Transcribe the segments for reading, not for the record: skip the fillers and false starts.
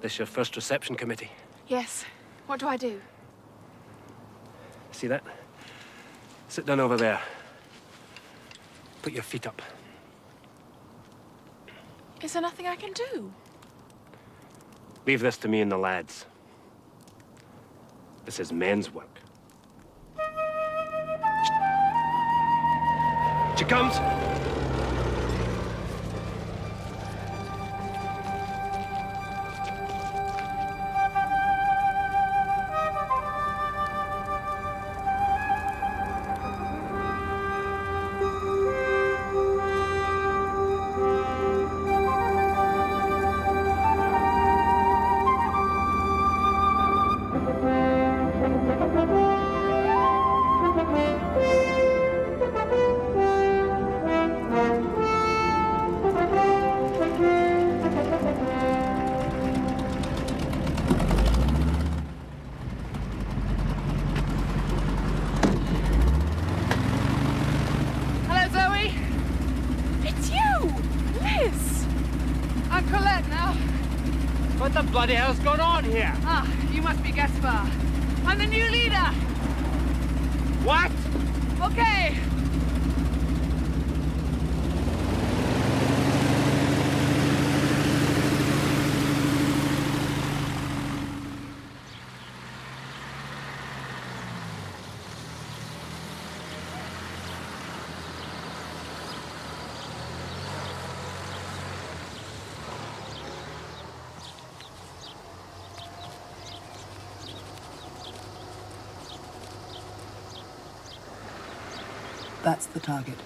This your first reception committee? Yes. What do I do? See that? Sit down over there. Put your feet up. Is there nothing I can do? Leave this to me and the lads. This is men's work. She comes. Hello, Zoe. It's you, Liz. I'm Colette now. What the bloody hell's going on here? Ah, you must be Gaspar. I'm the new leader. What? Okay. That's the target.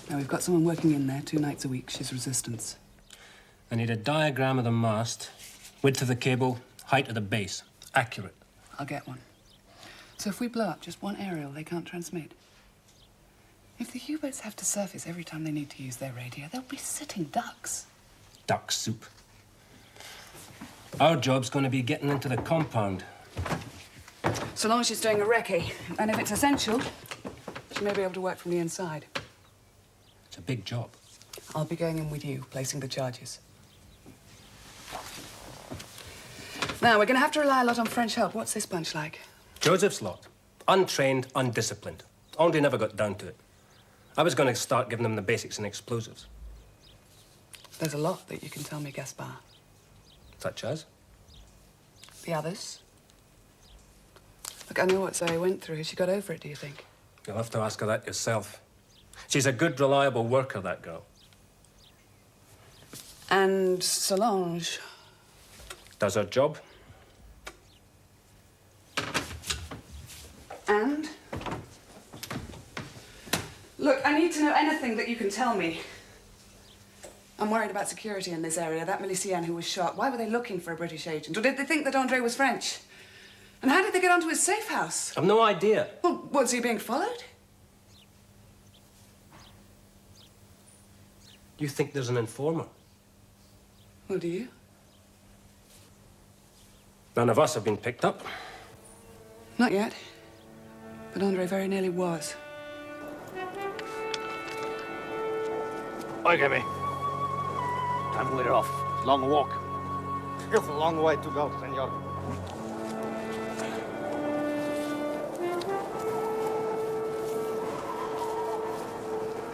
Now, we've got someone working in there 2 nights a week. She's resistance. I need a diagram of the mast, width of the cable, height of the base. Accurate. I'll get one. So if we blow up just one aerial, they can't transmit. If the U-boats have to surface every time they need to use their radio, they'll be sitting ducks. Duck soup. Our job's going to be getting into the compound. So long as she's doing a recce. And if it's essential, she may be able to work from the inside. It's a big job. I'll be going in with you, placing the charges. Now, we're going to have to rely a lot on French help. What's this bunch like? Joseph's lot. Untrained, undisciplined. Andre never got down to it. I was going to start giving them the basics in explosives. There's a lot that you can tell me, Gaspar. Such as? The others? Look, I know what Zoe went through. Has she got over it, do you think? You'll have to ask her that yourself. She's a good, reliable worker, that girl. And Solange? Does her job. And? Look, I need to know anything that you can tell me. I'm worried about security in this area. That milician who was shot, why were they looking for a British agent? Or did they think that Andre was French? And how did they get onto his safe house? I've no idea. Well, was he being followed? You think there's an informer? Well, do you? None of us have been picked up. Not yet. But Andre very nearly was. Oiga me. Time we're off. Long walk. It's a long way to go, senor.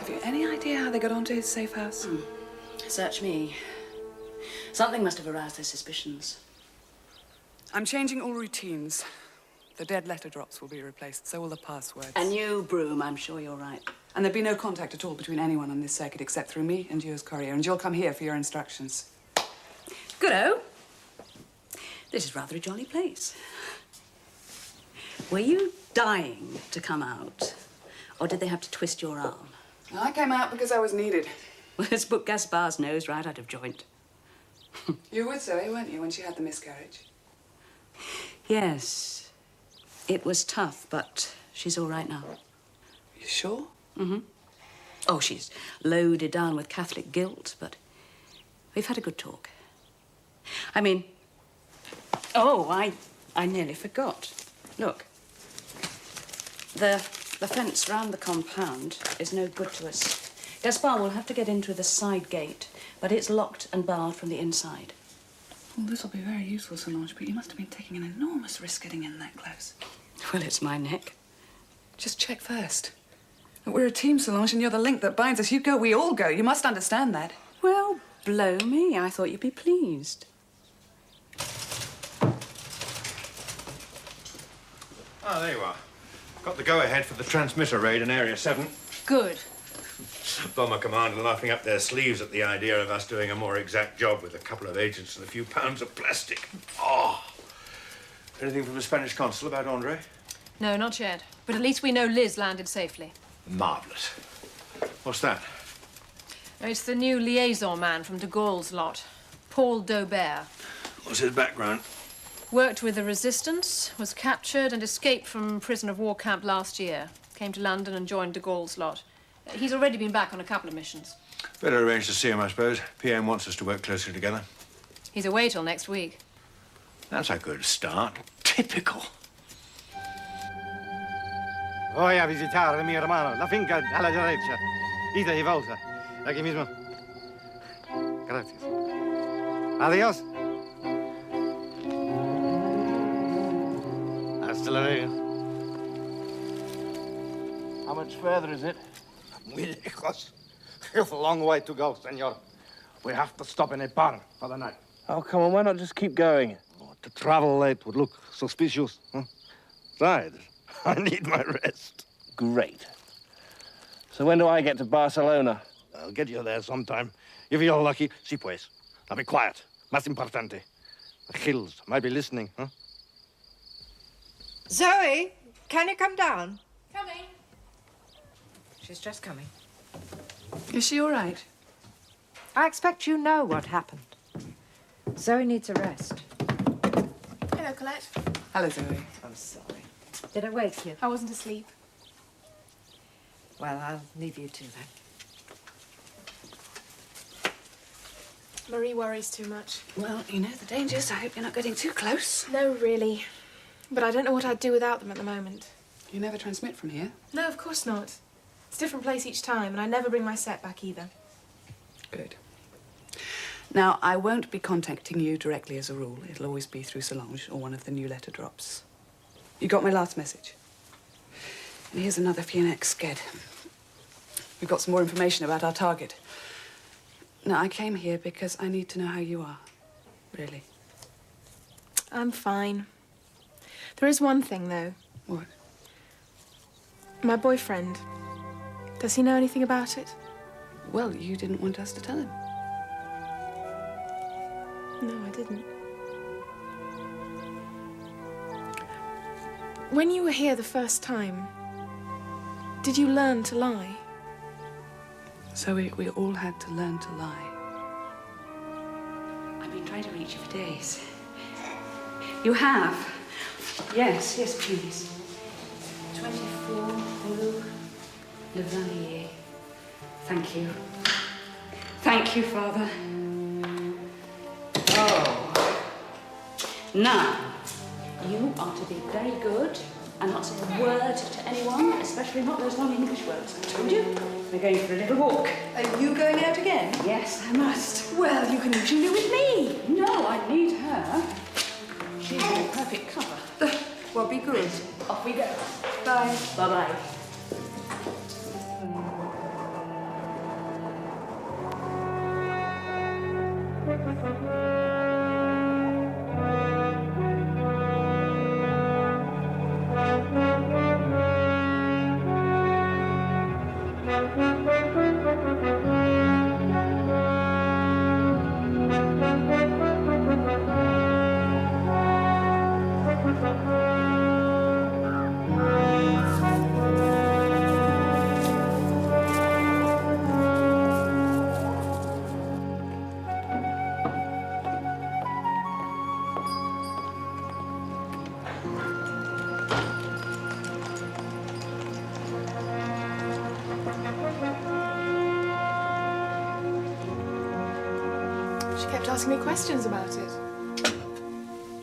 Have you any idea how they got onto his safe house? Search me. Something must have aroused their suspicions. I'm changing all routines. The dead letter drops will be replaced, so will the passwords. A new broom, I'm sure you're right. And there'll be no contact at all between anyone on this circuit except through me and you as courier, and you'll come here for your instructions. Good-o. This is rather a jolly place. Were you dying to come out, or did they have to twist your arm? I came out because I was needed. Well, let's put Gaspar's nose right out of joint. You would say, weren't you, when she had the miscarriage? Yes. It was tough, but she's all right now. You sure? Mm-hmm. Oh, she's loaded down with Catholic guilt, but We've had a good talk. I mean... Oh, I nearly forgot. Look. The fence round the compound is no good to us. Gaspar will have to get in through the side gate, but it's locked and barred from the inside. Well, this will be very useful, Solange, but you must have been taking an enormous risk getting in that close. Well, it's my neck. Just check first. We're a team, Solange, and you're the link that binds us. You go, we all go. You must understand that. Well, blow me. I thought you'd be pleased. Ah, there you are. Got the go-ahead for the transmitter raid in Area 7. Good. Bomber Command are laughing up their sleeves at the idea of us doing a more exact job with a couple of agents and a few pounds of plastic. Oh! Anything from the Spanish consul about Andre? No, not yet. But at least we know Liz landed safely. Marvellous. What's that? Oh, it's the new liaison man from de Gaulle's lot, Paul Daubert. What's his background? Worked with the resistance, was captured and escaped from prison of war camp last year. Came to London and joined de Gaulle's lot. He's already been back on a couple of missions. Better arrange to see him, I suppose. PM wants us to work closely together. He's away till next week. That's a good start. Typical. Voy a visitar a mi hermano, la finca a la derecha. Ida y volta. Aquí mismo. Gracias. Adiós. Hasta luego. How much further is it? Muy lejos. It's a long way to go, senor. We have to stop in a bar for the night. Oh, come on, why not just keep going? Oh, to travel late would look suspicious. Huh? Besides, I need my rest. Great. So when do I get to Barcelona? I'll get you there sometime. If you're lucky, si pues. Now be quiet. Más importante. The hills might be listening, huh? Zoe, can you come down? Coming. She's just coming. Is she all right? I expect you know what happened. Zoe needs a rest. Hello, Colette. Hello, Zoe. I'm sorry. Did I wake you? I wasn't asleep. Well, I'll leave you to then. Marie worries too much. Well, you know the dangers. I hope you're not getting too close. No, really. But I don't know what I'd do without them at the moment. You never transmit from here? No, of course not. It's a different place each time, and I never bring my set back either. Good. Now, I won't be contacting you directly as a rule. It'll always be through Solange or one of the new letter drops. You got my last message? And here's another for your next sked. We've got some more information about our target. Now, I came here because I need to know how you are. Really. I'm fine. There is one thing, though. What? My boyfriend. Does he know anything about it? Well, you didn't want us to tell him. No, I didn't. When you were here the first time, did you learn to lie? So we all had to learn to lie. I've been trying to reach you for days. You have? Yes, yes, please. 24 Rue Le Vanier. Thank you. Thank you, Father. Oh. Now, you are to be very good and not say a word to anyone, especially not those long English words. I told you. We're going for a little walk. Are you going out again? Yes, I must. Well, you can leave Julia with me. No, I need her. She's a perfect cover. Well, be good. Off we go. Bye. Bye-bye. Thank you. asking me questions about it.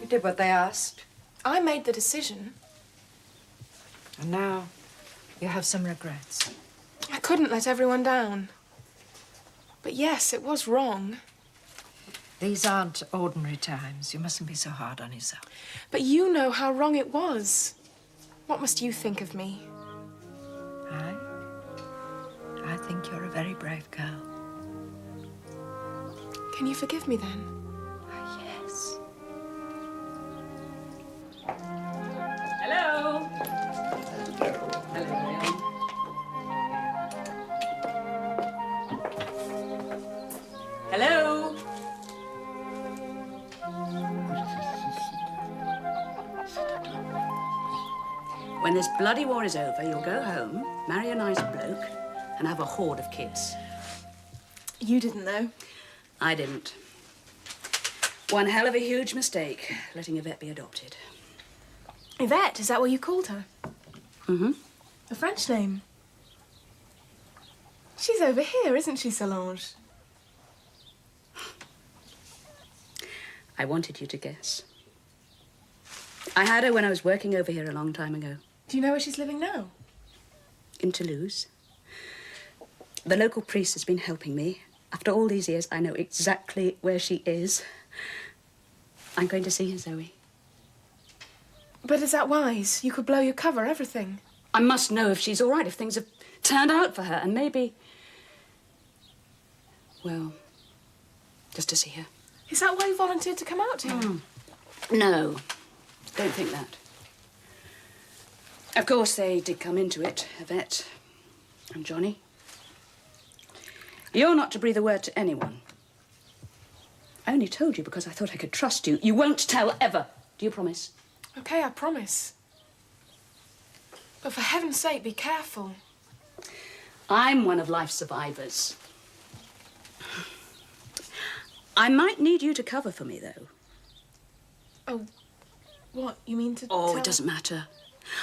You did what they asked. I made the decision. And now you have some regrets. I couldn't let everyone down. But yes, it was wrong. These aren't ordinary times. You mustn't be so hard on yourself. But you know how wrong it was. What must you think of me? I think you're a very brave girl. Can you forgive me then? Yes. Hello. Hello, Leon. Hello. When this bloody war is over, you'll go home, marry a nice bloke, and have a horde of kids. You didn't know. I didn't. One hell of a huge mistake, letting Yvette be adopted. Yvette, is that what you called her? Mm-hmm. A French name. She's over here, isn't she, Solange? I wanted you to guess. I had her when I was working over here a long time ago. Do you know where she's living now? In Toulouse. The local priest has been helping me. After all these years, I know exactly where she is. I'm going to see her, Zoe. But is that wise? You could blow your cover, everything. I must know if she's all right, if things have turned out for her, and maybe... well, just to see her. Is that why you volunteered to come out here? No, don't think that. Of course, they did come into it, Yvette and Johnny. You're not to breathe a word to anyone. I only told you because I thought I could trust you. You won't tell ever. Do you promise? Okay, I promise. But for heaven's sake, be careful. I'm one of life's survivors. I might need you to cover for me, though. Oh, what? You mean to Oh, tell... it doesn't matter.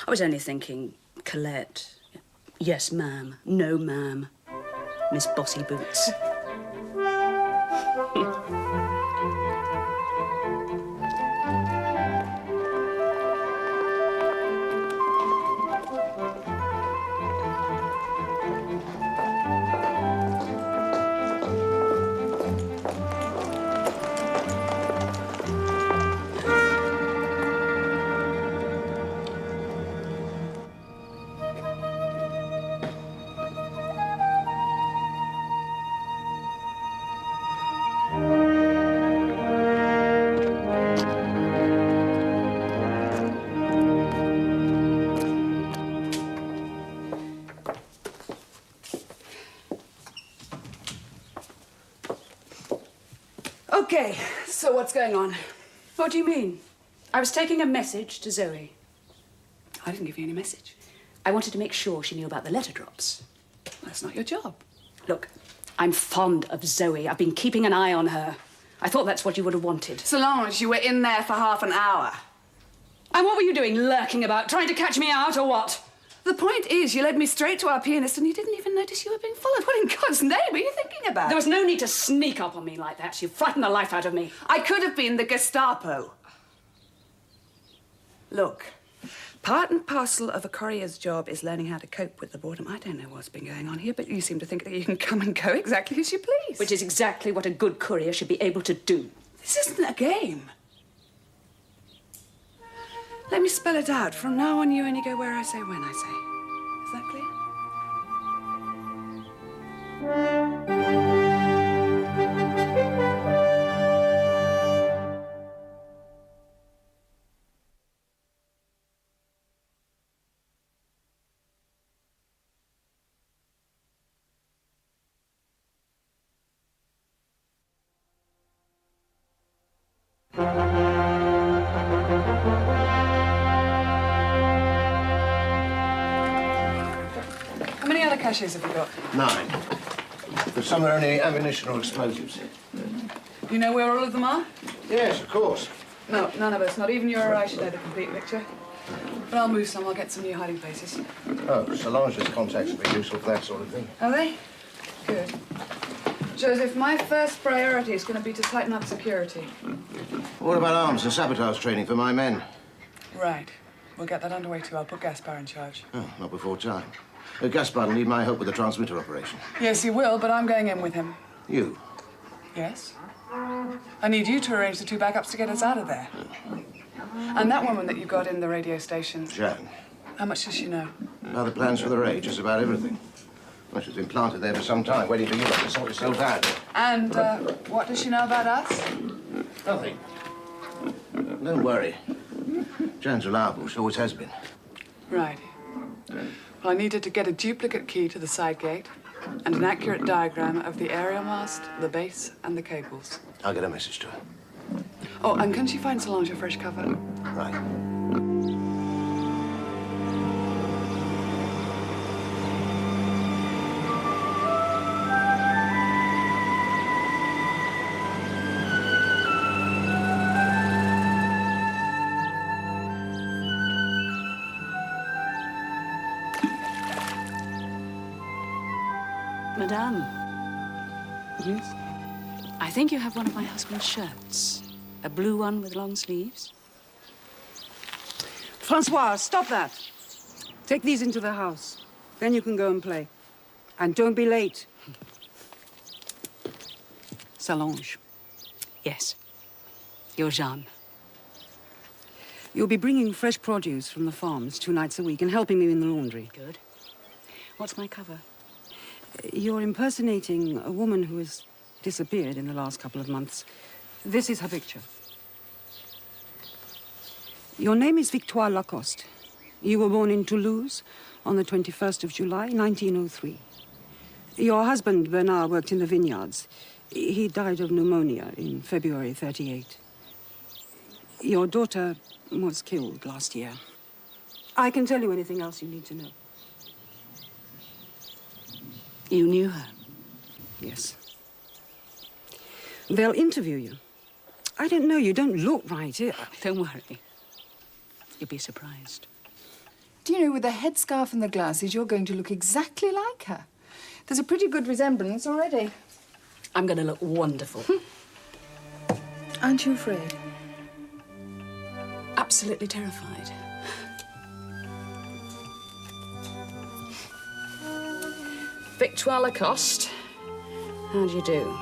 I was only thinking Colette. Yes, ma'am. No, ma'am. Miss Bossy Boots. Okay, so what's going on? What do you mean? I was taking a message to Zoe. I didn't give you any message. I wanted to make sure she knew about the letter drops. Well, that's not your job. Look, I'm fond of Zoe. I've been keeping an eye on her. I thought that's what you would have wanted. Solange, you were in there for half an hour. And what were you doing, lurking about, trying to catch me out, or what? The point is, you led me straight to our pianist and you didn't even notice you were being followed. What in God's name are you thinking about? There was no need to sneak up on me like that. You frightened the life out of me. I could have been the Gestapo. Look, part and parcel of a courier's job is learning how to cope with the boredom. I don't know what's been going on here, but you seem to think that you can come and go exactly as you please. Which is exactly what a good courier should be able to do. This isn't a game. Let me spell it out. From now on, you only go where I say when I say. Is that clear? How many other caches have you got? 9. But some are only ammunition or explosives. Do you know where all of them are? Yes, of course. No, none of us. Not even you or I should know the complete picture. But I'll move some. I'll get some new hiding places. Oh, Solange's contacts will be useful for that sort of thing. Are they? Good. Joseph, my first priority is going to be to tighten up security. What about arms and sabotage training for my men? Right. We'll get that underway too. I'll put Gaspar in charge. Oh, not before time. Gaspar will need my help with the transmitter operation. Yes, he will, but I'm going in with him. You? Yes? I need you to arrange the 2 backups to get us out of there. And that woman that you got in the radio station. Jan. How much does she know? About the plans for the raid, just about everything. Well, she's been planted there for some time, waiting for you to sort yourself out. And what does she know about us? Nothing. Don't worry. Jan's reliable. She always has been. Right. Well, I needed to get a duplicate key to the side gate and an accurate diagram of the aerial mast, the base, and the cables. I'll get a message to her. Oh, and can she find Solange a fresh cover? Right. Madame, Yes? I think you have one of my husband's shirts. A blue one with long sleeves. Francois, stop that. Take these into the house. Then you can go and play. And don't be late. Solange. Yes. You're Jeanne. You'll be bringing fresh produce from the farms 2 nights a week and helping me in the laundry. Good. What's my cover? You're impersonating a woman who has disappeared in the last couple of months. This is her picture. Your name is Victoire Lacoste. You were born in Toulouse on the 21st of July, 1903. Your husband, Bernard, worked in the vineyards. He died of pneumonia in February 38. Your daughter was killed last year. I can tell you anything else you need to know. You knew her? Yes. They'll interview you. I don't know, you don't look right. Don't worry. You'll be surprised. Do you know, with the headscarf and the glasses, you're going to look exactly like her. There's a pretty good resemblance already. I'm going to look wonderful. Aren't you afraid? Absolutely terrified. Victoire Lacoste. How do you do?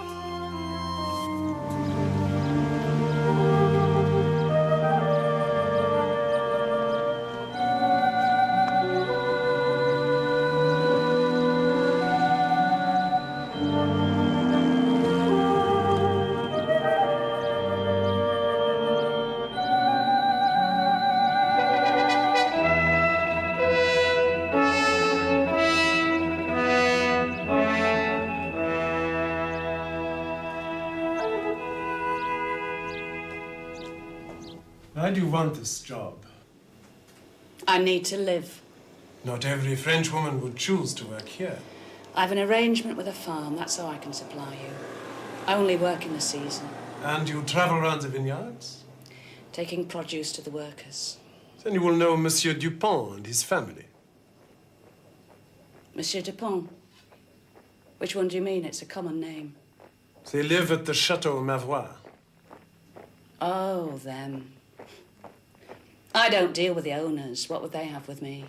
Why do you want this job? I need to live. Not every French woman would choose to work here. I've an arrangement with a farm. That's how I can supply you. I only work in the season. And you travel around the vineyards? Taking produce to the workers. Then you will know Monsieur Dupont and his family. Monsieur Dupont? Which one do you mean? It's a common name. They live at the Chateau Mavois. Oh, them. I don't deal with the owners. What would they have with me?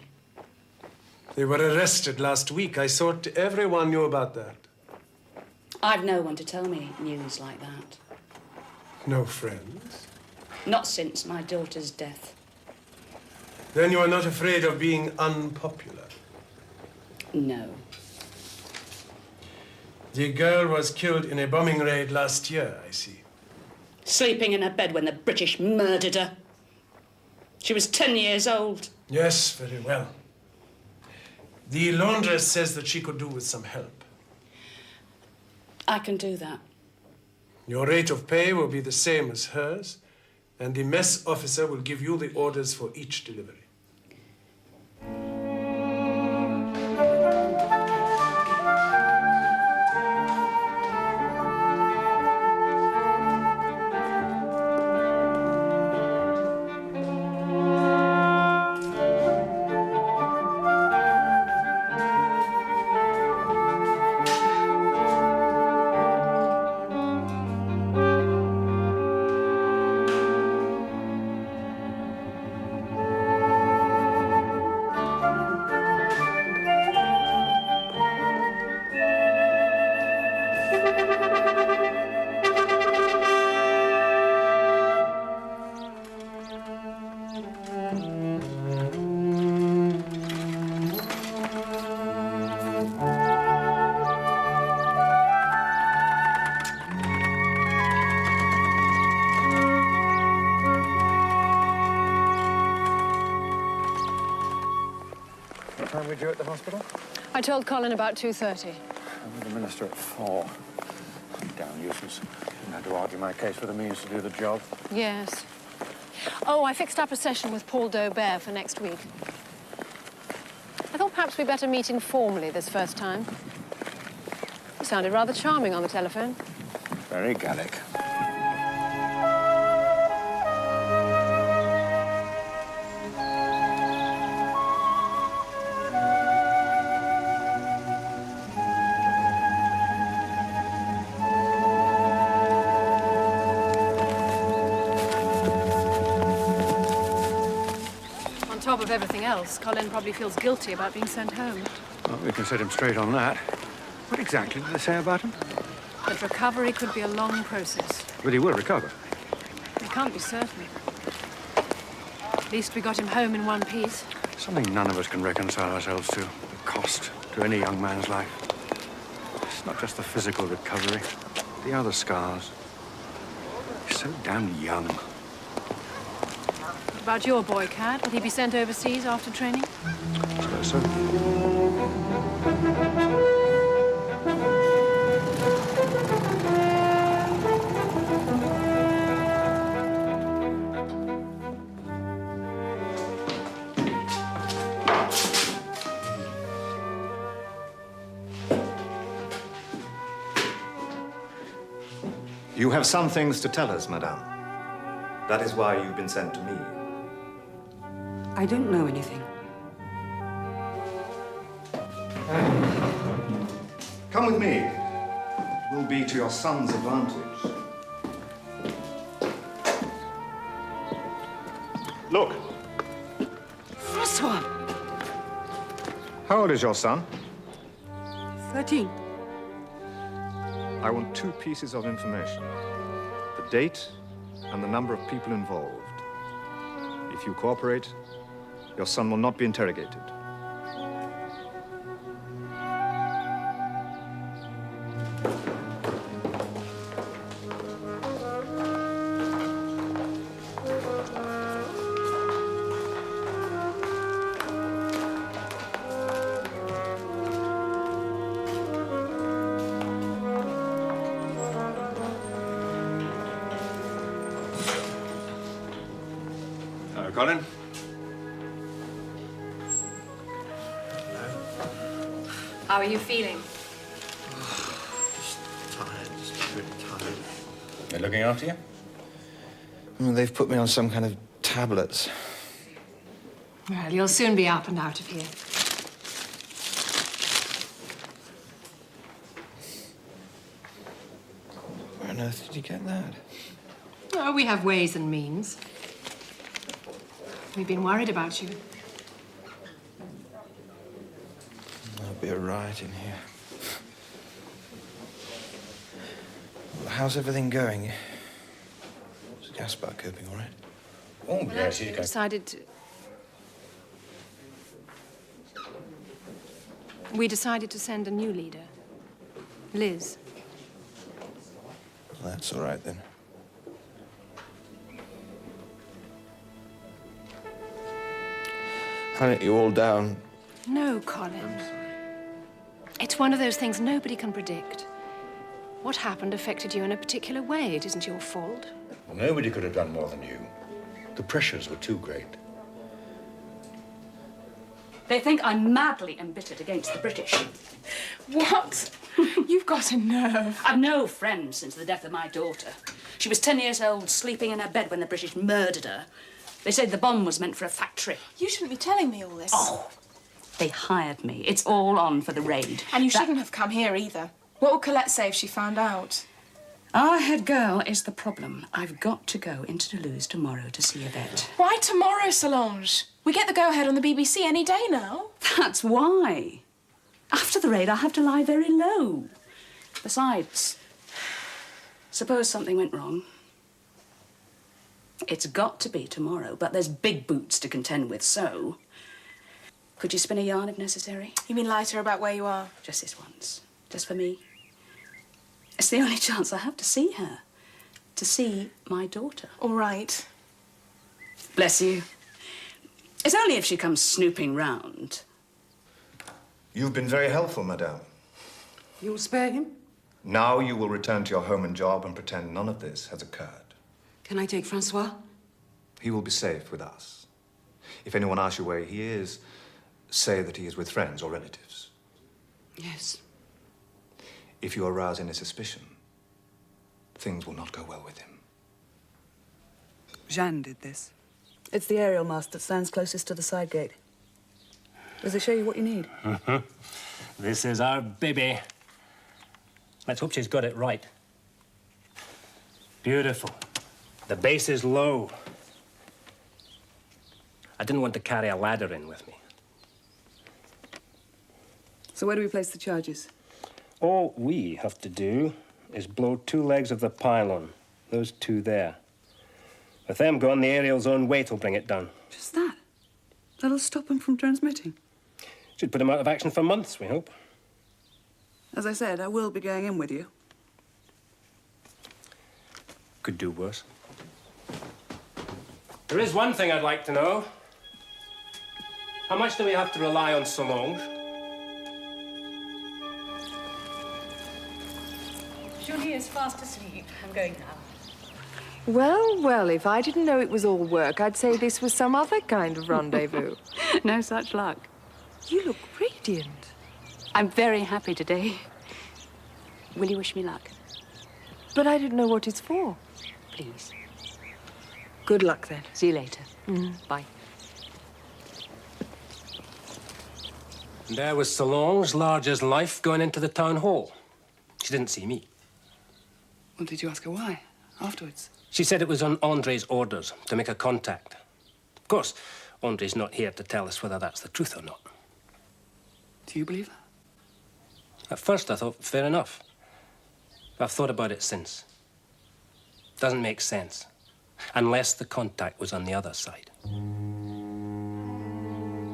They were arrested last week. I thought everyone knew about that. I've no one to tell me news like that. No friends? Not since my daughter's death. Then you are not afraid of being unpopular? No. The girl was killed in a bombing raid last year, I see. Sleeping in her bed when the British murdered her. She was 10 years old. Yes, very well. The laundress says that she could do with some help. I can do that. Your rate of pay will be the same as hers, and the mess officer will give you the orders for each delivery. What time are we due at the hospital? I told Colin about 2:30. I'm with the minister at 4. Damn useless. Didn't have to argue my case with the means to do the job. Yes. Oh, I fixed up a session with Paul Daubert for next week. I thought perhaps we'd better meet informally this first time. You sounded rather charming on the telephone. Very Gallic. On top of everything else, Colin probably feels guilty about being sent home. Well, we can set him straight on that. What exactly did they say about him? That recovery could be a long process. But he will recover. We can't be certain. At least we got him home in one piece. Something none of us can reconcile ourselves to. The cost to any young man's life. It's not just the physical recovery. The other scars. He's so damn young. What about your boy, Cat? Will he be sent overseas after training? I suppose so. You have some things to tell us, madame. That is why you've been sent to me. I don't know anything. Come with me. It will be to your son's advantage. Look. Francois! How old is your son? 13. I want 2 pieces of information. The date and the number of people involved. If you cooperate, your son will not be interrogated. Hello, Colin. How are you feeling? Tired, just really tired. They're looking after you? Well, they've put me on some kind of tablets. Well, you'll soon be up and out of here. Where on earth did you get that? Oh, we have ways and means. We've been worried about you. There'll be a riot in here. How's everything going? Is Gaspar coping all right? Oh, yes, he's We going. decided to send a new leader, Liz. Well, that's all right, then. I let you all down. No, Colin. It's one of those things nobody can predict. What happened affected you in a particular way. It isn't your fault. Well, nobody could have done more than you. The pressures were too great. They think I'm madly embittered against the British. What? You've got a nerve. I've no friends since the death of my daughter. She was 10 years old, sleeping in her bed when the British murdered her. They said the bomb was meant for a factory. You shouldn't be telling me all this. Oh, they hired me. It's all on for the raid. And you shouldn't have come here either. What will Colette say if she found out? Our head girl is the problem. I've got to go into Toulouse tomorrow to see a vet. Why tomorrow, Solange? We get the go-ahead on the BBC any day now. That's why. After the raid, I'll have to lie very low. Besides, suppose something went wrong. It's got to be tomorrow, but there's big boots to contend with, so... Could you spin a yarn if necessary? You mean lie to her about where you are? Just this once. Just for me. It's the only chance I have to see her. To see my daughter. All right. Bless you. It's only if she comes snooping round. You've been very helpful, madame. You'll spare him? Now you will return to your home and job and pretend none of this has occurred. Can I take Francois? He will be safe with us. If anyone asks you where he is, say that he is with friends or relatives. Yes. If you arouse any suspicion, things will not go well with him. Jeanne did this. It's the aerial mast that stands closest to the side gate. Does it show you what you need? This is our baby. Let's hope she's got it right. Beautiful. The base is low. I didn't want to carry a ladder in with me. So where do we place the charges? All we have to do is blow 2 legs of the pylon. Those 2 there. With them gone, the aerial's own weight will bring it down. Just that? That'll stop him from transmitting? Should put him out of action for months, we hope. As I said, I will be going in with you. Could do worse. There is one thing I'd like to know. How much do we have to rely on Solange? Julie is fast asleep. I'm going now. Well, well, if I didn't know it was all work, I'd say this was some other kind of rendezvous. No such luck. You look radiant. I'm very happy today. Will you wish me luck? But I don't know what it's for. Please. Good luck, then. See you later. Bye. And there was Solange, large as life, going into the town hall. She didn't see me. Well, did you ask her why? Afterwards? She said it was on Andre's orders to make a contact. Of course, Andre's not here to tell us whether that's the truth or not. Do you believe her? At first, I thought, fair enough. I've thought about it since. Doesn't make sense. Unless the contact was on the other side.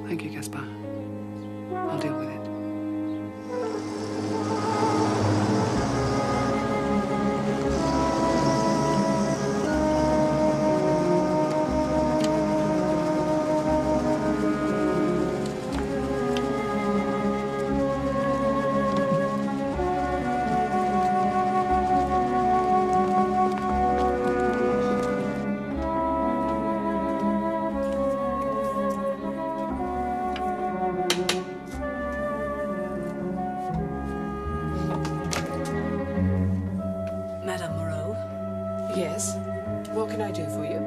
Thank you, Gaspar. I'll deal with it. Madame Moreau. Yes? What can I do for you?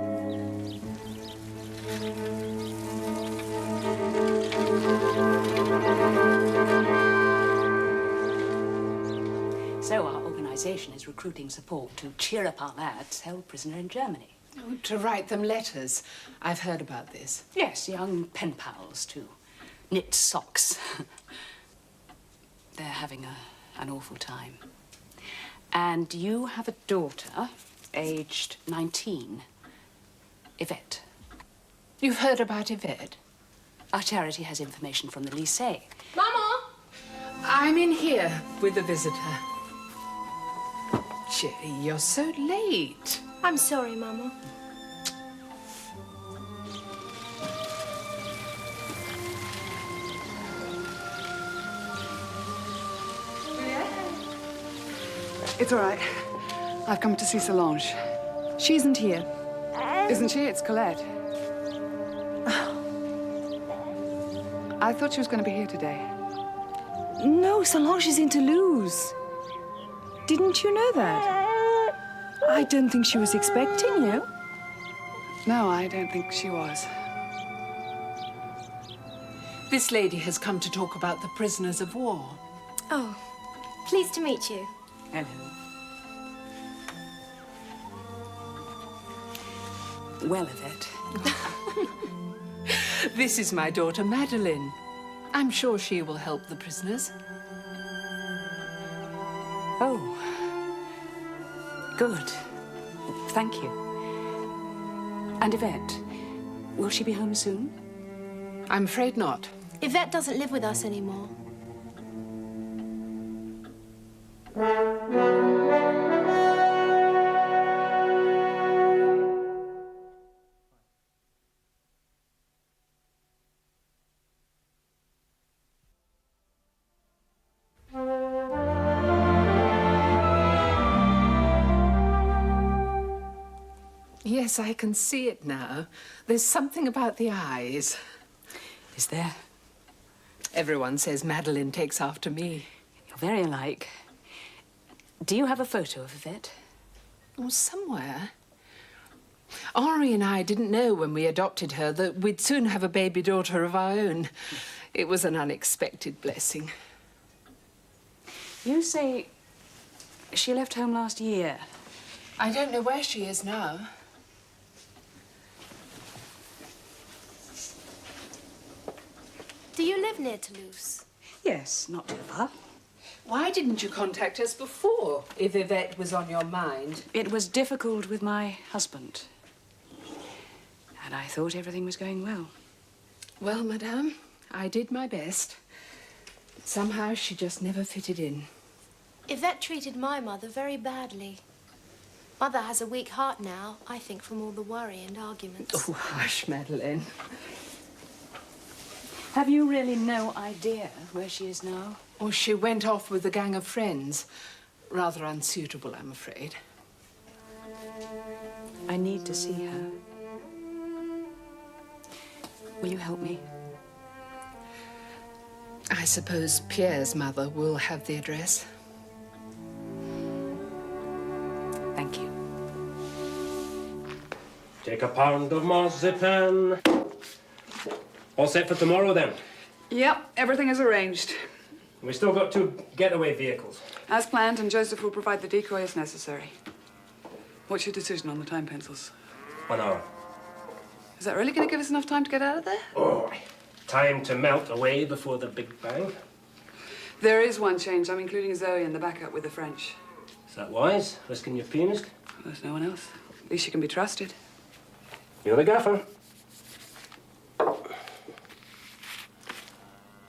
So our organisation is recruiting support to cheer up our lads held prisoner in Germany. Oh, to write them letters. I've heard about this. Yes, young pen pals to knit socks. They're having an awful time. And you have a daughter, aged 19, Yvette. You've heard about Yvette? Our charity has information from the lycée. Mama! I'm in here with a visitor. Gee, you're so late. I'm sorry, Mama. It's all right. I've come to see Solange. She isn't here. Isn't she? It's Colette. I thought she was going to be here today. No, Solange is in Toulouse. Didn't you know that? I don't think she was expecting you. No, I don't think she was. This lady has come to talk about the prisoners of war. Oh, pleased to meet you. Hello. Well, Yvette. This is my daughter, Madeleine. I'm sure she will help the prisoners. Oh. Good. Thank you. And Yvette, will she be home soon? I'm afraid not. Yvette doesn't live with us anymore. Yes, I can see it now. There's something about the eyes. Is there? Everyone says Madeline takes after me. You're very alike. Do you have a photo of Yvette? Oh, somewhere. Henri and I didn't know when we adopted her that we'd soon have a baby daughter of our own. It was an unexpected blessing. You say she left home last year. I don't know where she is now. Do you live near Toulouse? Yes, not too far. Why didn't you contact us before, if Yvette was on your mind? It was difficult with my husband. And I thought everything was going well. Well, madame, I did my best. Somehow she just never fitted in. Yvette treated my mother very badly. Mother has a weak heart now, I think, from all the worry and arguments. Oh, hush, Madeleine. Have you really no idea where she is now? Oh, she went off with a gang of friends. Rather unsuitable, I'm afraid. I need to see her. Will you help me? I suppose Pierre's mother will have the address. Thank you. Take a pound of marzipan. All set for tomorrow, then? Yep, everything is arranged. We still got 2 getaway vehicles. As planned, and Joseph will provide the decoy as necessary. What's your decision on the time pencils? 1 hour. Is that really going to give us enough time to get out of there? Oh, time to melt away before the Big Bang. There is one change. I'm including Zoe in the backup with the French. Is that wise? Risking your pianist? There's no one else. At least she can be trusted. You're the gaffer.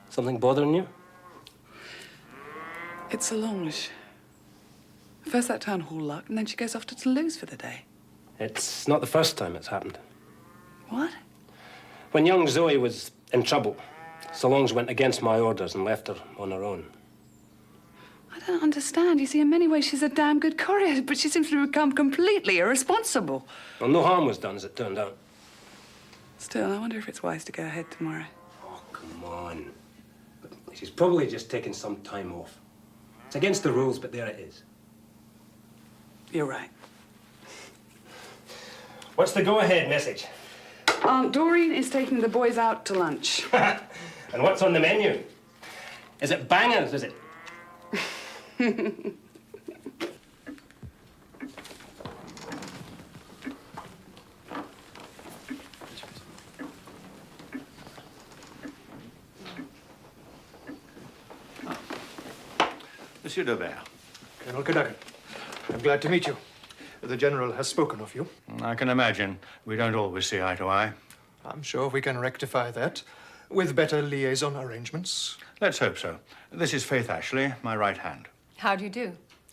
Something bothering you? It's Solange. First that town hall luck, and then she goes off to Toulouse for the day. It's not the first time it's happened. What? When young Zoe was in trouble, Solange went against my orders and left her on her own. I don't understand. You see, in many ways, she's a damn good courier, but she seems to have become completely irresponsible. Well, no harm was done, as it turned out. Still, I wonder if it's wise to go ahead tomorrow. Oh, come on. She's probably just taking some time off. It's against the rules, but there it is. You're right. What's the go-ahead message? Aunt Doreen is taking the boys out to lunch. And what's on the menu? Is it bangers, is it? Monsieur Daubert. Colonel Cadogan, I'm glad to meet you. The General has spoken of you. I can imagine. We don't always see eye to eye. I'm sure we can rectify that with better liaison arrangements. Let's hope so. This is Faith Ashley, my right hand. How do you do?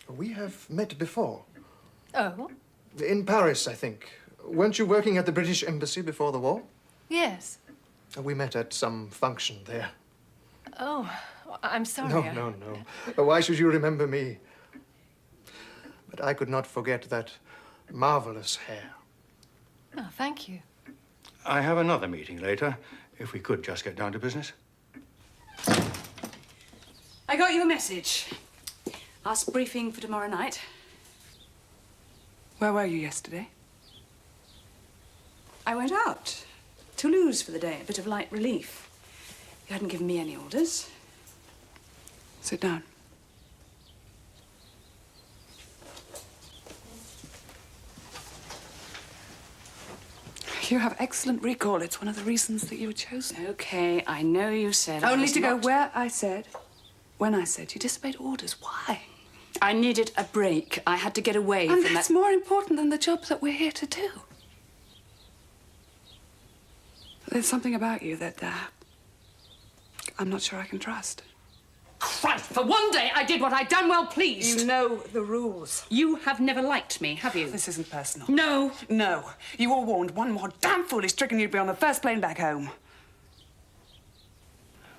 We have met before. Oh, In Paris, I think. Weren't you working at the British Embassy before the war? yes. We met at some function there. Oh, I'm sorry. No. Why should you remember me? But I could not forget that marvelous hair. Oh, thank you. I have another meeting later, if we could just get down to business. I got you a message. Ask briefing for tomorrow night. Where were you yesterday? I went out. Toulouse for the day, a bit of light relief. You hadn't given me any orders. Sit down. You have excellent recall. It's one of the reasons that you were chosen. Okay, I know you said I Only was to go not- where I said, when I said. You disobeyed orders. Why? I needed a break. I had to get away And from that's that. more important than the job that we're here to do. There's something about you that I'm not sure I can trust. Christ, for one day I did what I'd done well pleased. You know the rules. You have never liked me, have you? This isn't personal. No. No. You were warned one more damn foolish trick and you'd be on the first plane back home.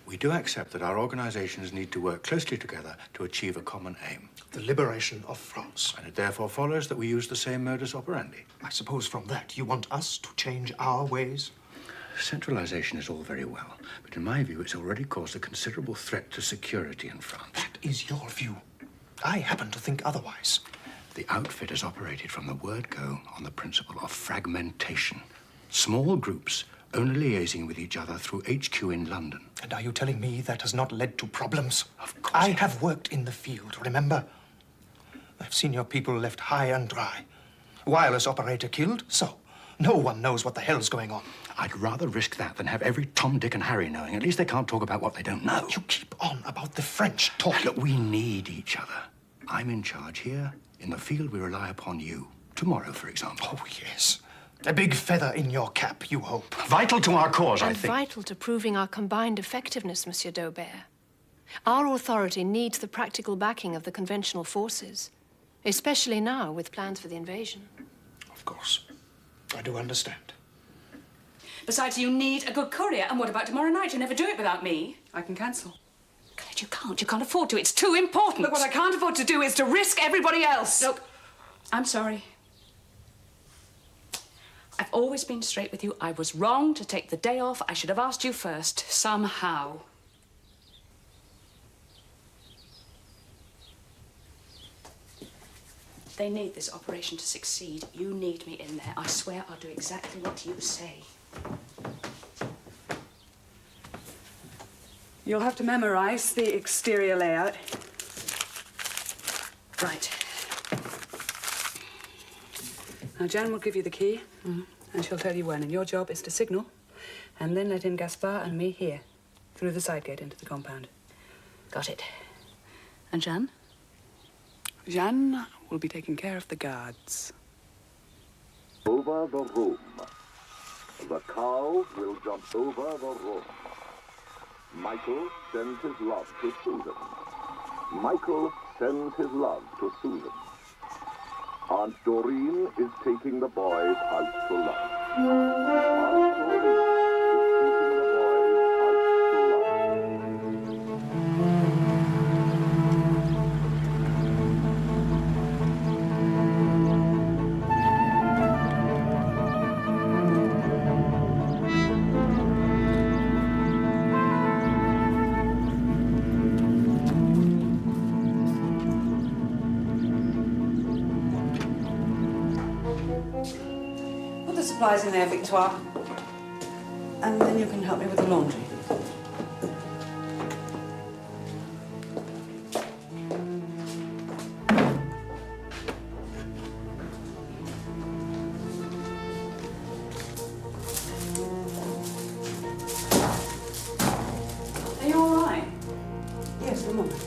We do accept that our organizations need to work closely together to achieve a common aim. The liberation of France. And it therefore follows that we use the same modus operandi. I suppose from that you want us to change our ways? Centralization is all very well, but in my view, it's already caused a considerable threat to security in France. That is your view. I happen to think otherwise. The outfit has operated from the word go on the principle of fragmentation. Small groups only liaising with each other through HQ in London. And are you telling me that has not led to problems? Of course. I have worked in the field, remember? I've seen your people left high and dry. Wireless operator killed, so no one knows what the hell's going on. I'd rather risk that than have every Tom, Dick and Harry knowing. At least they can't talk about what they don't know. You keep on about the French talking. Look, we need each other. I'm in charge here. In the field, we rely upon you. Tomorrow, for example. Oh, yes. A big feather in your cap, you hope. Vital to our cause, I And think. vital to proving our combined effectiveness, Monsieur d'Aubert. Our authority needs the practical backing of the conventional forces, especially now with plans for the invasion. Of course. I do understand. Besides, you need a good courier. And what about tomorrow night? You never do it without me. I can cancel. God, you can't. You can't afford to. It's too important. Look, what I can't afford to do is to risk everybody else. Look, I'm sorry. I've always been straight with you. I was wrong to take the day off. I should have asked you first, somehow. They need this operation to succeed. You need me in there. I swear I'll do exactly what you say. You'll have to memorize the exterior layout. Right. Now, Jan will give you the key, and she'll tell you when. And your job is to signal, and then let in Gaspard and me here, through the side gate into the compound. Got it. And Jan? Jan will be taking care of the guards. Over the room. The cow will jump over the room. Michael sends his love to Susan. Michael sends his love to Susan. Aunt Doreen is taking the boys out to lunch. Aunt Doreen is taking the boys out to lunch. Put the supplies in there, Victoire. And then you can help me with the laundry. Are you all right? Yes, one moment.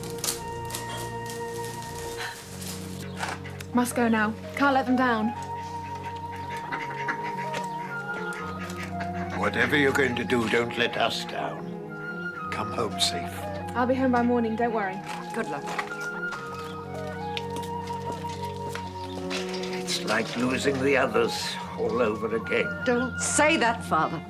Must go now. Can't let them down. Whatever you're going to do, don't let us down. Come home safe. I'll be home by morning, don't worry. Good luck. It's like losing the others all over again. Don't say that, Father.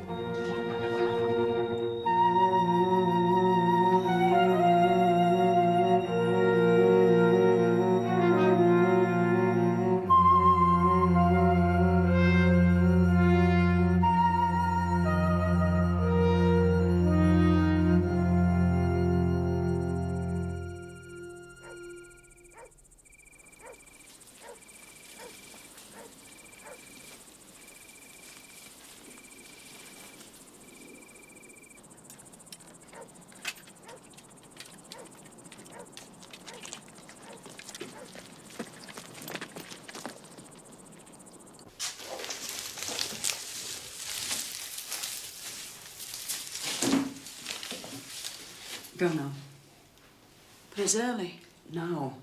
Go now. But it's early. Now.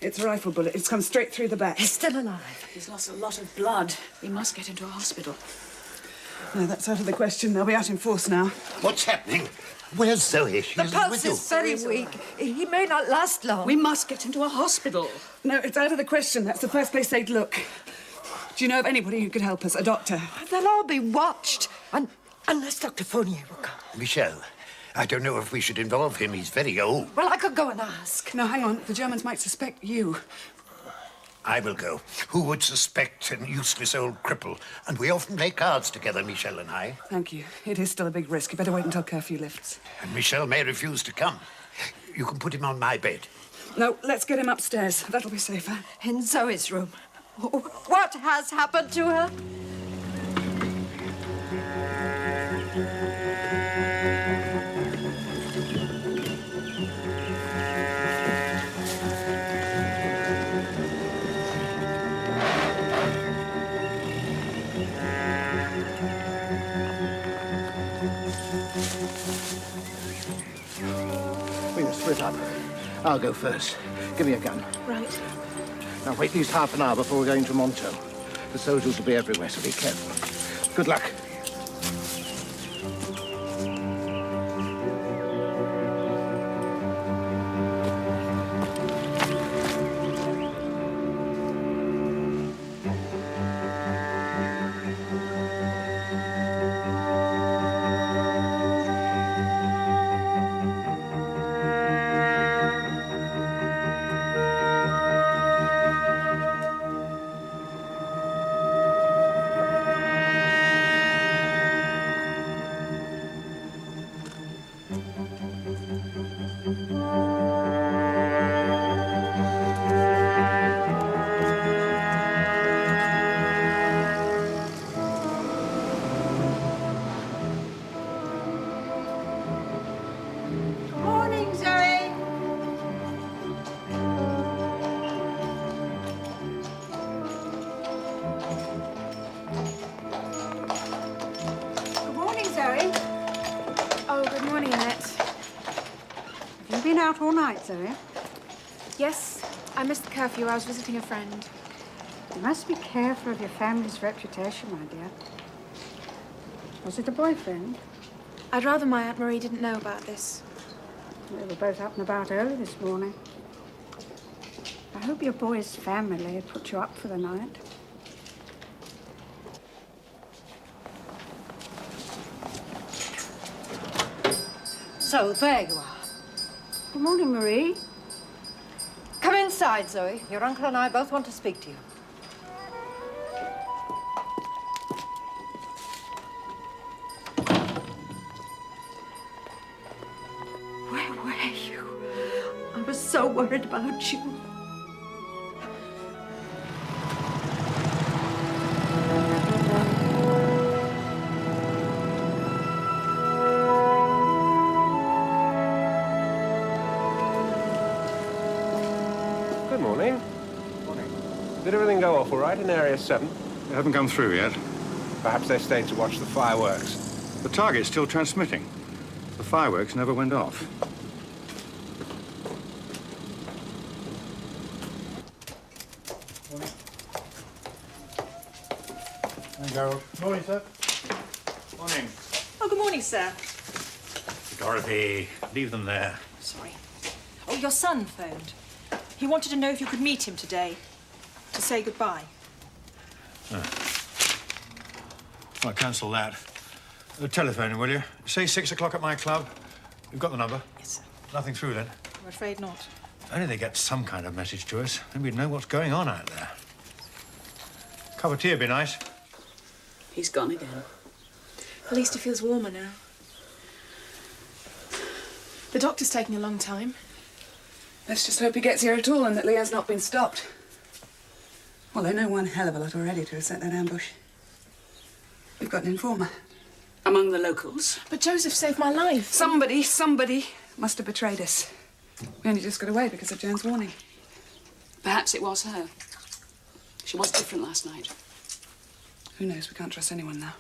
It's a rifle bullet. It's come straight through the back. He's still alive. He's lost a lot of blood. We must get into a hospital. No, that's out of the question. They'll be out in force now. What's happening? Where's Zoe? She The isn't pulse with you. is very weak. He may not last long. We must get into a hospital. No, it's out of the question. That's the first place they'd look. Do you know of anybody who could help us? A doctor? They'll all be watched. Unless Dr. Fournier will come. Michel, I don't know if we should involve him. He's very old. Well, I could go and ask. No, hang on. The Germans might suspect you. I will go. Who would suspect an useless old cripple? And we often play cards together, Michel and I. Thank you. It is still a big risk. You better wait until curfew lifts. And Michel may refuse to come. You can put him on my bed. No, let's get him upstairs. That'll be safer. In Zoe's room. What has happened to her? We must split up. I'll go first. Give me a gun. Right. Now can't wait at least half an hour before we're going to Monteau. The soldiers will be everywhere, so be careful. Good luck. Morning, Zoe. Good morning, Zoe. Oh, good morning, Annette. Have you been out all night, Zoe? Yes, I missed the curfew. I was visiting a friend. You must be careful of your family's reputation, my dear. Was it a boyfriend? I'd rather my Aunt Marie didn't know about this. They were both up and about early this morning. I hope your boy's family put you up for the night. So, there you are. Good morning, Marie. Come inside, Zoe. Your uncle and I both want to speak to you. Where were you? I was so worried about you. Good morning. Did everything go off all right in Area 7? They haven't come through yet. Perhaps they stayed to watch the fireworks. The target's still transmitting. The fireworks never went off. Morning, Gerald. Morning, sir. Morning. Oh, good morning, sir. Dorothy, leave them there. Sorry. Oh, your son phoned. He wanted to know if you could meet him today to say goodbye. Well, cancel that. Telephone him, will you? Say 6 o'clock at my club. You've got the number? Yes, sir. Nothing through, then? I'm afraid not. If only they get some kind of message to us, then we'd know what's going on out there. Cup of tea would be nice. He's gone again. At least he feels warmer now. The doctor's taking a long time. Let's just hope he gets here at all and that Leah's not been stopped. Well, they know one hell of a lot already to have set that ambush. We've got an informer. Among the locals? But Joseph saved my life. Somebody must have betrayed us. We only just got away because of Jan's warning. Perhaps it was her. She was different last night. Who knows? We can't trust anyone now.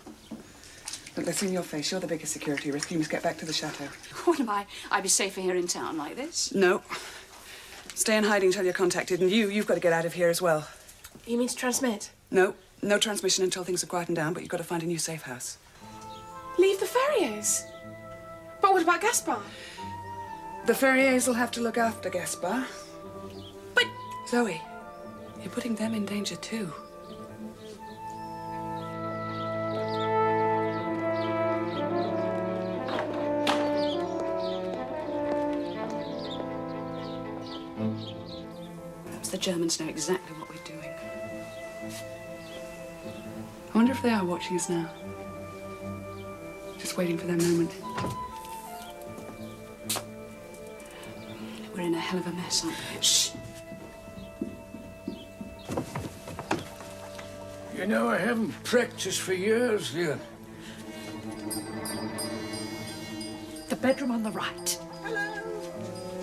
Look, let's see in your face. You're the biggest security risk. You must get back to the chateau. What am I? I'd be safer here in town like this? No. Stay in hiding until you're contacted, and you've got to get out of here as well. You mean to transmit? No transmission until things have quietened down, but you've got to find a new safe house. Leave the Ferriers? But what about Gaspar? The Ferriers will have to look after Gaspar. But... Zoe, you're putting them in danger too. Perhaps the Germans know exactly what we're doing. I wonder if they are watching us now. Just waiting for their moment. We're in a hell of a mess, aren't we? Shh. You know, I haven't practiced for years, Leon. The bedroom on the right.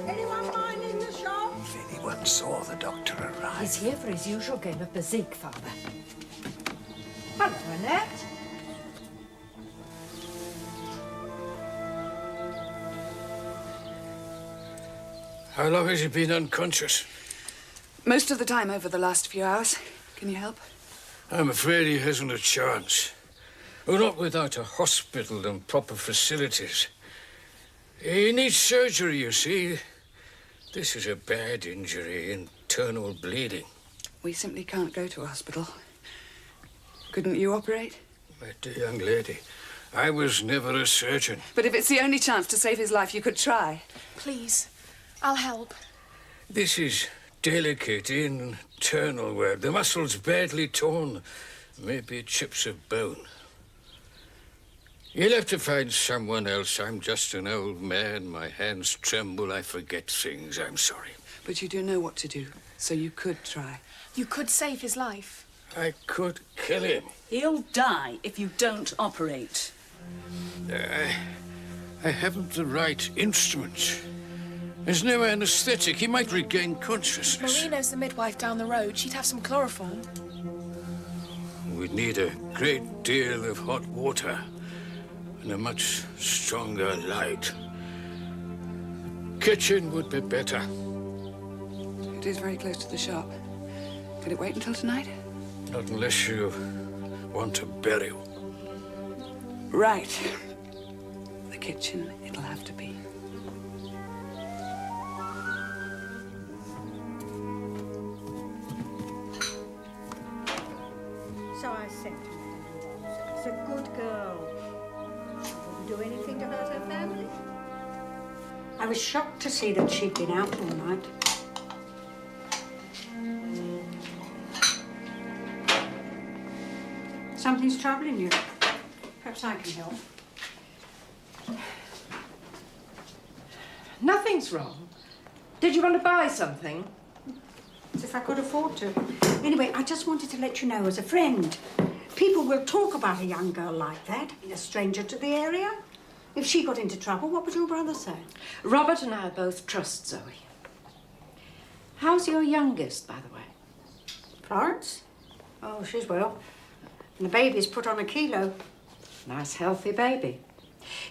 Anyone minding the shop? If anyone saw the doctor arrive. He's here for his usual game of bezique, Father. Hello, Annette. How long has he been unconscious? Most of the time over the last few hours. Can you help? I'm afraid he hasn't a chance. Well, not without a hospital and proper facilities. He needs surgery, you see. This is a bad injury, internal bleeding. We simply can't go to a hospital. Couldn't you operate? My dear young lady, I was never a surgeon. But if it's the only chance to save his life, you could try. Please, I'll help. This is delicate internal work. The muscle's badly torn. Maybe chips of bone. You'll have to find someone else. I'm just an old man. My hands tremble. I forget things. I'm sorry. But you do know what to do, so you could try. You could save his life. I could kill him. He'll die if you don't operate. I haven't the right instruments. There's no anesthetic. He might regain consciousness. Marie knows the midwife down the road. She'd have some chloroform. We'd need a great deal of hot water and a much stronger light. Kitchen would be better. It is very close to the shop. Could it wait until tonight? Not unless you want a burial. Right. The kitchen, it'll have to be. So I said to her, it's a good girl. She wouldn't do anything to hurt her family. I was shocked to see that she'd been out all night. Something's troubling you. Perhaps I can help. Nothing's wrong. Did you want to buy something? As if I could afford to. Anyway, I just wanted to let you know, as a friend, people will talk about a young girl like that, a stranger to the area. If she got into trouble, what would your brother say? Robert and I both trust Zoe. How's your youngest, by the way? Florence? Oh, she's well. And the baby's put on 1 kilo. Nice, healthy baby.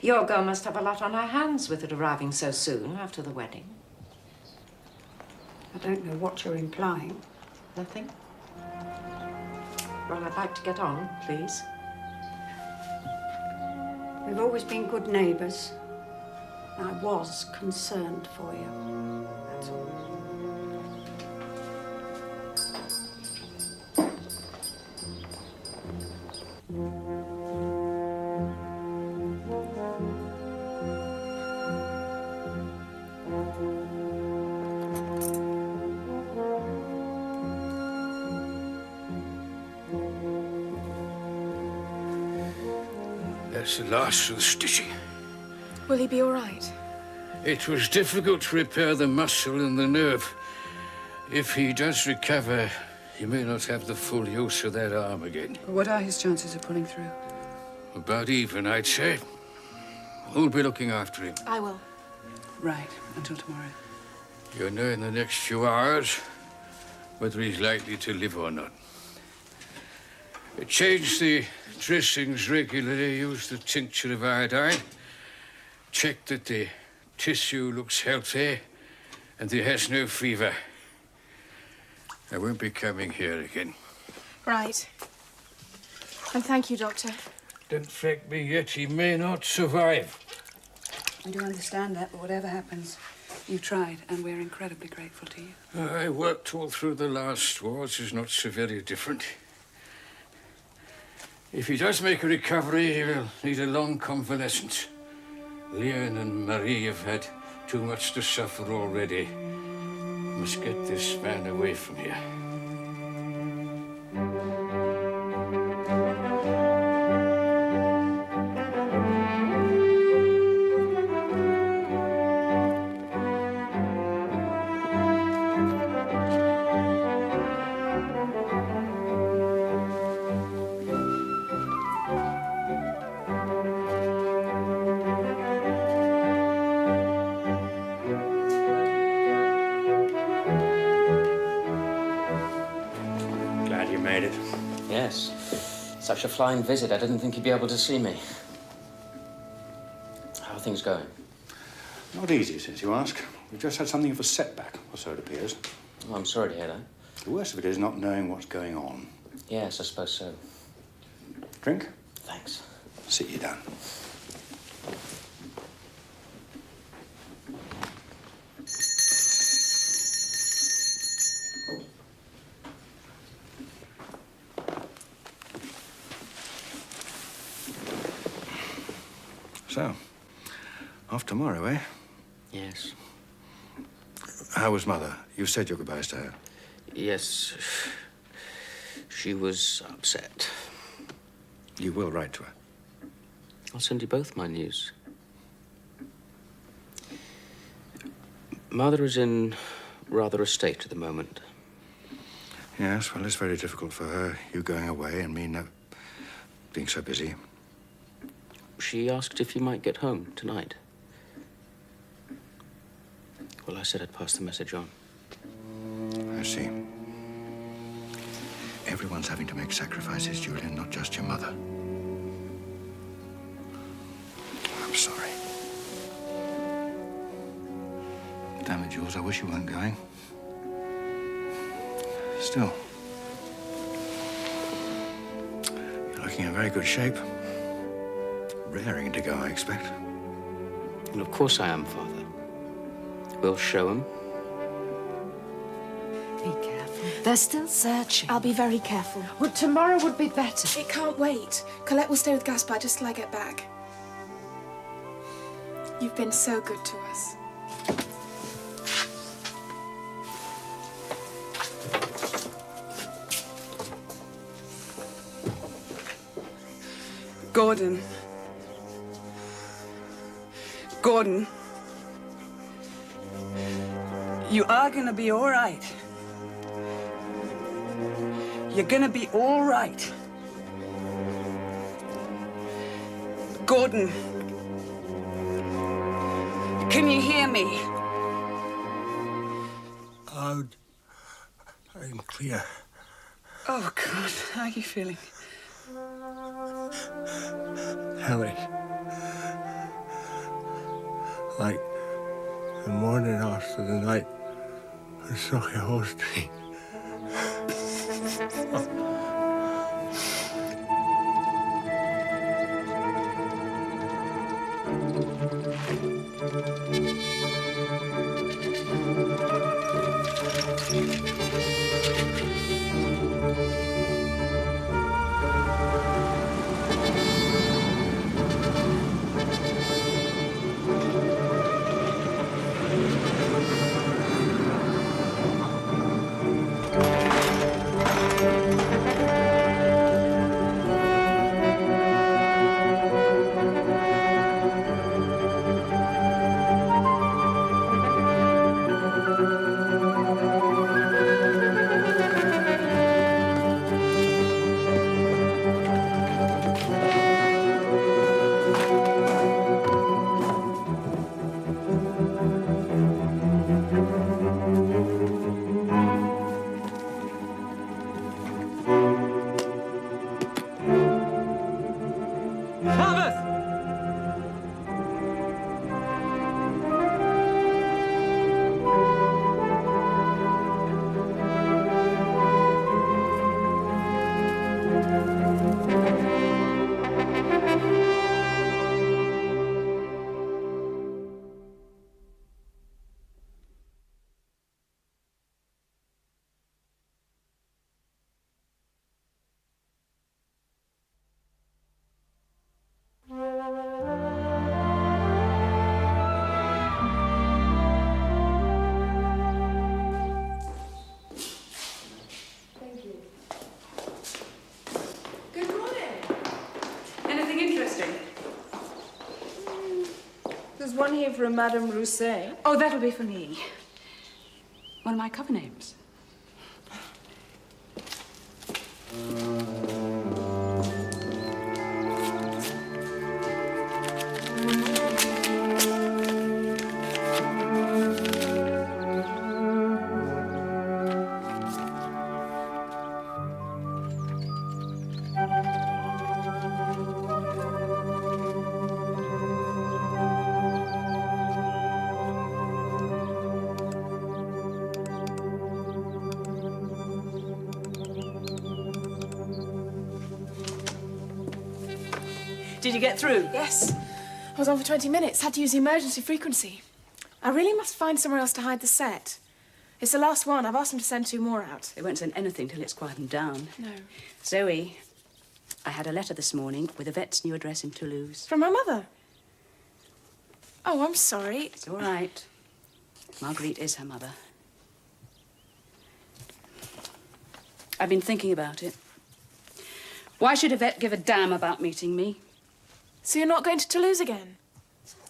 Your girl must have a lot on her hands with it arriving so soon after the wedding. I don't know what you're implying. Nothing? Well, I'd like to get on, please. We've always been good neighbours. I was concerned for you. That's all. That's the last of the stitching. Will he be all right? It was difficult to repair the muscle and the nerve. If he does recover, he may not have the full use of that arm again. What are his chances of pulling through? About even, I'd say. Who'll be looking after him? I will. Right, until tomorrow. You'll know in the next few hours whether he's likely to live or not. Change the dressings regularly, use the tincture of iodine, check that the tissue looks healthy and he has no fever. I won't be coming here again. Right. And thank you, Doctor. Don't fret me yet, he may not survive. I do understand that, but whatever happens, you tried, and we're incredibly grateful to you. I worked all through the last wars. It's not so very different. If he does make a recovery, he will need a long convalescence. Leon and Marie have had too much to suffer already. Must get this man away from here. Made it. Yes. Such a flying visit. I didn't think you'd be able to see me. How are things going? Not easy, since you ask. We've just had something of a setback, or so it appears. Oh, I'm sorry to hear that. The worst of it is not knowing what's going on. Yes, I suppose so. Drink? Thanks. Sit you down. So, off tomorrow, eh? Yes. How was Mother? You said your goodbyes to her. Yes. She was upset. You will write to her? I'll send you both my news. Mother is in rather a state at the moment. Yes, well, it's very difficult for her, you going away and me being so busy. She asked if you might get home tonight. Well, I said I'd pass the message on. I see. Everyone's having to make sacrifices, Julian, not just your mother. I'm sorry. Damn it, Jules, I wish you weren't going. Still, you're looking in very good shape. Raring to go, I expect. Well, of course I am, Father. We'll show him. Be careful. They're still searching. I'll be very careful. Well, tomorrow would be better. It can't wait. Colette will stay with Gaspar just till I get back. You've been so good to us. Gordon. Gordon. You are gonna be all right. You're gonna be all right. Gordon. Can you hear me? Loud and clear. Oh, God. How are you feeling? Ellie. Like the morning after the night on Soho Hall Street. There's one here from Madame Rousset. Oh, that'll be for me. One of my cover names. Did you get through? Yes. I was on for 20 minutes. Had to use the emergency frequency. I really must find somewhere else to hide the set. It's the last one. I've asked them to send 2 more out. They won't send anything till it's quietened down. No. Zoe, I had a letter this morning with Yvette's new address in Toulouse. From my mother? Oh, I'm sorry. It's all right. Marguerite is her mother. I've been thinking about it. Why should Yvette give a damn about meeting me? So you're not going to Toulouse again?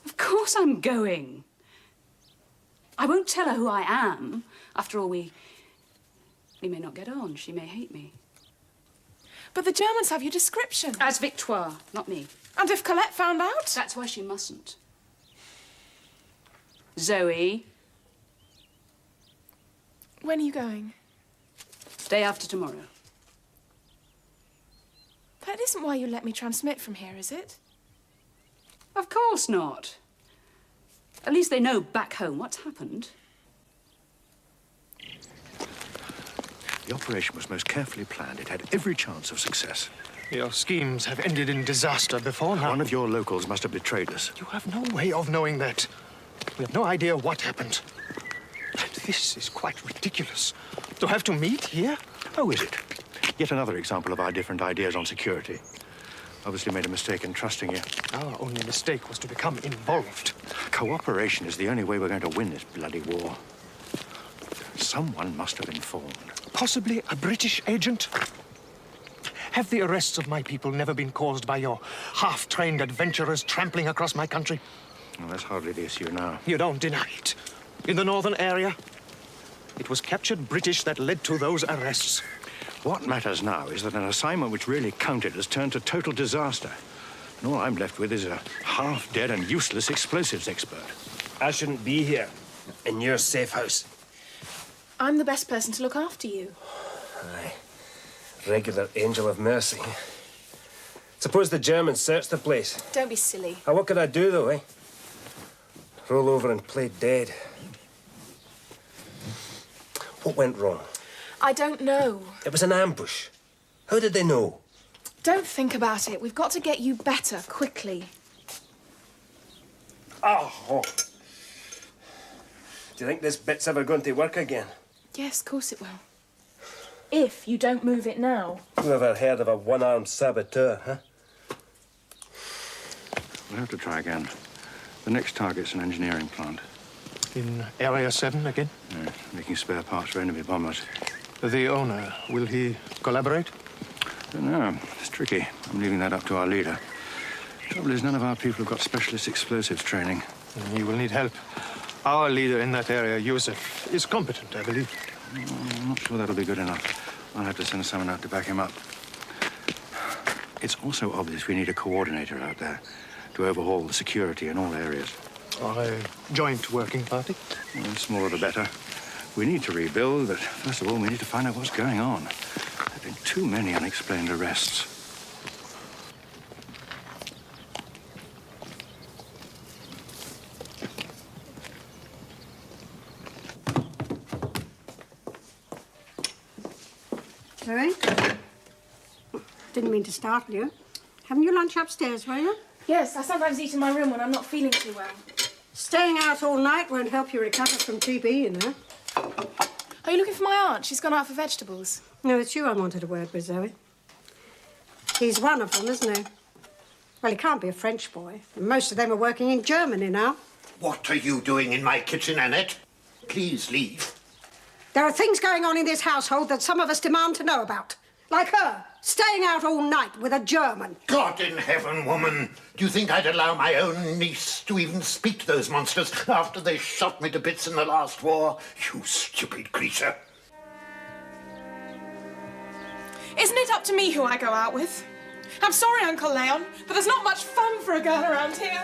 Of course I'm going. I won't tell her who I am. After all, we may not get on. She may hate me. But the Germans have your description. As Victoire, not me. And if Colette found out? That's why she mustn't. Zoe. When are you going? Day after tomorrow. That isn't why you let me transmit from here, is it? Of course not. At least they know back home what's happened. The operation was most carefully planned. It had every chance of success. Your schemes have ended in disaster before now. One of your locals must have betrayed us. You have no way of knowing that. We have no idea what happened. And this is quite ridiculous. To have to meet here? Oh, is it? Yet another example of our different ideas on security. Obviously made a mistake in trusting you. Our only mistake was to become involved. Cooperation is the only way we're going to win this bloody war. Someone must have informed. Possibly a British agent? Have the arrests of my people never been caused by your half-trained adventurers trampling across my country? Well, that's hardly the issue now. You don't deny it. In the northern area, it was captured British that led to those arrests. What matters now is that an assignment which really counted has turned to total disaster. And all I'm left with is a half-dead and useless explosives expert. I shouldn't be here, in your safe house. I'm the best person to look after you. Aye. Regular angel of mercy. Suppose the Germans searched the place. Don't be silly. What could I do, though, eh? Roll over and play dead. What went wrong? I don't know. It was an ambush. How did they know? Don't think about it. We've got to get you better, quickly. Oh. Do you think this bit's ever going to work again? Yes, of course it will. If you don't move it now. Who ever heard of a one-armed saboteur, huh? We'll have to try again. The next target's an engineering plant. In Area 7 again? Yeah, making spare parts for enemy bombers. The owner, will he collaborate? Don't know. It's tricky. I'm leaving that up to our leader. Trouble is, none of our people have got specialist explosives training. You will need help. Our leader in that area, Joseph, is competent, I believe. I'm not sure that'll be good enough. I'll have to send someone out to back him up. It's also obvious we need a coordinator out there to overhaul the security in all areas. A joint working party? Well, the smaller the better. We need to rebuild, but first of all, we need to find out what's going on. There have been too many unexplained arrests. Zoe? Didn't mean to startle you. Having your lunch upstairs, were you? Yes, I sometimes eat in my room when I'm not feeling too well. Staying out all night won't help you recover from TB, you know. Are you looking for my aunt? She's gone out for vegetables. No, it's you I wanted a word with, Zoe. He's one of them, isn't he? Well, he can't be a French boy. Most of them are working in Germany now. What are you doing in my kitchen, Annette? Please leave. There are things going on in this household that some of us demand to know about. Like her, staying out all night with a German. God in heaven, woman. Do you think I'd allow my own niece to even speak to those monsters after they shot me to bits in the last war? You stupid creature. Isn't it up to me who I go out with? I'm sorry, Uncle Leon, but there's not much fun for a girl around here.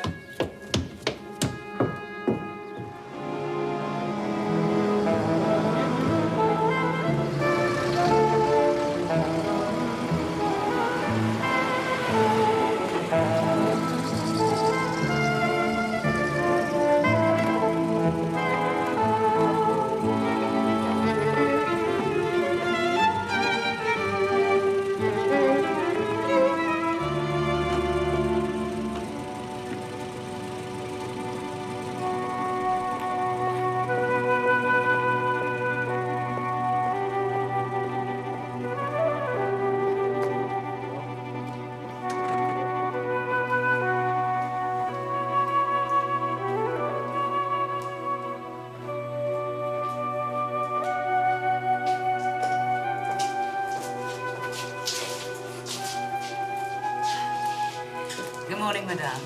Good morning, madame.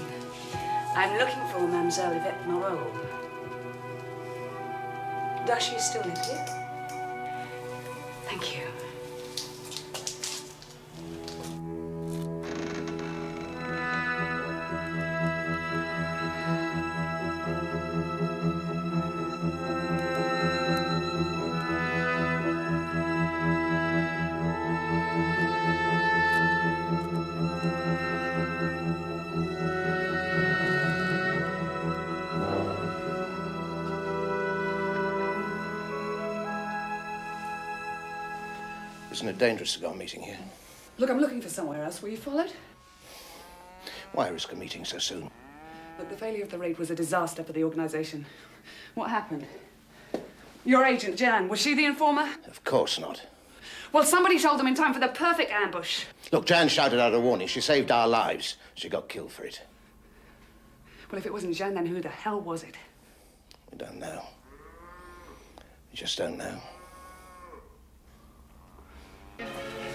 I'm looking for Mademoiselle Yvette Moreau. Does she still live here? Thank you. Isn't it dangerous to go meeting here? Look, I'm looking for somewhere else. Were you followed? Why risk a meeting so soon? Look, the failure of the raid was a disaster for the organisation. What happened? Your agent, Jan, was she the informer? Of course not. Well, somebody told them in time for the perfect ambush. Look, Jan shouted out a warning. She saved our lives. She got killed for it. Well, if it wasn't Jan, then who the hell was it? We don't know. We just don't know.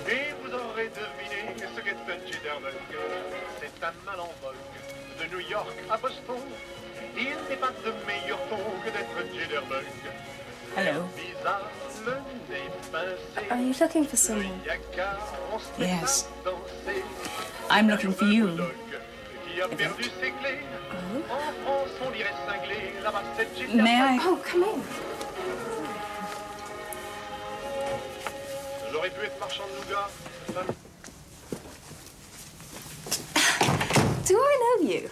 Et vous aurez deviné ce qu'est un jitterbug. C'est un mal en vogue. De New York à Boston, il n'est pas de meilleur ton que d'être jitterbug. Hello. Are you looking for someone? Yes. I'm looking for you. May I? Oh, come in. J'aurais pu être marchand de nougat. Do I know you?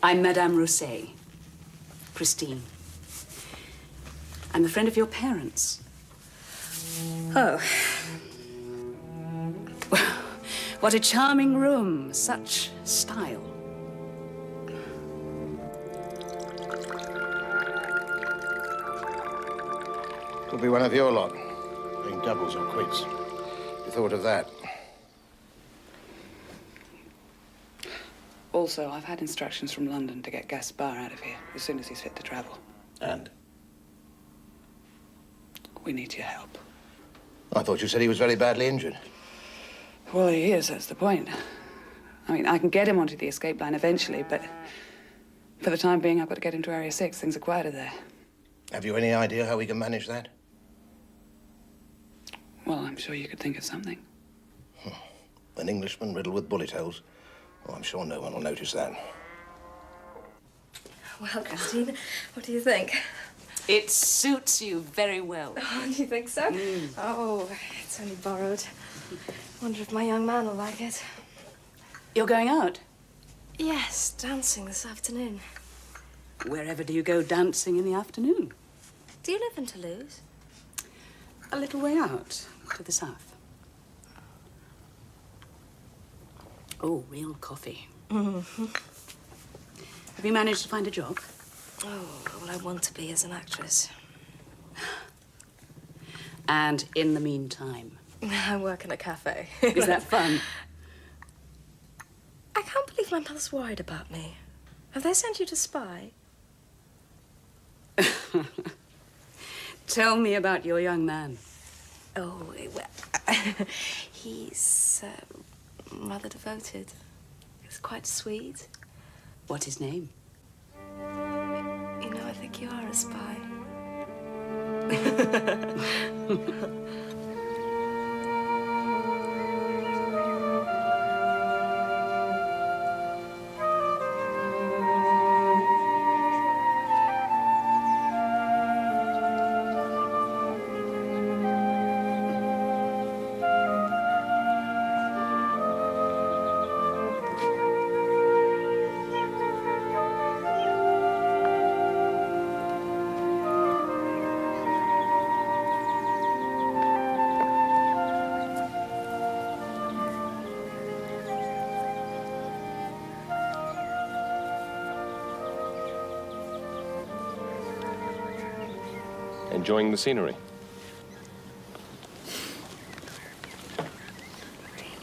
I'm Madame Rousset, Christine. I'm a friend of your parents. Oh. What a charming room. Such style. Could be one of your lot. Being doubles or quits. You thought of that? Also, I've had instructions from London to get Gaspar out of here as soon as he's fit to travel. And? We need your help. I thought you said he was very badly injured. Well, he is, that's the point. I mean, I can get him onto the escape line eventually, but for the time being, I've got to get him to Area 6. Things are quieter there. Have you any idea how we can manage that? Well, I'm sure you could think of something. An Englishman riddled with bullet holes? Oh, I'm sure no one will notice that. Well, Christine, what do you think? It suits you very well. Oh, do you think so? Oh, it's only borrowed. Wonder if my young man will like it. You're going out? Yes, dancing this afternoon. Wherever do you go dancing in the afternoon? Do you live in Toulouse? A little way out, to the south. Oh, real coffee. Mm-hmm. Have you managed to find a job? Oh, well, I want to be as an actress. And in the meantime? I work in a cafe. Is that fun? I can't believe my mother's worried about me. Have they sent you to spy? Tell me about your young man. Oh, well, he's rather devoted. He's quite sweet. What's his name? You know, I think you are a spy. Enjoying the scenery?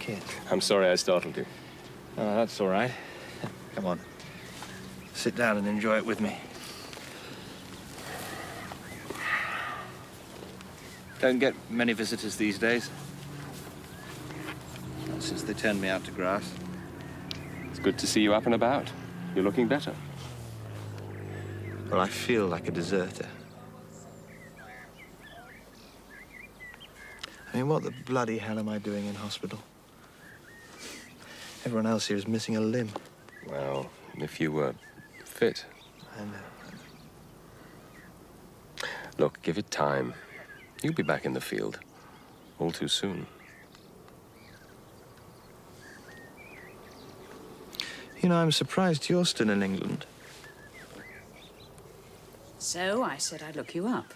Kid. I'm sorry I startled you. Oh, that's all right. Come on. Sit down and enjoy it with me. Don't get many visitors these days. Not since they turned me out to grass. It's good to see you up and about. You're looking better. Well, I feel like a deserter. I mean, what the bloody hell am I doing in hospital? Everyone else here is missing a limb. Well, if you were fit. I know. Look, give it time. You'll be back in the field. All too soon. You know, I'm surprised you're still in England. So I said I'd look you up.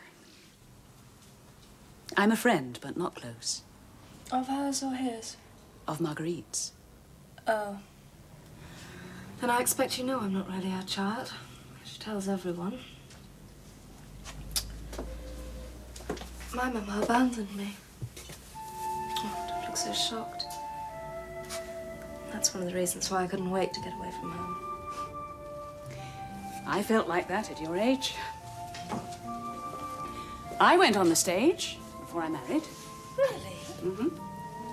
I'm a friend, but not close. Of hers or his? Of Marguerite's. Oh. Then I expect you know I'm not really her child. She tells everyone. My mama abandoned me. Oh, don't look so shocked. That's one of the reasons why I couldn't wait to get away from home. I felt like that at your age. I went on the stage before I married. Really? Mm-hmm.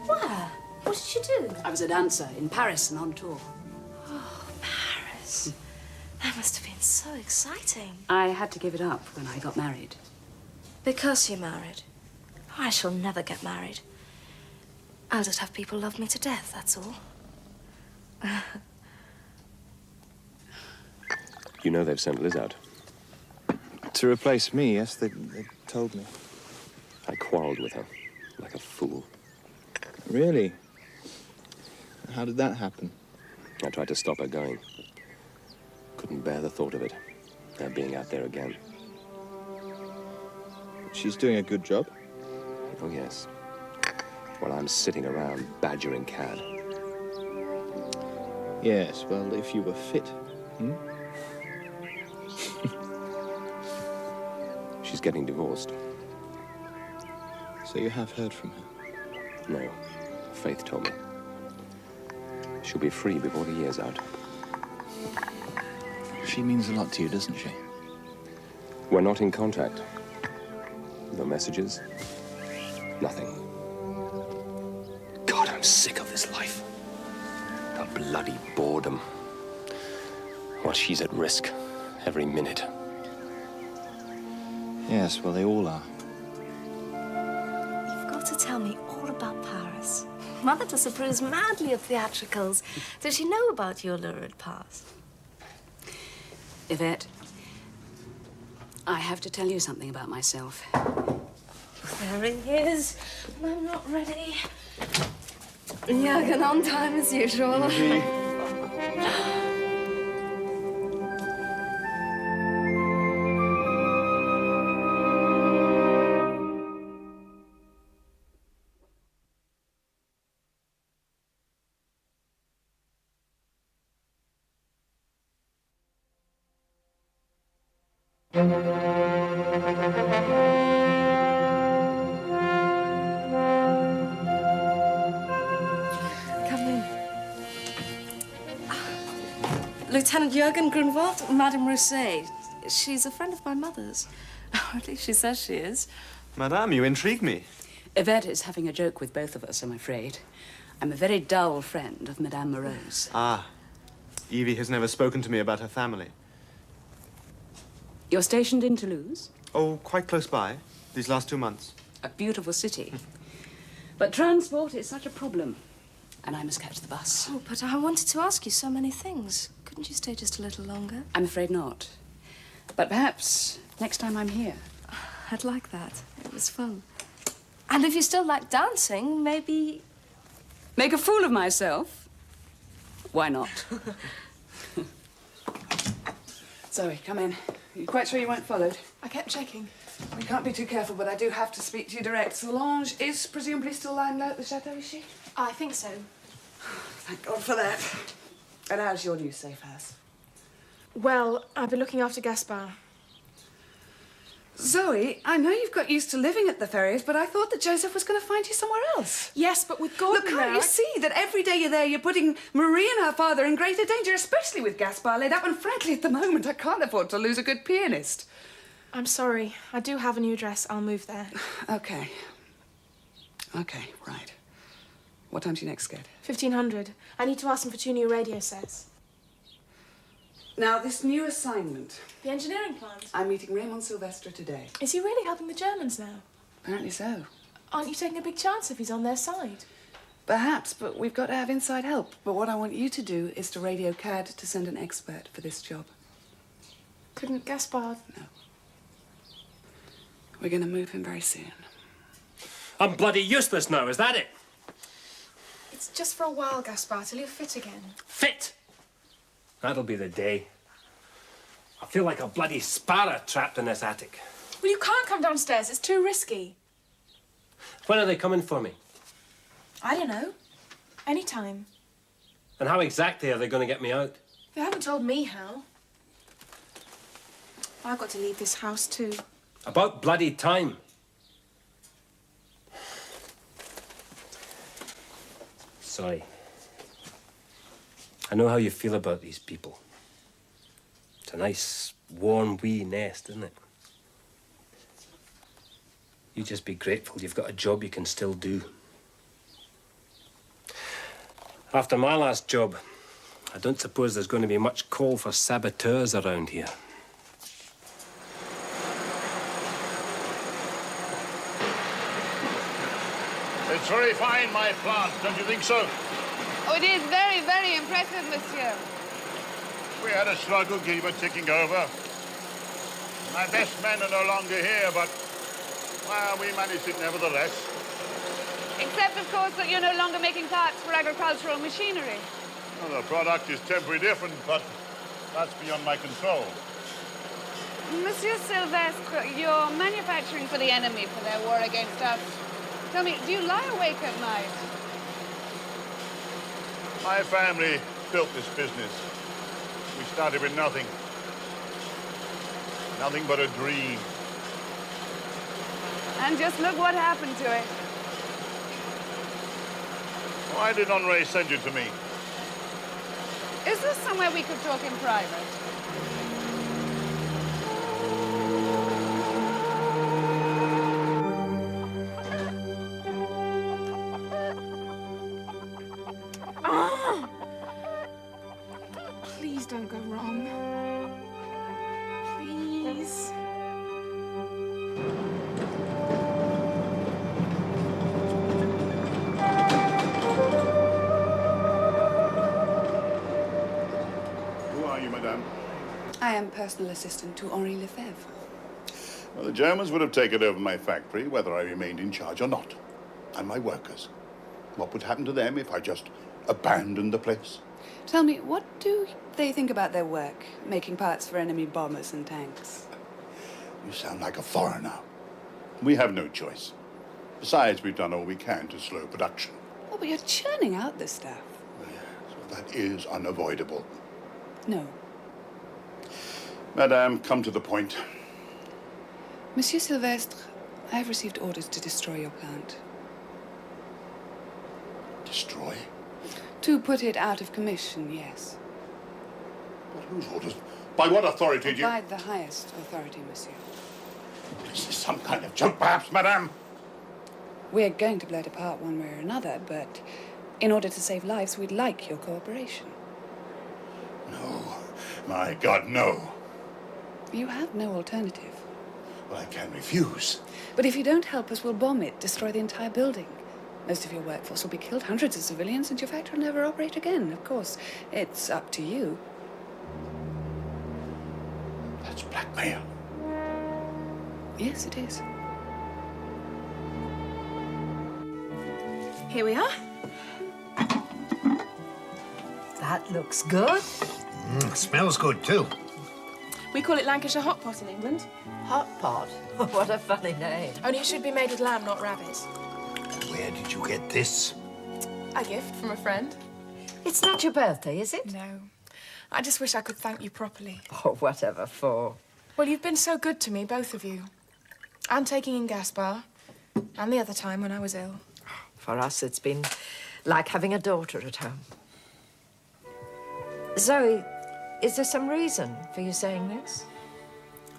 Where? What did you do? I was a dancer in Paris and on tour. Oh, Paris. That must have been so exciting. I had to give it up when I got married. Because you married? Oh, I shall never get married. I'll just have people love me to death, that's all. You know they've sent Liz out. To replace me, yes, they told me. I quarreled with her, like a fool. Really? How did that happen? I tried to stop her going. Couldn't bear the thought of it. Her being out there again. She's doing a good job? Oh, yes. While I'm sitting around badgering Cad. Yes, well, if you were fit. Hmm? She's getting divorced. So you have heard from her? No. Faith told me. She'll be free before the year's out. She means a lot to you, doesn't she? We're not in contact. No messages. Nothing. God, I'm sick of this life. The bloody boredom. While she's at risk every minute. Yes, well, they all are. You've got to tell me all about Paris. Mother disapproves madly of theatricals. Does she know about your lurid past? Yvette, I have to tell you something about myself. There he is. I'm not ready. Young and on time as usual. Come in. Lieutenant Jürgen Grunwald, Madame Rousset. She's a friend of my mother's. Or at least she says she is. Madame, you intrigue me. Yvette is having a joke with both of us, I'm afraid. I'm a very dull friend of Madame Moreau's. Ah. Evie has never spoken to me about her family. You're stationed in Toulouse? Oh, quite close by. These last 2 months. A beautiful city. But transport is such a problem. And I must catch the bus. Oh, but I wanted to ask you so many things. Couldn't you stay just a little longer? I'm afraid not. But perhaps next time I'm here. I'd like that. It was fun. And if you still like dancing, maybe... Make a fool of myself? Why not? Zoe, come in. Are you quite sure you weren't followed? I kept checking. We can't be too careful, but I do have to speak to you direct. Solange is presumably still lying low at the chateau, is she? I think so. Thank God for that. And how's your new safe house? Well, I've been looking after Gaspard. Zoe, I know you've got used to living at the Ferriers, but I thought that Joseph was going to find you somewhere else. Yes, but with Gordon Look, can't now, you see that every day you're there, you're putting Marie and her father in greater danger, especially with Gaspard laid up, and frankly, at the moment, I can't afford to lose a good pianist. I'm sorry. I do have a new address. I'll move there. Okay. Okay, right. What time's your next sked? 1500. I need to ask him for 2 new radio sets. Now, this new assignment. The engineering plant. I'm meeting Raymond Sylvestre today. Is he really helping the Germans now? Apparently so. Aren't you taking a big chance if he's on their side? Perhaps, but we've got to have inside help. But what I want you to do is to radio CAD to send an expert for this job. Couldn't Gaspard? No. We're going to move him very soon. I'm bloody useless now, is that it? It's just for a while, Gaspard, till you're fit again. Fit? That'll be the day. I feel like a bloody sparrow trapped in this attic. Well, you can't come downstairs. It's too risky. When are they coming for me? I don't know. Anytime. And how exactly are they going to get me out? They haven't told me how. I've got to leave this house too. About bloody time. Sorry. I know how you feel about these people. It's a nice, warm, wee nest, isn't it? You just be grateful you've got a job you can still do. After my last job, I don't suppose there's going to be much call for saboteurs around here. It's very fine, my plant, don't you think so? Oh, it is very, very impressive, monsieur. We had a struggle, Giva, ticking over. My best men are no longer here, but, well, we managed it nevertheless. Except, of course, that you're no longer making parts for agricultural machinery. Well, the product is temporarily different, but that's beyond my control. Monsieur Sylvestre, you're manufacturing for the enemy for their war against us. Tell me, do you lie awake at night? My family built this business. We started with nothing. Nothing but a dream. And just look what happened to it. Why did Henri send you to me? Is there somewhere we could talk in private? Please don't go wrong. Please. Who are you, madame? I am personal assistant to Henri Lefebvre. Well, the Germans would have taken over my factory, whether I remained in charge or not. And my workers. What would happen to them if I just abandoned the place? Tell me, what do they think about their work, making parts for enemy bombers and tanks? You sound like a foreigner. We have no choice. Besides, we've done all we can to slow production. Oh, but you're churning out this stuff. So that is unavoidable. No. Madame, come to the point. Monsieur Sylvestre, I have received orders to destroy your plant. Destroy? To put it out of commission, yes. But whose orders? By what authority do you... By the highest authority, monsieur. Is this some kind of joke, perhaps, madame? We're going to blow it apart one way or another, but in order to save lives, we'd like your cooperation. No. My God, no. You have no alternative. Well, I can't refuse. But if you don't help us, we'll bomb it, destroy the entire building. Most of your workforce will be killed, hundreds of civilians, and your factory will never operate again. Of course, it's up to you. That's blackmail. Yes, it is. Here we are. That looks good. Smells good, too. We call it Lancashire hot pot in England. Hot pot? What a funny name. Only it should be made with lamb, not rabbit. Where did you get this? A gift from a friend. It's not your birthday, is it? No. I just wish I could thank you properly. Oh, whatever for. Well, you've been so good to me, both of you. And taking in Gaspar, and the other time when I was ill. For us, it's been like having a daughter at home. Zoe, is there some reason for you saying this?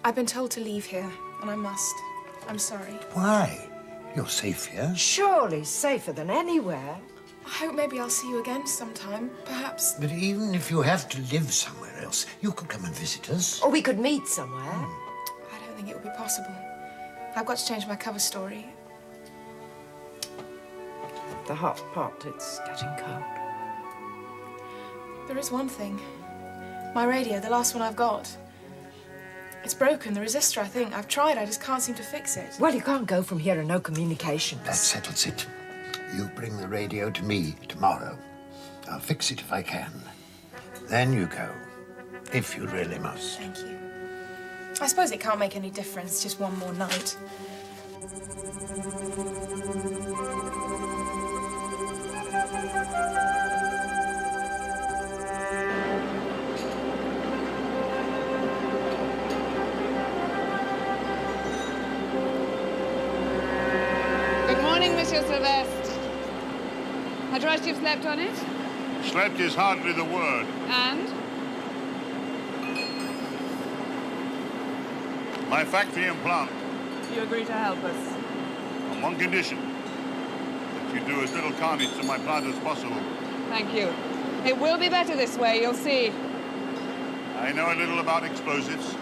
I've been told to leave here, and I must. I'm sorry. Why? You're safe here. Surely safer than anywhere. I hope maybe I'll see you again sometime, perhaps. But even if you have to live somewhere else, you could come and visit us. Or we could meet somewhere. I don't think it would be possible. I've got to change my cover story. The hot pot, it's getting cold. There is one thing. My radio, the last one I've got. It's broken, the resistor, I think. I've tried, I just can't seem to fix it. Well, you can't go from here and no communications. That settles it. You bring the radio to me tomorrow. I'll fix it if I can. Then you go, if you really must. Thank you. I suppose it can't make any difference, just one more night. Good morning, Monsieur S.O.E.s. I trust you've slept on it? Slept is hardly the word. And? My factory and plant, You agree to help us? on one condition. That you do as little carnage to my plant as possible. Thank you. It will be better this way, you'll see. I know a little about explosives.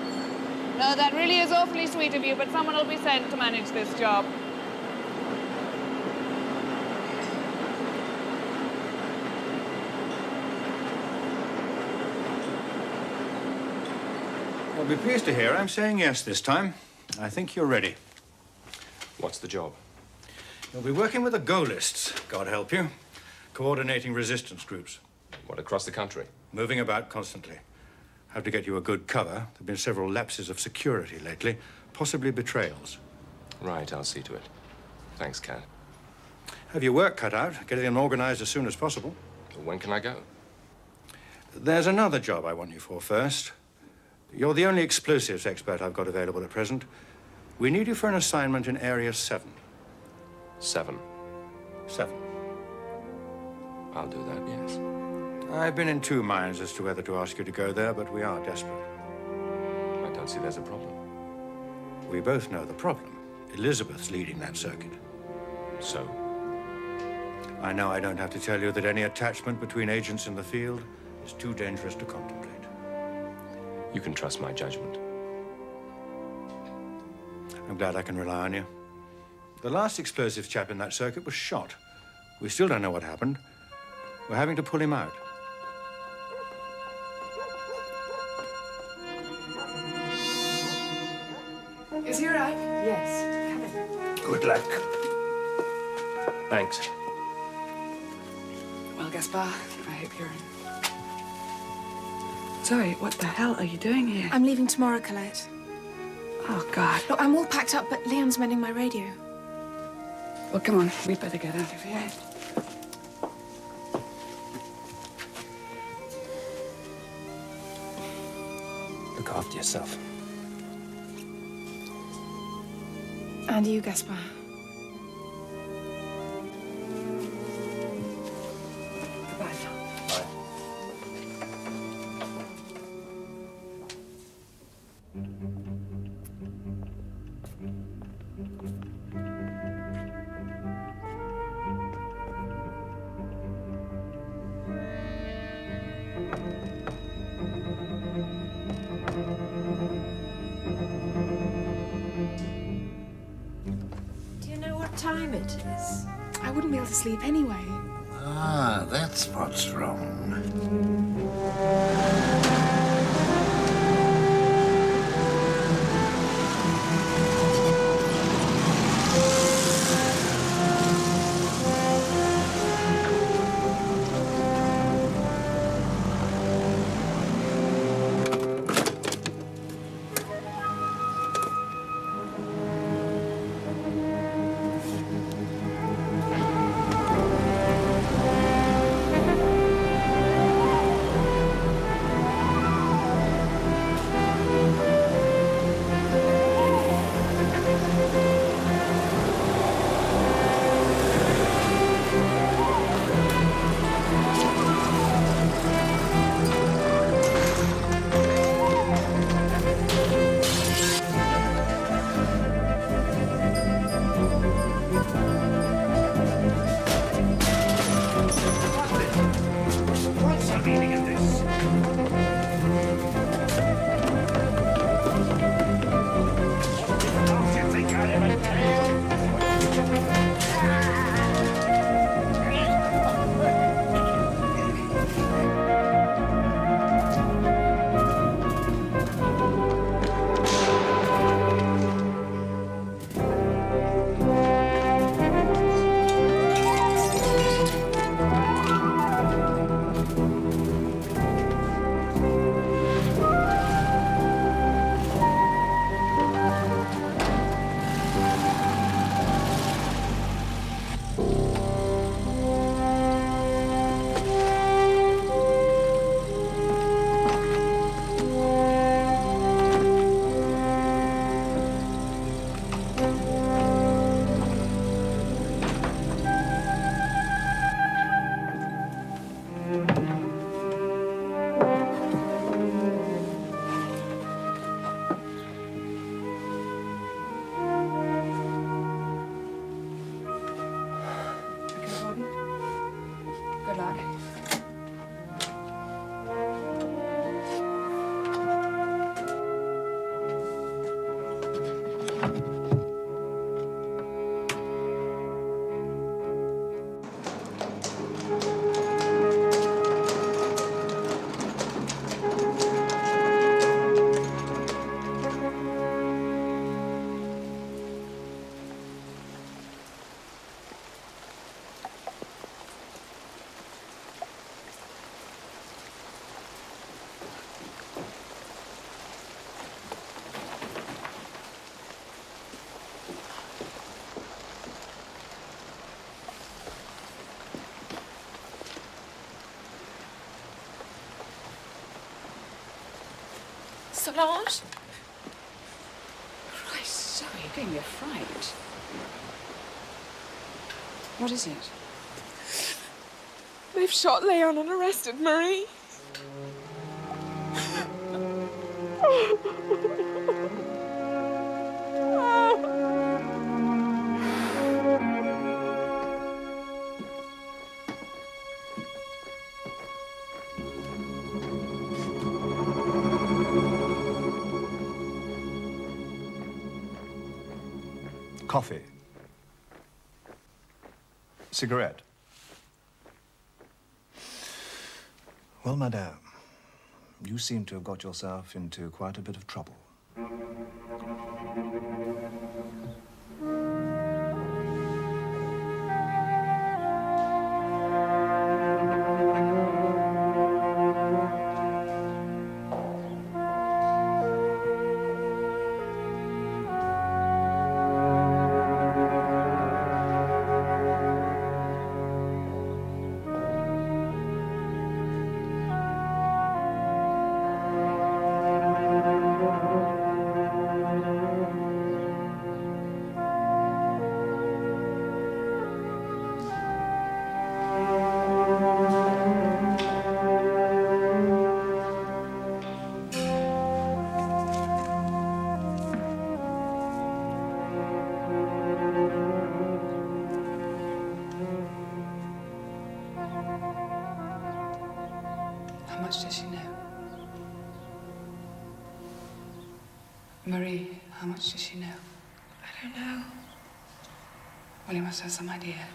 No, that really is awfully sweet of you, but someone will be sent to manage this job. You'll be pleased to hear I'm saying yes this time. I think you're ready. What's the job? You'll be working with the Go-lists, God help you. Coordinating resistance groups. What, across the country? Moving about constantly. Have to get you a good cover. There have been several lapses of security lately, possibly betrayals. Right, I'll see to it. Thanks, Cat. Have your work cut out, getting them organized as soon as possible. When can I go? There's another job I want you for first. You're the only explosives expert I've got available at present. We need you for an assignment in Area 7. 7. 7. I'll do that, yes. I've been in two minds as to whether to ask you to go there, but we are desperate. I don't see there's a problem. We both know the problem. Elizabeth's leading that circuit. So? I know I don't have to tell you that any attachment between agents in the field is too dangerous to contemplate. You can trust my judgment. I'm glad I can rely on you. The last explosives chap in that circuit was shot. We still don't know what happened. We're having to pull him out. Is he all right? Yes. Come in. Good luck. Thanks. Well, Gaspar, I hope you're... Sorry, what the hell are you doing here? I'm leaving tomorrow, Colette. Oh, God. Look, I'm all packed up, but Leon's mending my radio. Well, come on, we'd better get out of here. Look after yourself. And you, Gaspar. Goodbye, John. Do you know what time it is? I wouldn't be able to sleep anyway. Ah, that's what's wrong. Good luck. Solange? Christ, Zoe, you gave me a fright. What is it? They've shot Leon and arrested Marie. Coffee. Cigarette. Well, madame, you seem to have got yourself into quite a bit of trouble. How much does she know? Marie, how much does she know? I don't know. Well, you must have some idea.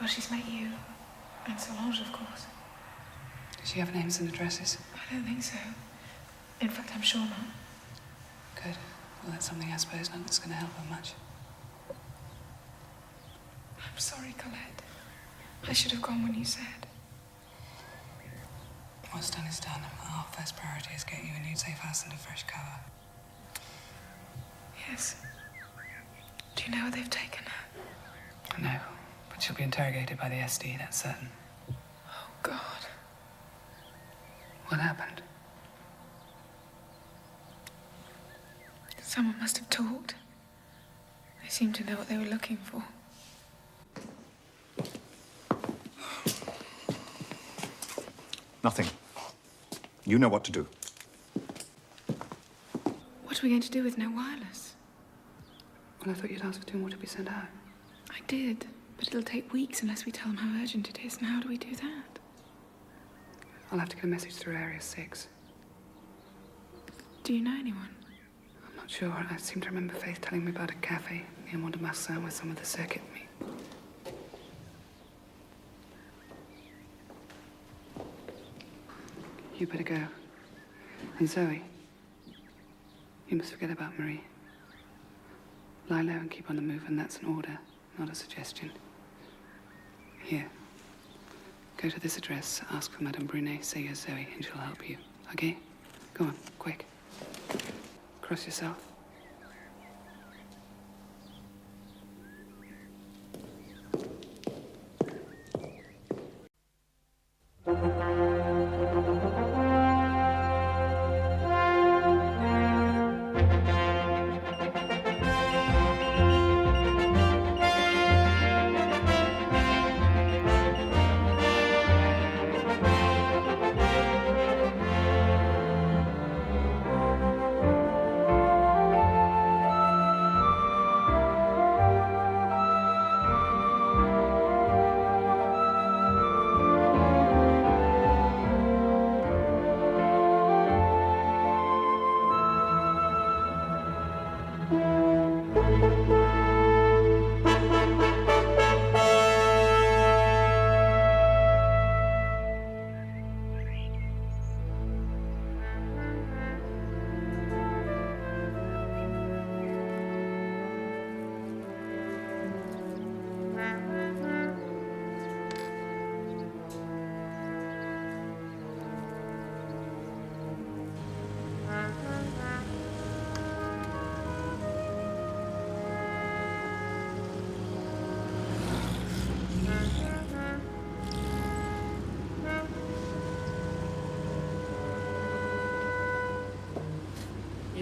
Well, she's met you. And Solange, of course. Does she have names and addresses? I don't think so. In fact, I'm sure not. Good. Well, that's something, I suppose, not that's going to help her much. I'm sorry, Colette. I should have gone when you said. What's done is done. Our first priority is get you a new safe house and a fresh cover. Yes. Do you know where they've taken her? No, but she'll be interrogated by the SD, that's certain. Oh, God. What happened? Someone must have talked. They seemed to know what they were looking for. Nothing. You know what to do. What are we going to do with no wireless? Well, I thought you'd asked for 2 more to be sent out. I did, but it'll take weeks unless we tell them how urgent it is. And how do we do that? I'll have to get a message through Area 6. Do you know anyone? I'm not sure. I seem to remember Faith telling me about a cafe near Mont de Marsan where some of the circuit meet. You better go. And Zoe, you must forget about Marie. Lie low and keep on the move, and that's an order, not a suggestion. Here. Go to this address, ask for Madame Brunet, say you're Zoe, and she'll help you. Okay? Go on, quick. Cross yourself.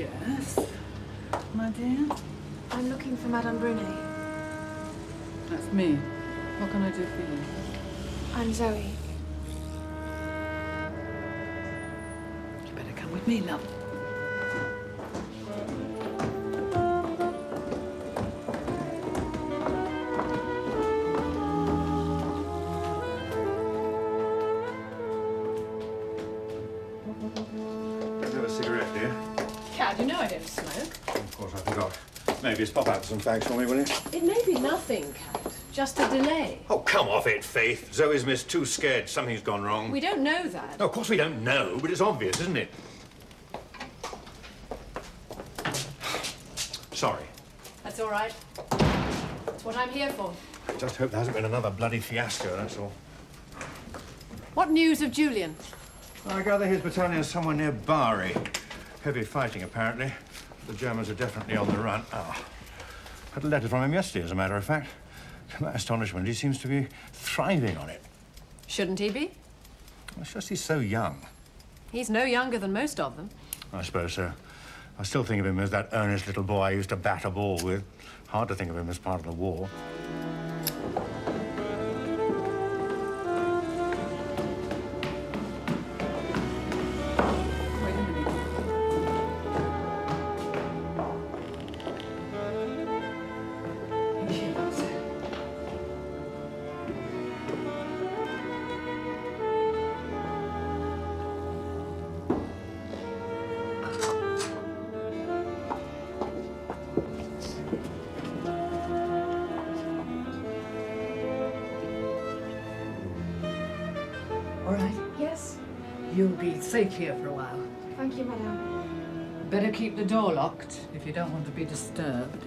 Yes, my dear. I'm looking for Madame Brunet. That's me. What can I do for you? I'm Zoe. You better come with me, love. Have a cigarette, dear? Cad, you know I don't smoke. Of course, I forgot. Maybe just pop out some facts for me, will you? It may be nothing, Cad. Just a delay. Oh, come off it, Faith. Zoe's Miss too scared. Something's gone wrong. We don't know that. No, of course we don't know, but it's obvious, isn't it? Sorry. That's all right. That's what I'm here for. I just hope there hasn't been another bloody fiasco, that's all. What news of Julian? I gather his battalion's somewhere near Bari. Heavy fighting, apparently. The Germans are definitely on the run. Oh. Had a letter from him yesterday, as a matter of fact. To my astonishment, he seems to be thriving on it. Shouldn't he be? It's just he's so young. He's no younger than most of them. I suppose so. I still think of him as that earnest little boy I used to bat a ball with. Hard to think of him as part of the war. All right. Yes. You'll be safe here for a while. Thank you, Madame. Better keep the door locked if you don't want to be disturbed.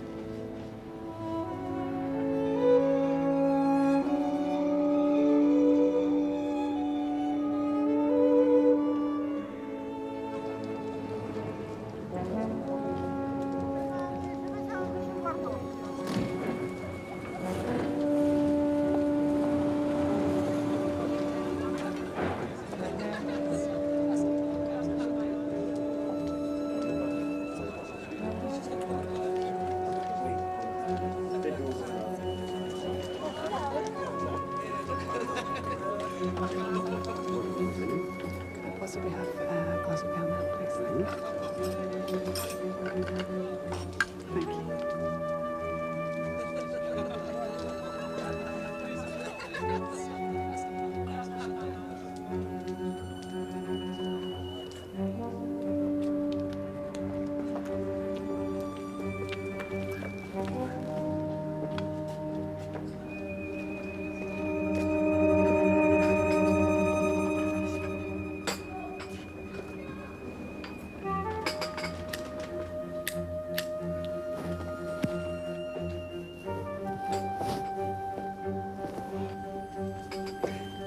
Possibly have a glass of pale milk, please. Thank you.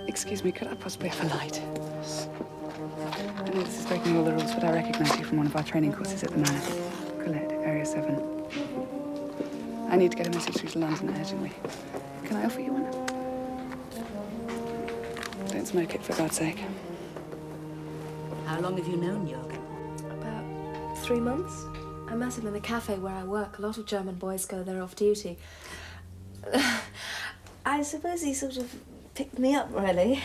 Excuse me, could I possibly have a light? I know this is breaking all the rules, but I recognize you from one of our training courses at the Manor. Colette, Area 7. I need to get a message through to London urgently. Can I offer you one? Don't smoke it, for God's sake. How long have you known Jürgen? About 3 months. I met him in the cafe where I work. A lot of German boys go there off duty. I suppose he sort of picked me up, really.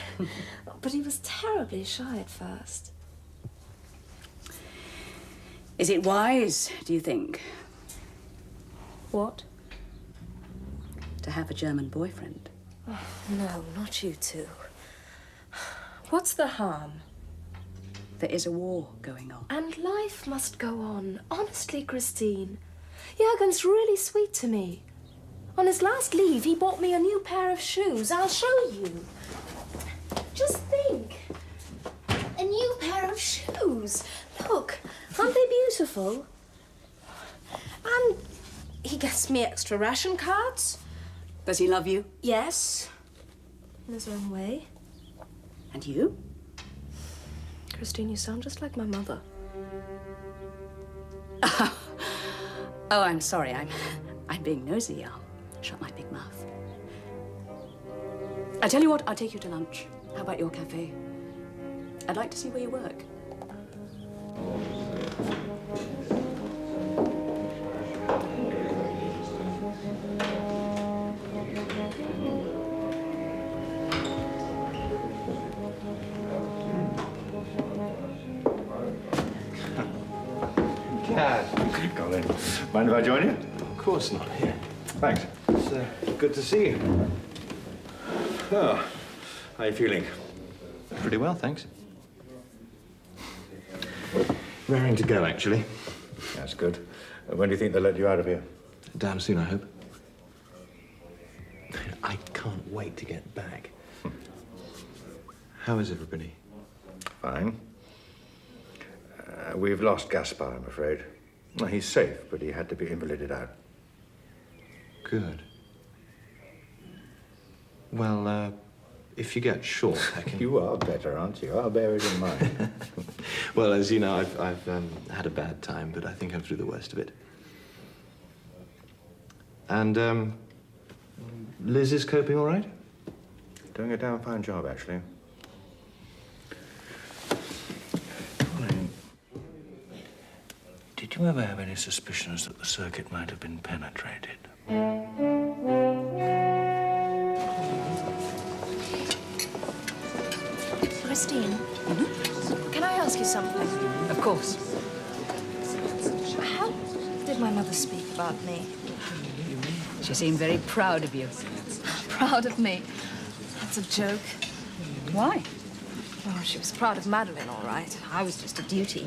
But he was terribly shy at first. Is it wise, do you think? What? To have a German boyfriend? Oh, no, not you two. What's the harm? There is a war going on. And life must go on. Honestly, Christine. Jürgen's really sweet to me. On his last leave, he bought me a new pair of shoes. I'll show you. Just think. A new pair of shoes. Look, aren't they beautiful? And he gets me extra ration cards. Does he love you? Yes. In his own way. And you? Christine, you sound just like my mother. Oh, I'm sorry. I'm being nosy. I'll shut my big mouth. I tell you what, I'll take you to lunch. How about your cafe? I'd like to see where you work. Good Colin. Mind if I join you? Of course not. Here. Thanks. It's good to see you. Oh, how are you feeling? Pretty well, thanks. Raring to go, actually. That's good. When do you think they'll let you out of here? Damn soon, I hope. I can't wait to get back. How is everybody? Fine. We've lost Gaspar, I'm afraid. Well, he's safe, but he had to be invalided out. Good. Well, if you get short, I can... You are better, aren't you? I'll bear it in mind. Well, as you know, I've had a bad time, but I think I'm through the worst of it. And, Liz is coping all right? Doing a damn fine job, actually. Did you ever have any suspicions that the circuit might have been penetrated? Christine, can I ask you something? Of course. How did my mother speak about me? She seemed very proud of you. Proud of me? That's a joke. Why? Oh, she was proud of Madeline, all right. I was just a duty.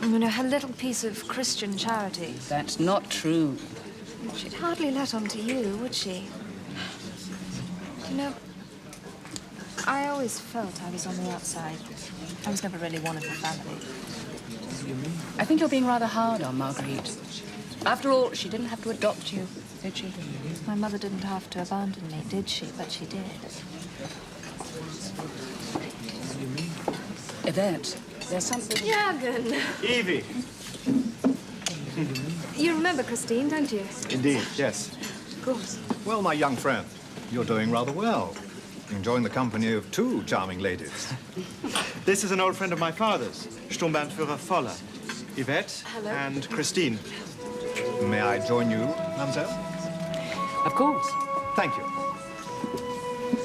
You know, her little piece of Christian charity. That's not true. She'd hardly let on to you, would she? You know, I always felt I was on the outside. I was never really one of the family. I think you're being rather hard on Marguerite. After all, she didn't have to adopt you, did she? My mother didn't have to abandon me, did she? But she did. Yvette, there's something... Jürgen! Evie! You remember Christine, don't you? Indeed, yes. Of course. Well, my young friend, you're doing rather well. Enjoying the company of two charming ladies. This is an old friend of my father's, Sturmbannführer Voller. Yvette Hello. and Christine. May I join you, mademoiselle? Of course. Thank you.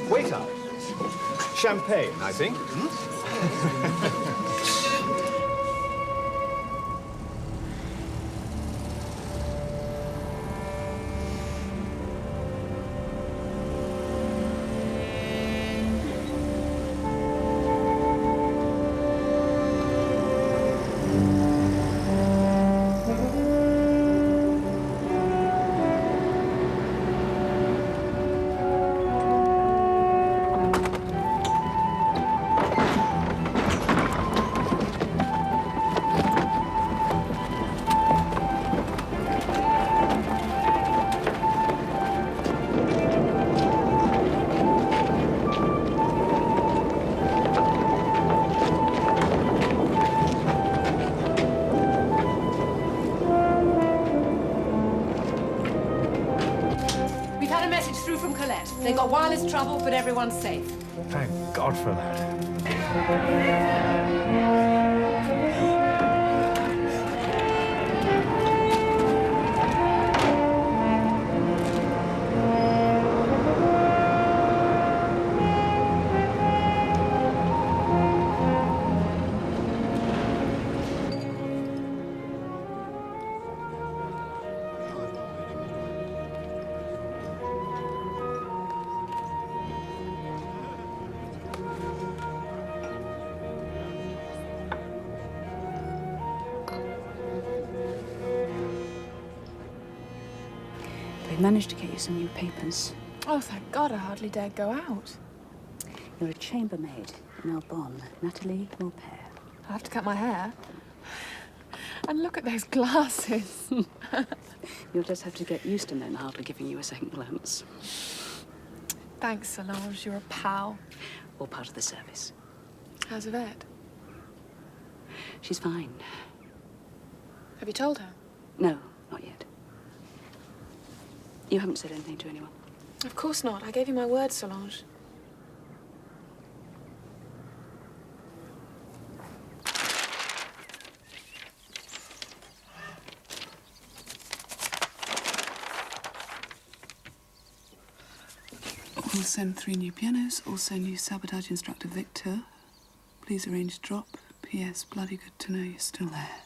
Waiter. Champagne, I think. They got wireless trouble, but everyone's safe. Thank God for that. We've managed to get you some new papers. Oh, thank God, I hardly dared go out. You're a chambermaid in Albonne, Nathalie Wilpere. I have to cut my hair. And look at those glasses. You'll just have to get used to men hardly giving you a second glance. Thanks, Solange. You're a pal. All part of the service. How's Yvette? She's fine. Have you told her? No, not yet. You haven't said anything to anyone? Of course not. I gave you my word, Solange. We'll send 3 new pianos, also new sabotage instructor Victor. Please arrange drop. P.S. Bloody good to know you're still there.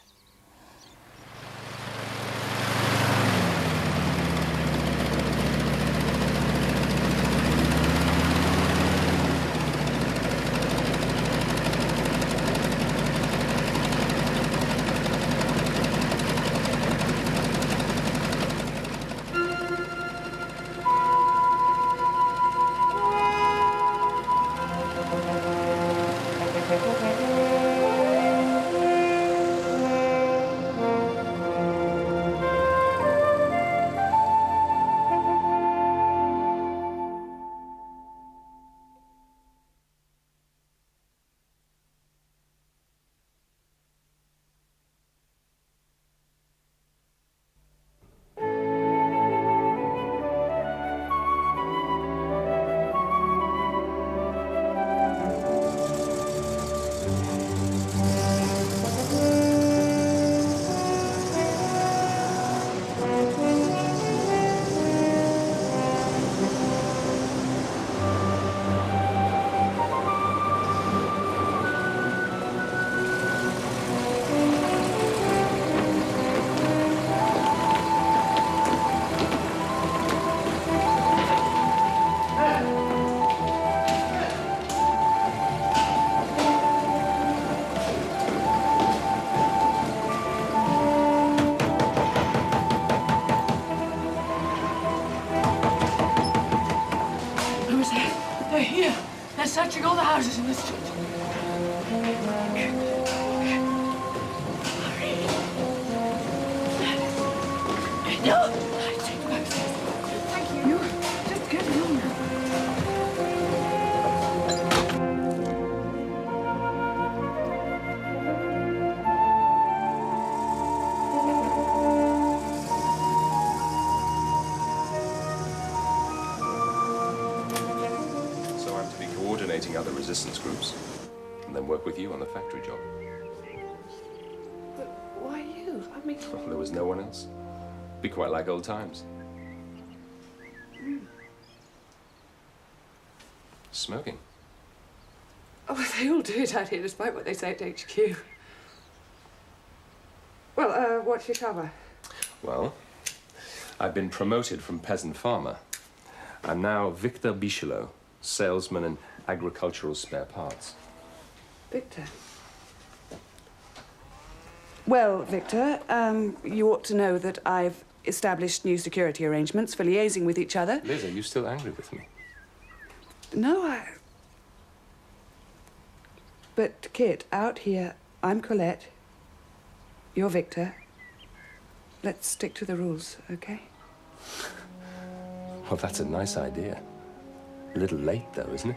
They're searching all the houses in the street. Hurry. No! Take the boxes. Thank you. Just get along now. So I'm to be coordinating other resistance groups and then work with you on the factory job. But why you? I mean... Well, there was no one else. Be quite like old times. Smoking. Oh, they all do it out here, despite what they say at HQ. Well, what's your cover? Well, I've been promoted from peasant farmer. I'm now Victor Bichelot, salesman in agricultural spare parts. Victor. Well, Victor, you ought to know that I've established new security arrangements for liaising with each other. Liz, are you still angry with me? No, But, Kit, out here, I'm Colette. You're Victor. Let's stick to the rules, okay? Well, that's a nice idea. A little late, though, isn't it?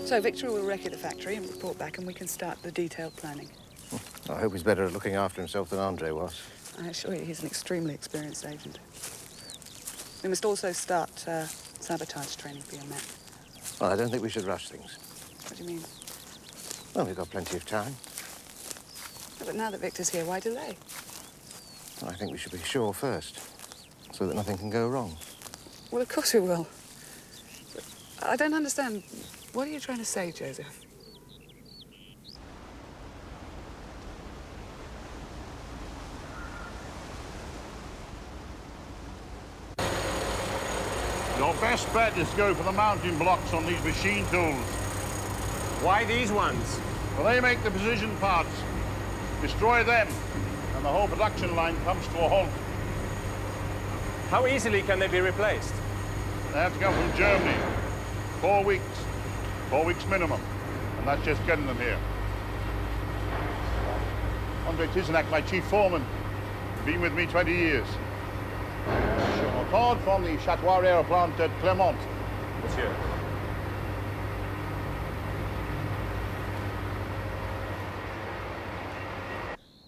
So Victor will wreck at the factory and report back, and we can start the detailed planning. I hope he's better at looking after himself than Andre was. I assure you, he's an extremely experienced agent. We must also start sabotage training for your men. Well, I don't think we should rush things. What do you mean? Well, we've got plenty of time. Yeah, but now that Victor's here, why delay? Well, I think we should be sure first, so that nothing can go wrong. Well, of course we will. But I don't understand. What are you trying to say, Joseph? Your best bet is to go for the mounting blocks on these machine tools. Why these ones? Well, they make the precision parts. Destroy them, and the whole production line comes to a halt. How easily can they be replaced? They have to come from Germany. 4 weeks. 4 weeks minimum. And that's just getting them here. Andre Tizenak, my chief foreman, been with me 20 years. Je called from the Chatoir air plant at Clermont. Monsieur.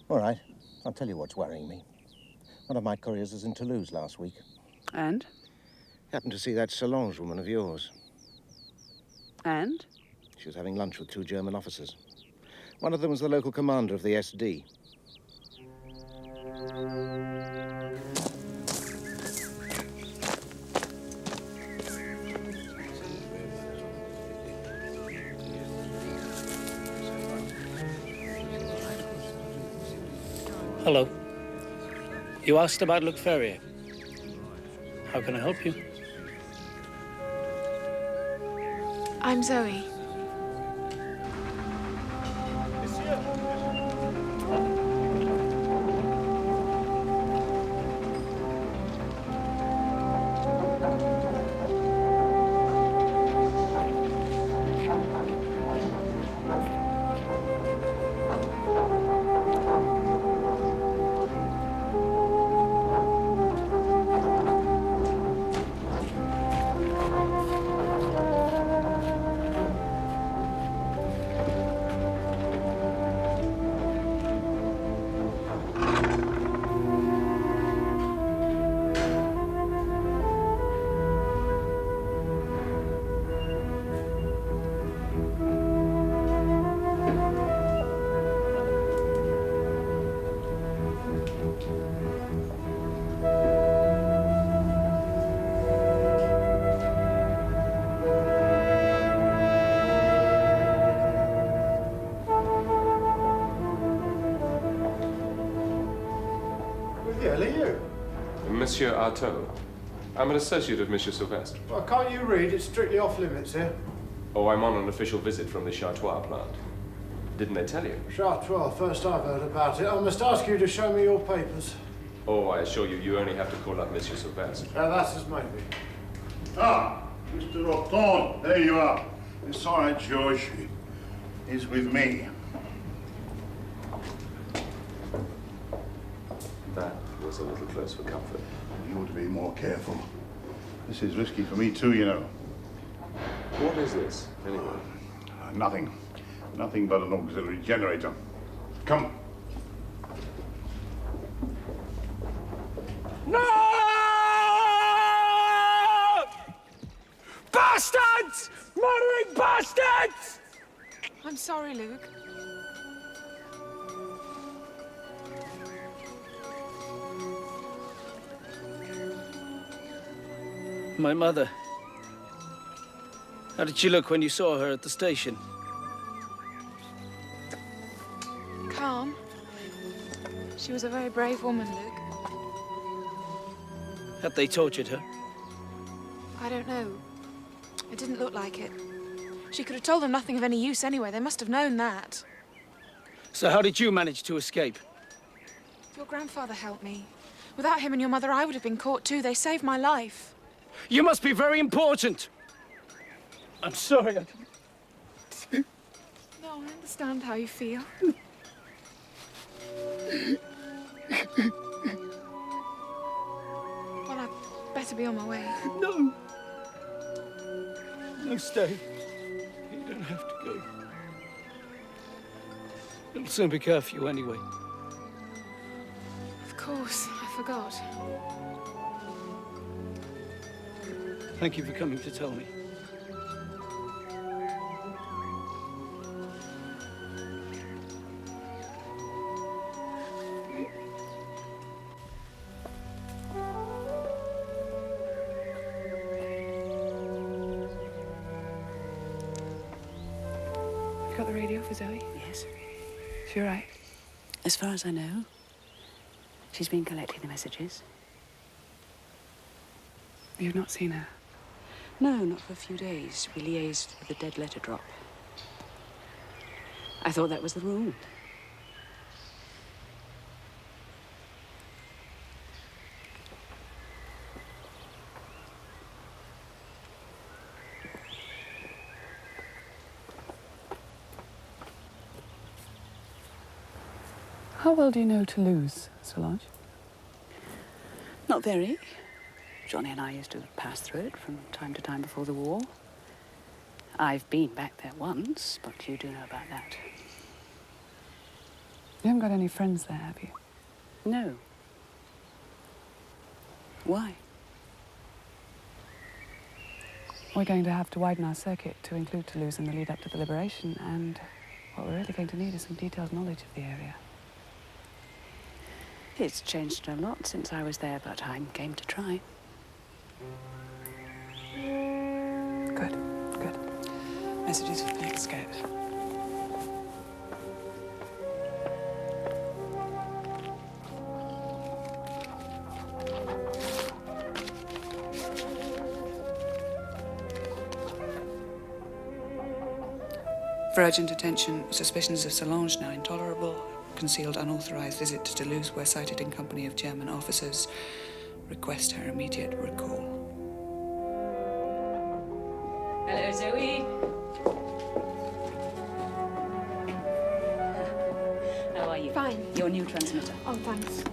All right, I'll tell you what's worrying me. One of my couriers was in Toulouse last week. And? Happened to see that Solange woman of yours. And? She was having lunch with 2 German officers. One of them was the local commander of the SD. Hello. You asked about Luc Ferrier. How can I help you? I'm Zoe. Monsieur Artaud. I'm an associate of Monsieur S.O.E.s. Well, can't you read? It's strictly off limits here. Oh, I'm on an official visit from the Chartois plant. Didn't they tell you? Chartois, first I've heard about it. I must ask you to show me your papers. Oh, I assure you, you only have to call up Monsieur S.O.E.s. That's as may be. Ah, Mr. Orton, there you are. It's all right, George. He's with me. That was a little close for comfort. You ought to be more careful. This is risky for me too, you know. What is this, anyway? Nothing. Nothing but an auxiliary generator. Come. No! Bastards! Murdering bastards! I'm sorry, Luke. My mother. How did she look when you saw her at the station? Calm. She was a very brave woman, Luke. Had they tortured her? I don't know. It didn't look like it. She could have told them nothing of any use anyway. They must have known that. So how did you manage to escape? Your grandfather helped me. Without him and your mother, I would have been caught too. They saved my life. You must be very important. I'm sorry. No, I understand how you feel. Well, I'd better be on my way. No. No, stay. You don't have to go. It'll soon be curfew anyway. Of course, I forgot. Thank you for coming to tell me. You got the radio for Zoe? Yes. She all right? As far as I know, she's been collecting the messages. You've not seen her? No, not for a few days. We liaised with the dead letter drop. I thought that was the rule. How well do you know Toulouse, Solange? Not very. Johnny and I used to pass through it from time to time before the war. I've been back there once, but you do know about that. You haven't got any friends there, have you? No. Why? We're going to have to widen our circuit to include Toulouse in the lead up to the liberation, and what we're really going to need is some detailed knowledge of the area. It's changed a lot since I was there, but I'm game to try. Good, good. Messages for the next scout. For urgent attention, suspicions of Solange now intolerable. Concealed unauthorized visit to Toulouse were cited in company of German officers. Request her immediate recall. Hello, Zoe. How are you? Fine. Your new transmitter. Oh, thanks.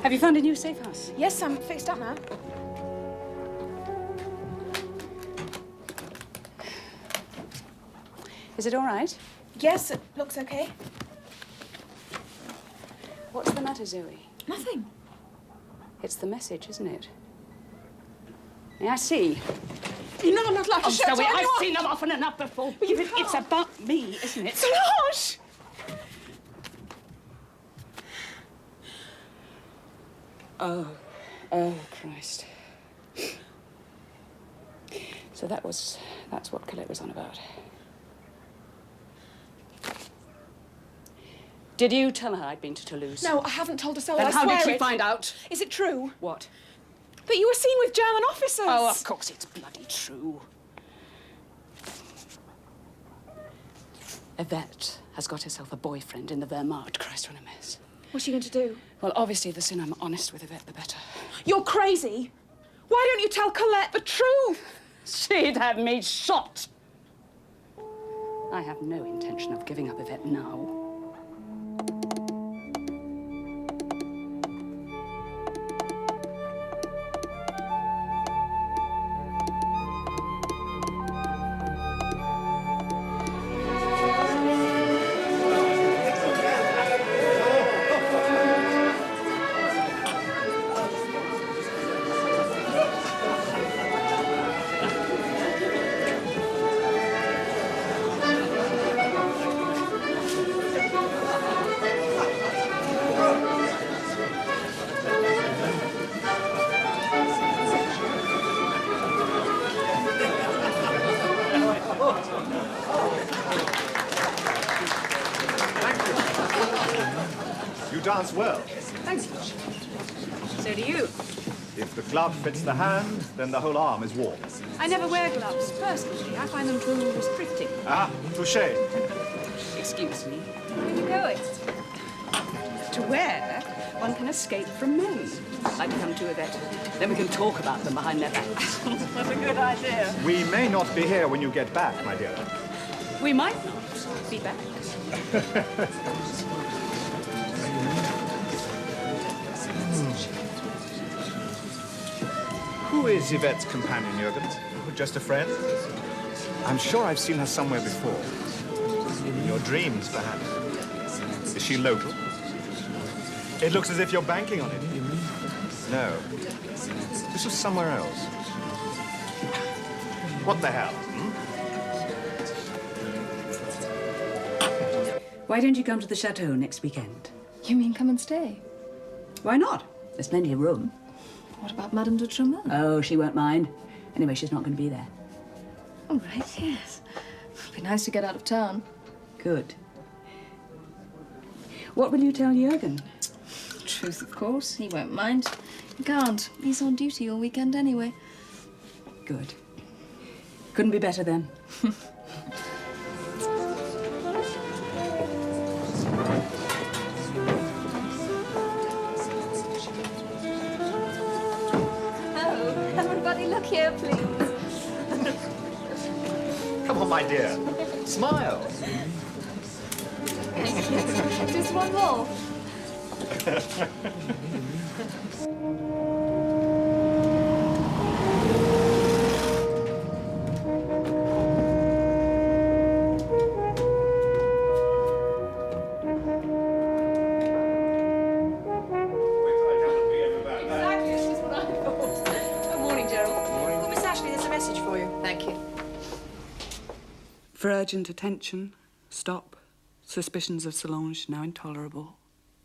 Have you found a new safe house? Yes, I'm fixed up now. Is it all right? Yes, it looks okay. What's the matter, Zoe? Nothing. It's the message, isn't it? Yeah, I see. You're not allowed to show Zoe, anyone. I've seen them often enough before. But you It's can't. about me, isn't it? Solange! Oh, Christ. So that's what Colette was on about. Did you tell her I'd been to Toulouse? No, I haven't told her so. Then I how swear did she it. find out? Is it true? What? That you were seen with German officers. Oh, of course it's bloody true. Yvette has got herself a boyfriend in the Wehrmacht. Christ, what a mess. What's she going to do? Well, obviously, the sooner I'm honest with Yvette, the better. You're crazy. Why don't you tell Colette the truth? She'd have me shot. I have no intention of giving up Yvette now. You dance well. Thanks. So do you. If the glove fits the hand, then the whole arm is warm. I never wear gloves, personally. I find them too restricting. Ah, touché. Excuse me. Where are you going? To where one can escape from men. I'd come to Yvette. Then we can talk about them behind their backs. That's a good idea. We may not be here when you get back, my dear. We might not be back. Who is Yvette's companion, Jürgen? Just a friend? I'm sure I've seen her somewhere before. In your dreams, perhaps. Is she local? It looks as if you're banking on it. No. This was somewhere else. What the hell? Why don't you come to the chateau next weekend? You mean come and stay? Why not? There's plenty of room. What about Madame de Tremont? Oh, she won't mind. Anyway, she's not going to be there. All right, yes. It'd be nice to get out of town. Good. What will you tell Jürgen? Truth, of course. He won't mind. He can't. He's on duty all weekend anyway. Good. Couldn't be better then. Everybody look here, please. Come on, my dear. Smile. Just one more. Exactly, this is what I thought. Good morning, Gerald. Oh, Miss Ashley, there's a message for you. Thank you. For urgent attention, stop. Suspicions of Solange now intolerable.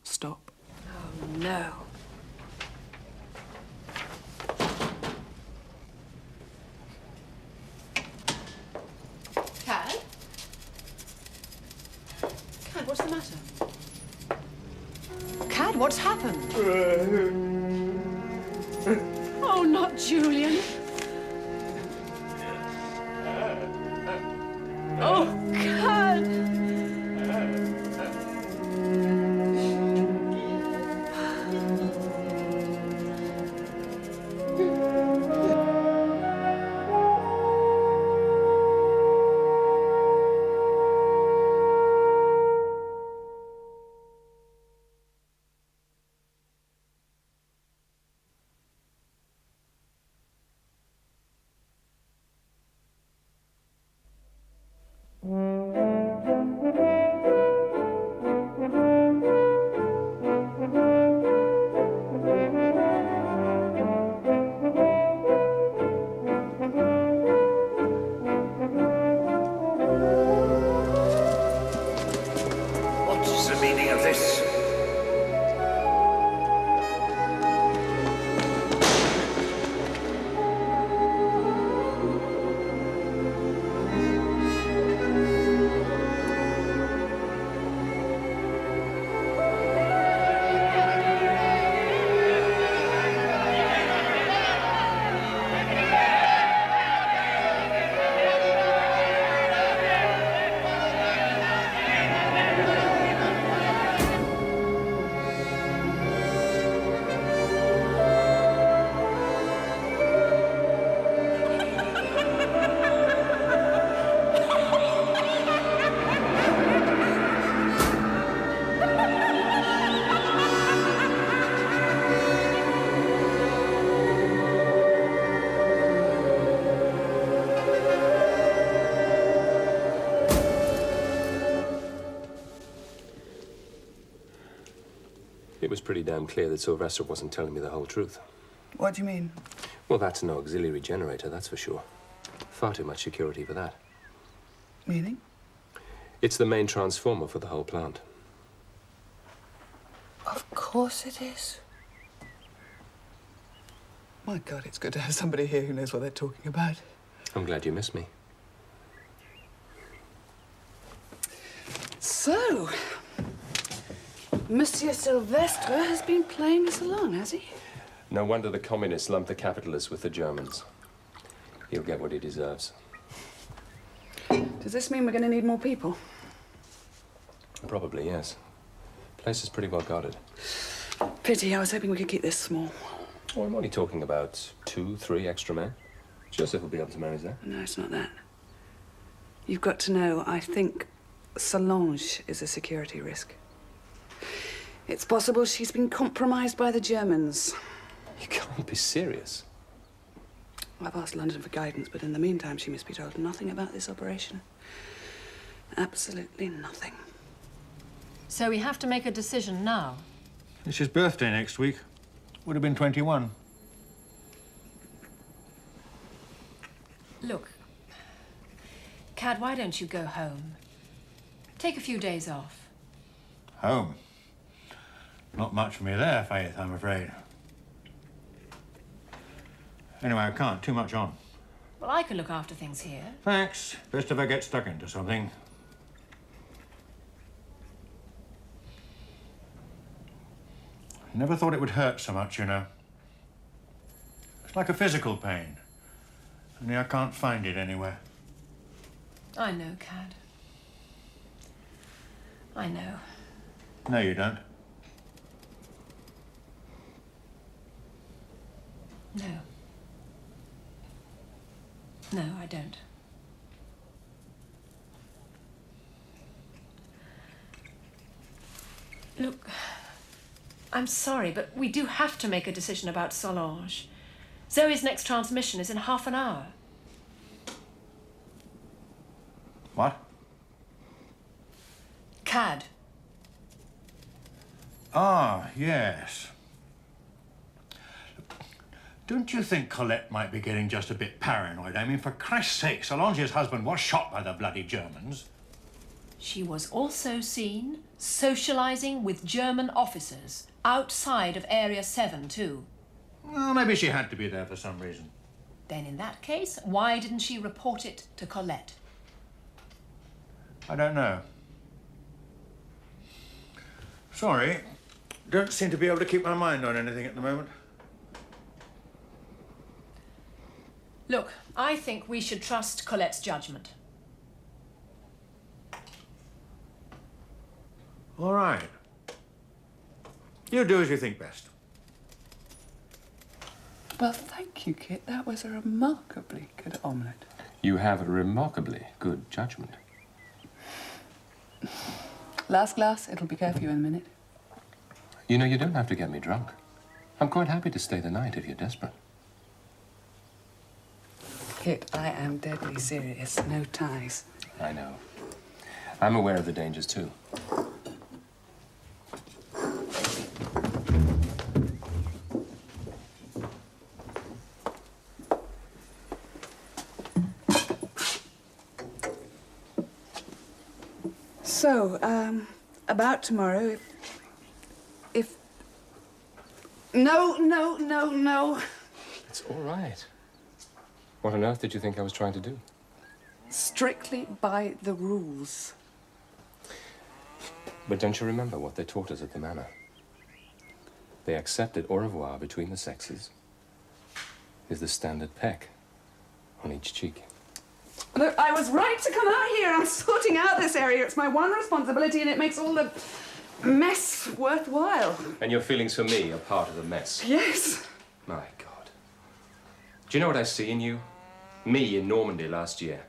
Stop. Oh, no. Cad? Cad, what's the matter? Cad, what's happened? Oh, not Julian. Oh, Cad. What's the meaning of this? It was pretty damn clear that Sylvester wasn't telling me the whole truth. What do you mean? Well, that's no auxiliary generator, that's for sure. Far too much security for that. Meaning? It's the main transformer for the whole plant. Of course it is. My God, it's good to have somebody here who knows what they're talking about. I'm glad you missed me. So, Monsieur Sylvestre has been playing us along, has he? No wonder the communists lumped the capitalists with the Germans. He'll get what he deserves. Does this mean we're going to need more people? Probably, yes. Place is pretty well guarded. Pity, I was hoping we could keep this small. Oh, I'm only talking about 2, 3 extra men. Joseph will be able to manage that. No, it's not that. You've got to know, I think Solange is a security risk. It's possible she's been compromised by the Germans. You can't be serious. I've asked London for guidance, but in the meantime, she must be told nothing about this operation. Absolutely nothing. So we have to make a decision now. It's his birthday next week. Would have been 21. Look, Cad, why don't you go home? Take a few days off. Home. Not much for me there, Faith, I'm afraid. Anyway, I can't. Too much on. Well, I can look after things here. Thanks. Best if I get stuck into something. Never thought it would hurt so much, you know. It's like a physical pain. Only I can't find it anywhere. I know, Cad. I know. No, you don't. No. No, I don't. Look, I'm sorry, but we do have to make a decision about Solange. Zoe's next transmission is in half an hour. What? Cad. Ah, yes. Don't you think Colette might be getting just a bit paranoid? I mean, for Christ's sake, Solange's husband was shot by the bloody Germans. She was also seen socializing with German officers outside of Area 7, too. Well, maybe she had to be there for some reason. Then in that case, why didn't she report it to Colette? I don't know. Sorry. Don't seem to be able to keep my mind on anything at the moment. Look, I think we should trust Colette's judgment. All right. You do as you think best. Well, thank you, Kit. That was a remarkably good omelette. You have a remarkably good judgment. Last glass, it'll be care for you in a minute. You know, you don't have to get me drunk. I'm quite happy to stay the night if you're desperate. Kit, I am deadly serious. No ties. I know. I'm aware of the dangers, too. So, about tomorrow, if... No. It's all right. What on earth did you think I was trying to do? Strictly by the rules. But don't you remember what they taught us at the manor? They accepted au revoir between the sexes is the standard peck on each cheek. Look, I was right to come out here. I'm sorting out this area. It's my one responsibility, and it makes all the mess worthwhile. And your feelings for me are part of the mess. Yes. My God. Do you know what I see in you? Me in Normandy last year.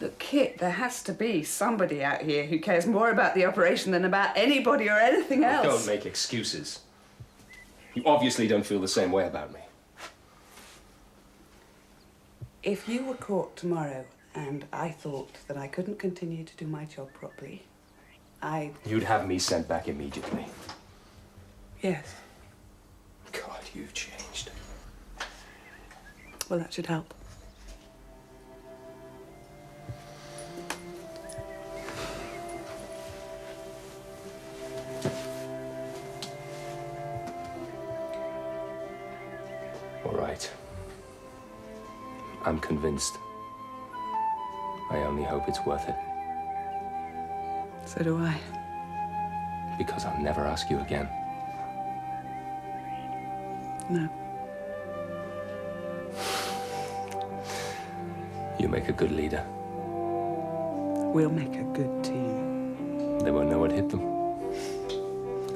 Look, Kit, there has to be somebody out here who cares more about the operation than about anybody or anything else. Don't make excuses. You obviously don't feel the same way about me. If you were caught tomorrow and I thought that I couldn't continue to do my job properly, You'd have me sent back immediately. Yes. God, you've changed. Well, that should help. All right. I'm convinced. I only hope it's worth it. So do I. Because I'll never ask you again. No. You make a good leader. We'll make a good team. They won't know what hit them.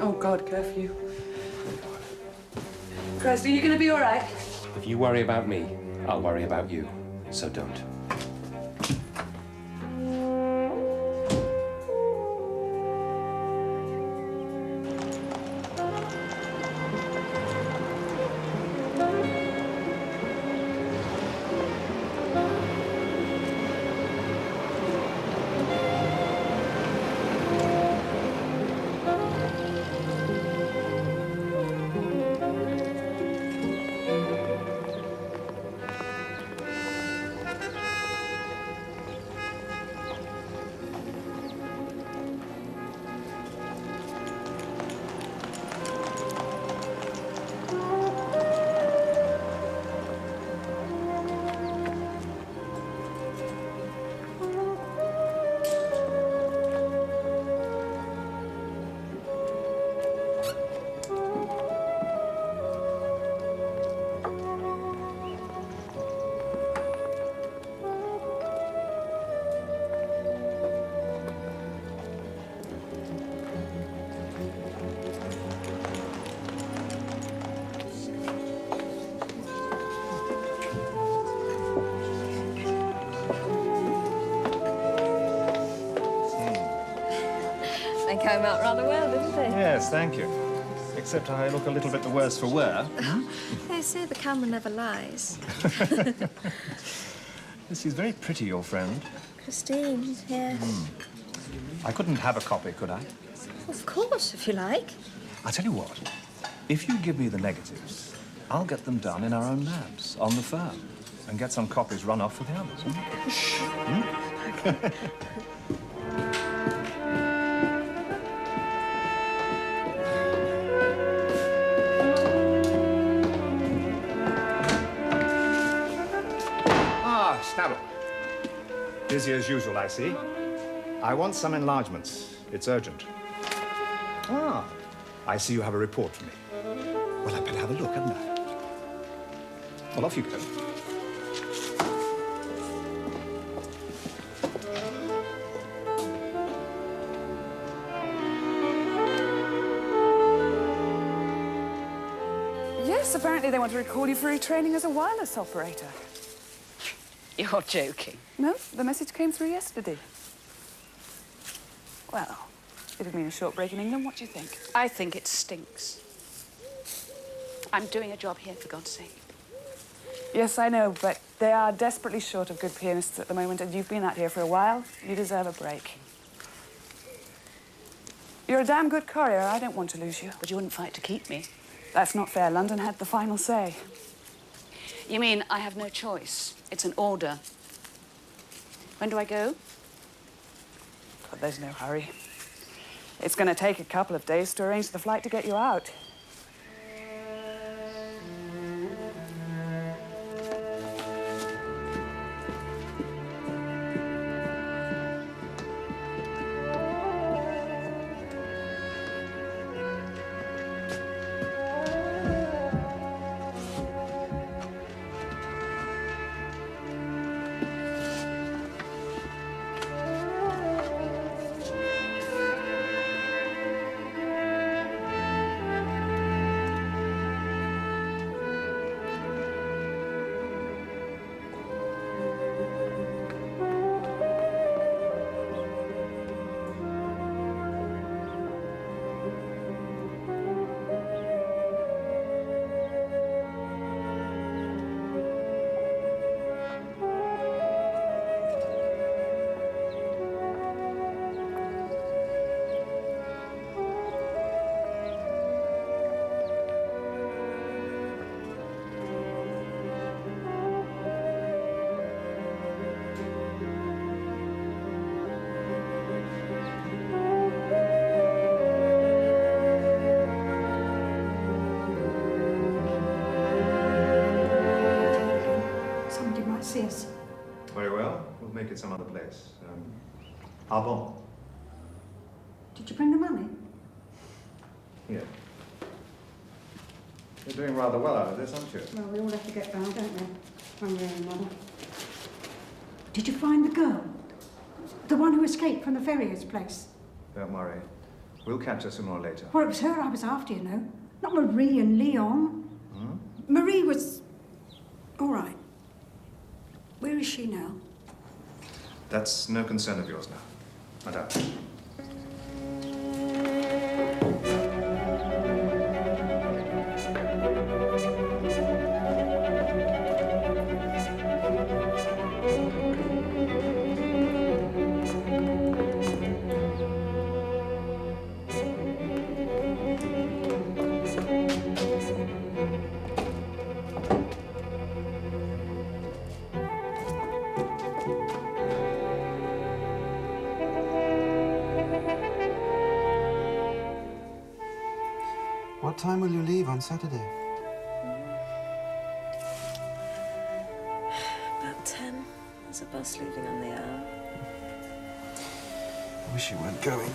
Oh, God, curfew. Christ, are you going to be all right? If you worry about me, I'll worry about you. So don't. They came out rather well, didn't they? Yes, thank you. Except I look a little bit the worse for wear. They say the camera never lies. She's very pretty, your friend. Christine, yes. I couldn't have a copy, could I? Of course, if you like. I'll tell you what. If you give me the negatives, I'll get them done in our own labs, on the firm, and get some copies run off for the others. Snabble. Busy as usual, I see. I want some enlargements. It's urgent. Ah, I see you have a report for me. Well, I'd better have a look, hadn't I? Well, off you go. Yes, apparently they want to record you for retraining as a wireless operator. You're joking. No, the message came through yesterday. Well, it'd mean a short break in England. What do you think? I think it stinks. I'm doing a job here, for God's sake. Yes, I know, but they are desperately short of good pianists at the moment, and you've been out here for a while. You deserve a break. You're a damn good courier. I don't want to lose you. But you wouldn't fight to keep me. That's not fair. London had the final say. You mean I have no choice? It's an order. When do I go? But there's no hurry. It's going to take a couple of days to arrange the flight to get you out. some other place. Arbon. Did you bring the money? Here. You're doing rather well out of this, aren't you? Well, we all have to get round, don't we? One way or another. Did you find the girl? The one who escaped from the farrier's place? Don't worry. We'll catch her sooner or later. Well, it was her I was after, you know. Not Marie and Leon. Hmm? Marie was... all right. Where is she now? That's no concern of yours now, madame. What time will you leave on Saturday? About 10. There's a bus leaving on the hour. I wish you weren't going.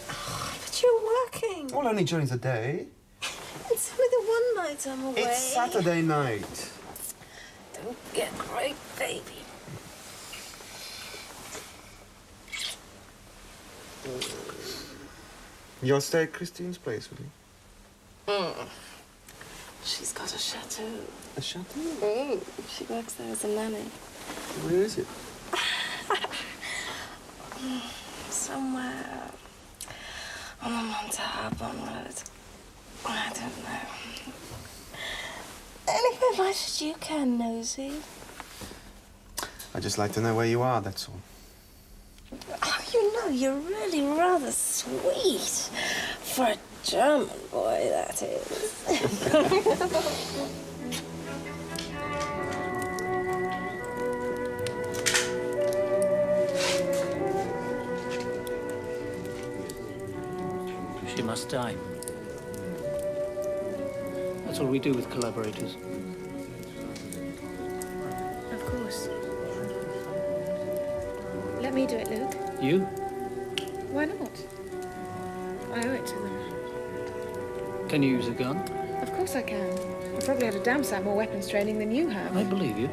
But you're working. Well, only during the day. It's only the one night I'm away. It's Saturday night. Don't get great, baby. You'll stay at Christine's place, will you? She's got a chateau. A chateau? She works there as a nanny. Where is it? Somewhere on the Monte Road. I don't know. Anyway, why should you care, nosy? I'd just like to know where you are, that's all. Oh, you know, you're really rather sweet. For a German boy, that is. She must die. That's all we do with collaborators. Of course. Let me do it, Luke. You? Why not? I owe it to them. Can you use a gun? Of course I can. I've probably had a damn sight more weapons training than you have. I believe you.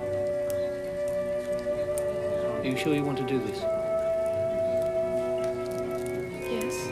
Are you sure you want to do this? Yes.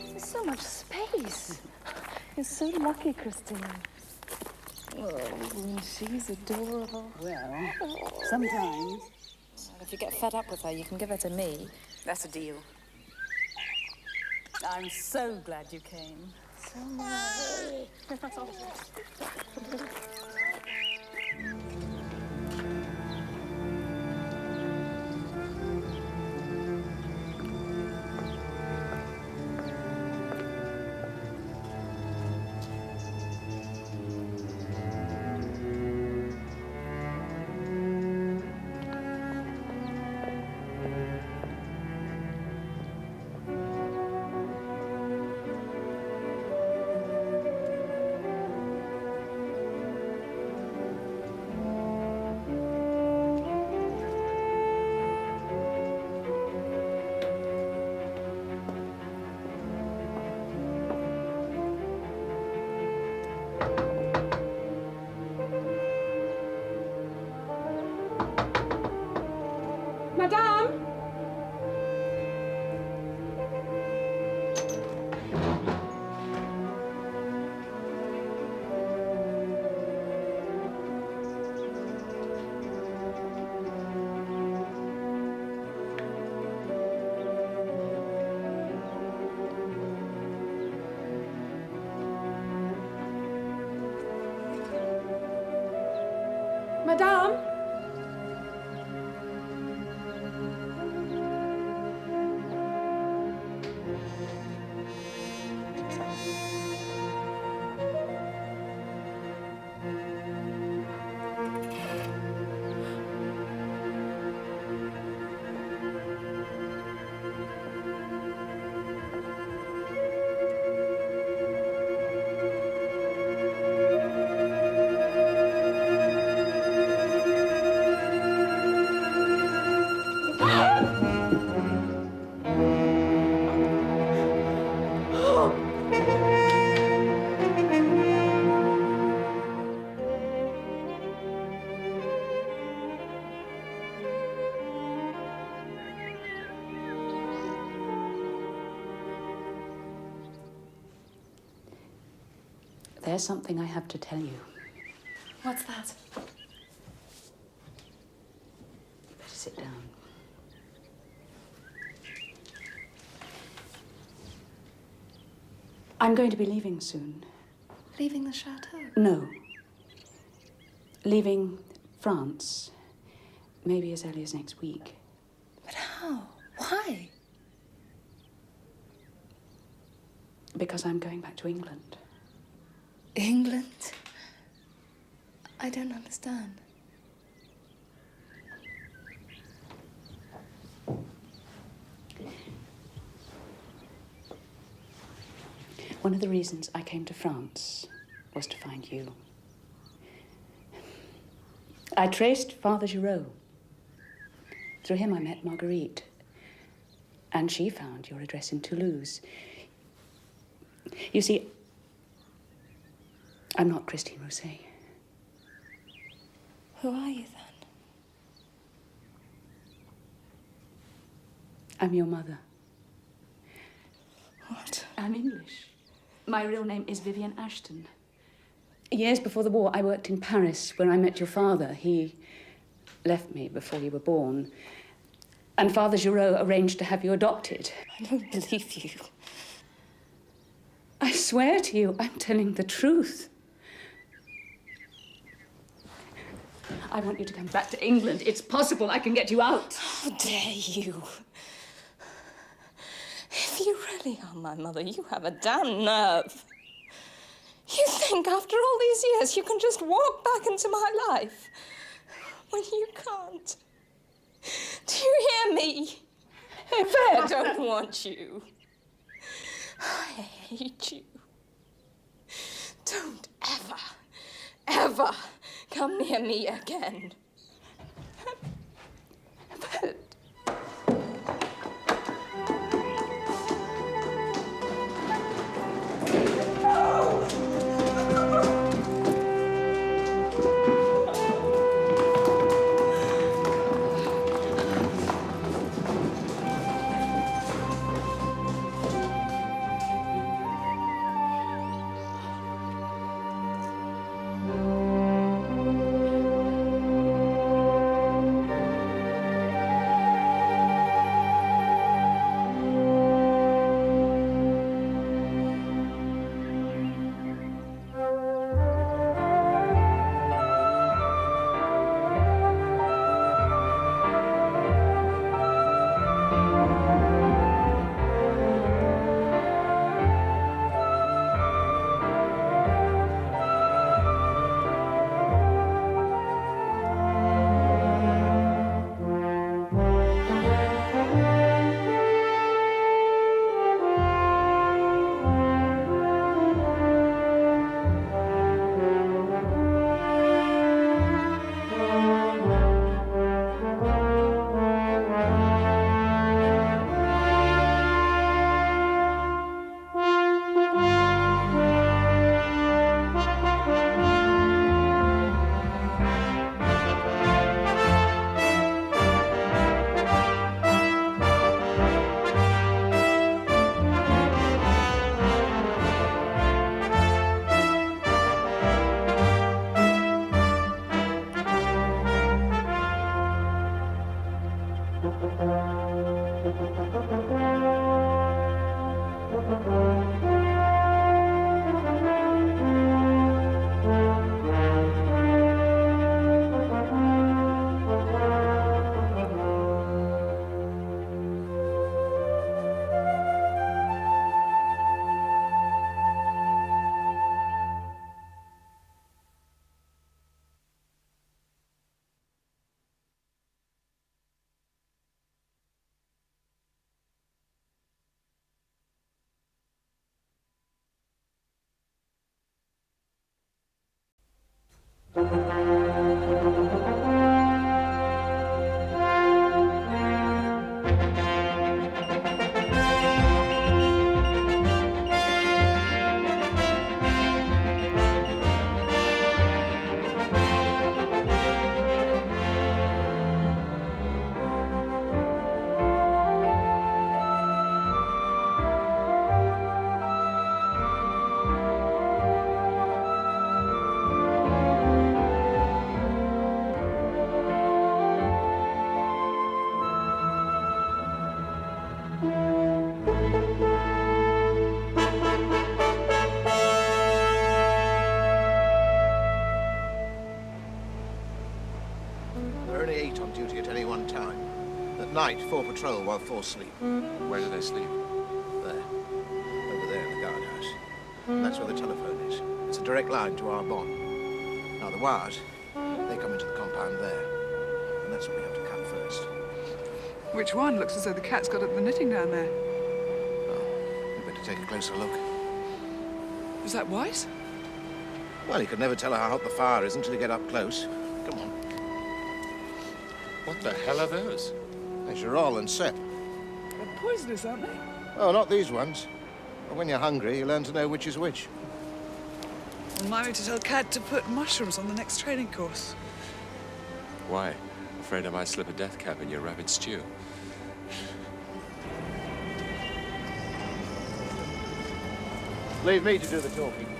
There's so much space. You're so lucky, Christine. Oh, and she's adorable. Well, sometimes. If you get fed up with her, you can give her to me. That's a deal. I'm so glad you came. So much. Madame? Madame? There's something I have to tell you. What's that? Better sit down. I'm going to be leaving soon. Leaving the chateau? No. Leaving France. Maybe as early as next week. But how? Why? Because I'm going back to England. England? I don't understand. One of the reasons I came to France was to find you. I traced Father Giraud. Through him I met Marguerite. And she found your address in Toulouse. You see, I'm not Christine Rousset. Who are you then? I'm your mother. What? I'm English. My real name is Vivian Ashton. Years before the war, I worked in Paris, where I met your father. He left me before you were born. And Father Giraud arranged to have you adopted. I don't believe you. I swear to you, I'm telling the truth. I want you to come back to England. It's possible I can get you out. How dare you? If you really are my mother, you have a damn nerve. You think after all these years you can just walk back into my life when you can't. Do you hear me? I don't want you. I hate you. Don't ever come near me again. But There are only 8 on duty at any one time. At night, 4 patrol while 4 sleep. Where do they sleep? There. Over there in the guardhouse. And that's where the telephone is. It's a direct line to our bond. Now, the wires, they come into the compound there. And that's what we have to cut first. Which one? Looks as though the cat's got at the knitting down there. We'd better take a closer look. Was that White? Well, you could never tell how hot the fire is until you get up close. Come on. What the hell are those? There's Gerol and Sepp. They're poisonous, aren't they? Oh, not these ones. But when you're hungry, you learn to know which is which. Remind me to tell Cad to put mushrooms on the next training course. Why? Afraid I might slip a death cap in your rabbit stew. Leave me to do the talking.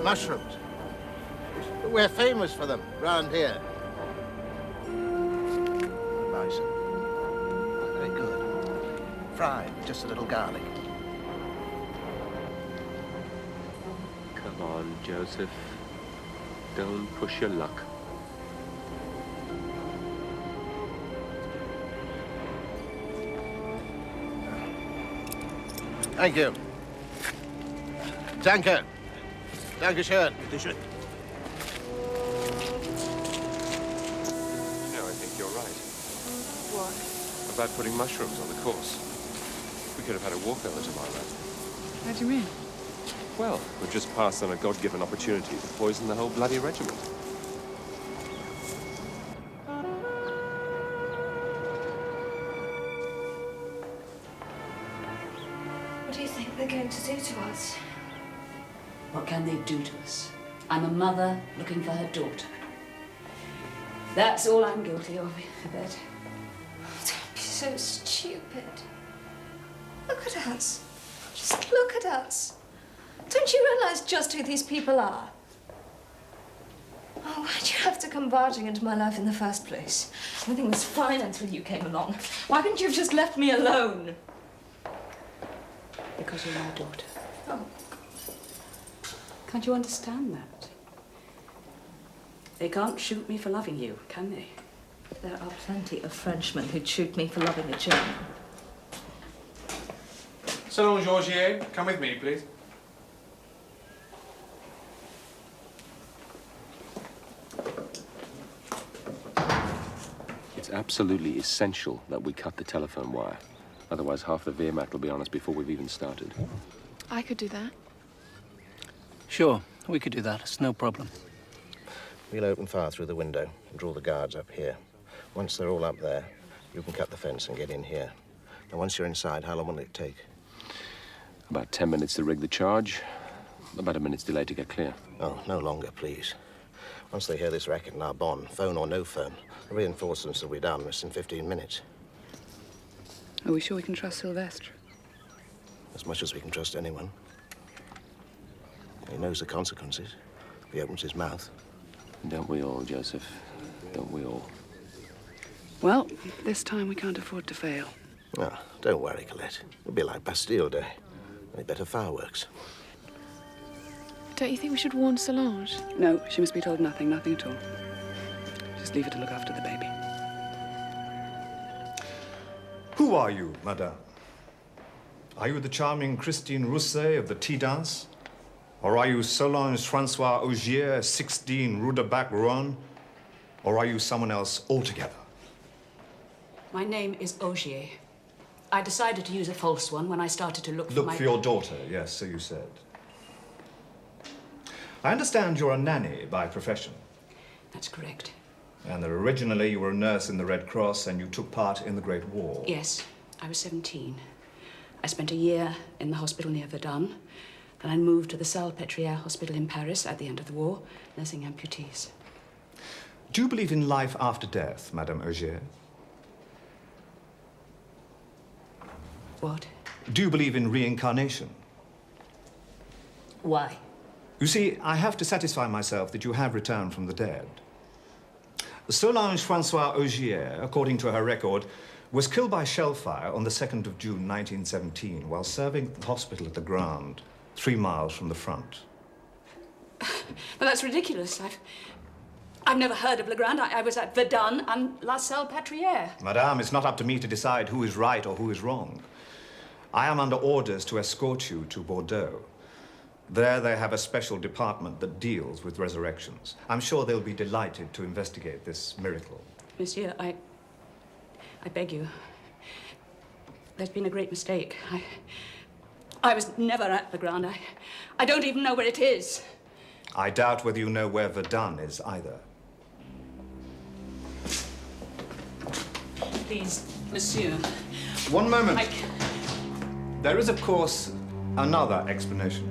Mushrooms. We're famous for them round here. Nice. Very good. Fried, with just a little garlic. Come on, Joseph. Don't push your luck. Thank you. Danke. Dankeschön. Bitteschön. No, I think you're right. What? About putting mushrooms on the course. We could have had a walkover tomorrow. How do you mean? Well, we've just passed on a God-given opportunity to poison the whole bloody regiment. What do you think they're going to do to us? What can they do to us? I'm a mother looking for her daughter. That's all I'm guilty of, I bet. Don't be so stupid. Look at us. Just look at us. Don't you realize just who these people are? Oh, why'd you have to come barging into my life in the first place? Everything was fine until you came along. Why couldn't you have just left me alone? Because you're my daughter. Oh, Can't you understand that? They can't shoot me for loving you, can they? there are plenty of Frenchmen who'd shoot me for loving a German. Salon Georgier, come with me, please. It's absolutely essential that we cut the telephone wire. Otherwise, half the Wehrmacht will be on us before we've even started. I could do that. Sure, we could do that. It's no problem. We'll open fire through the window and draw the guards up here. Once they're all up there, you can cut the fence and get in here. Now, once you're inside, how long will it take? About 10 minutes to rig the charge. About a minute's delay to get clear. Oh, no longer, please. Once they hear this racket in our bond, phone or no phone, the reinforcements will be down less than 15 minutes. Are we sure we can trust Sylvestre? As much as we can trust anyone. He knows the consequences if he opens his mouth. Don't we all, Joseph? Don't we all? Well, this time we can't afford to fail. Oh, don't worry, Colette. It'll be like Bastille Day. Only better fireworks. Don't you think we should warn Solange? No, she must be told nothing, nothing at all. Just leave her to look after the baby. Who are you, madame? Are you the charming Christine Rousset of the tea dance? Or are you Solange Francois Augier, 16 Rue de Bac, Rouen? Or are you someone else altogether? My name is Augier. I decided to use a false one when I started to look for Look for your daughter, yes, so you said. I understand you're a nanny by profession. That's correct. And that originally you were a nurse in the Red Cross and you took part in the Great War. Yes, I was 17. I spent a year in the hospital near Verdun. Then I moved to the Salpêtrière Hospital in Paris at the end of the war, nursing amputees. Do you believe in life after death, Madame Augier? What? Do you believe in reincarnation? Why? You see, I have to satisfy myself that you have returned from the dead. Solange Francois Augier, according to her record, was killed by shell fire on the 2nd of June, 1917, while serving at the hospital at the Grand, 3 miles from the front. But that's ridiculous. I've never heard of Legrand. I was at Verdun and La Salpêtrière. Madame, it's not up to me to decide who is right or who is wrong. I am under orders to escort you to Bordeaux. There they have a special department that deals with resurrections. I'm sure they'll be delighted to investigate this miracle. Monsieur, I beg you. There's been a great mistake. I was never at Legrand. I don't even know where it is. I doubt whether you know where Verdun is either. Please, monsieur. One moment. There is, of course, another explanation.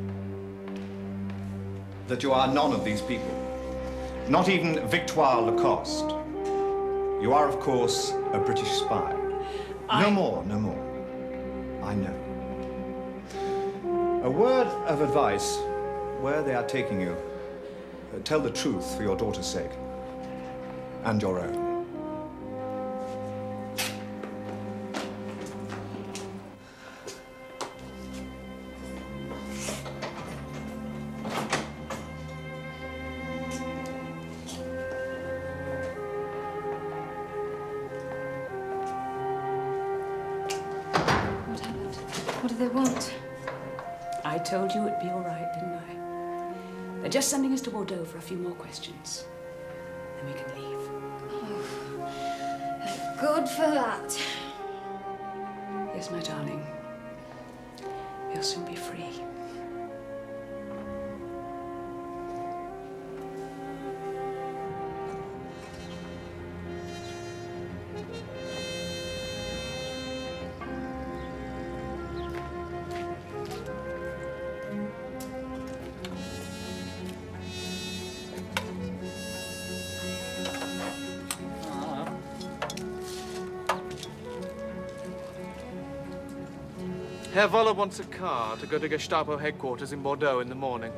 That you are none of these people. Not even Victoire Lacoste. You are, of course, a British spy. No more, no more. I know. A word of advice, where they are taking you, tell the truth for your daughter's sake. And your own. What do they want? I told you it'd be all right, didn't I? They're just sending us to Bordeaux for a few more questions. Then we can leave. Oh, good for that. Yes, my darling. We'll soon be free. Herr Woller wants a car to go to Gestapo headquarters in Bordeaux in the morning.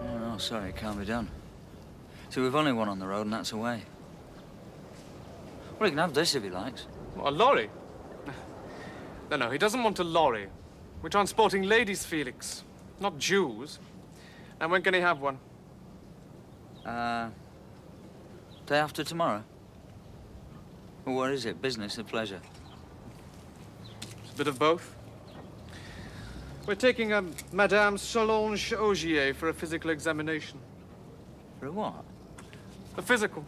Oh, sorry, it can't be done. See, we've only one on the road, and that's away. Well, he can have this if he likes. What, a lorry? No, he doesn't want a lorry. We're transporting ladies, Felix, not Jews. And when can he have one? Day after tomorrow. Well, what is it? Business or pleasure? Bit of both. We're taking Madame Solange Augier for a physical examination. For a what? A physical.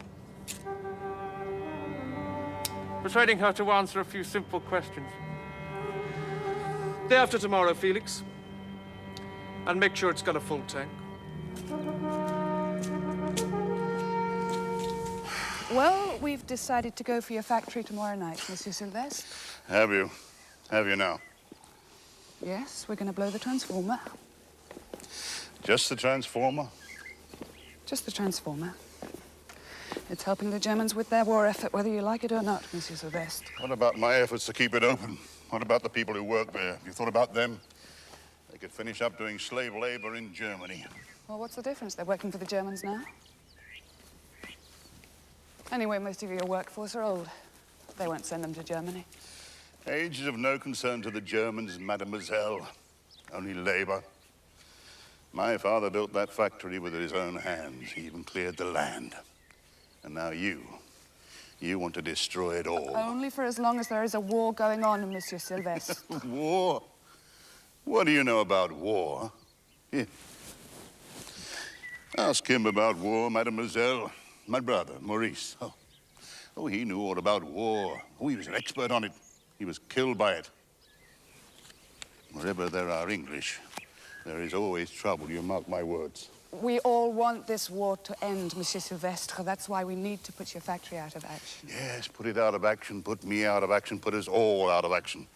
Persuading her to answer a few simple questions. Day after tomorrow, Felix. And make sure it's got a full tank. Well, we've decided to go for your factory tomorrow night, Monsieur Sylvestre. Have you? Have you now? Yes, we're going to blow the transformer. Just the transformer? Just the transformer. It's helping the Germans with their war effort, whether you like it or not, Monsieur Sylvestre. What about my efforts to keep it open? What about the people who work there? Have you thought about them? They could finish up doing slave labor in Germany. Well, what's the difference? They're working for the Germans now. Anyway, most of your workforce are old. They won't send them to Germany. Age is of no concern to the Germans, mademoiselle. Only labor. My father built that factory with his own hands. He even cleared the land. And now you want to destroy it all. Only for as long as there is a war going on, Monsieur Sylvestre. War? What do you know about war? Here. Ask him about war, mademoiselle. My brother, Maurice. Oh, he knew all about war. Oh, he was an expert on it. He was killed by it. Wherever there are English, there is always trouble, you mark my words. We all want this war to end, Monsieur Sylvestre. That's why we need to put your factory out of action. Yes, put it out of action, put me out of action, put us all out of action.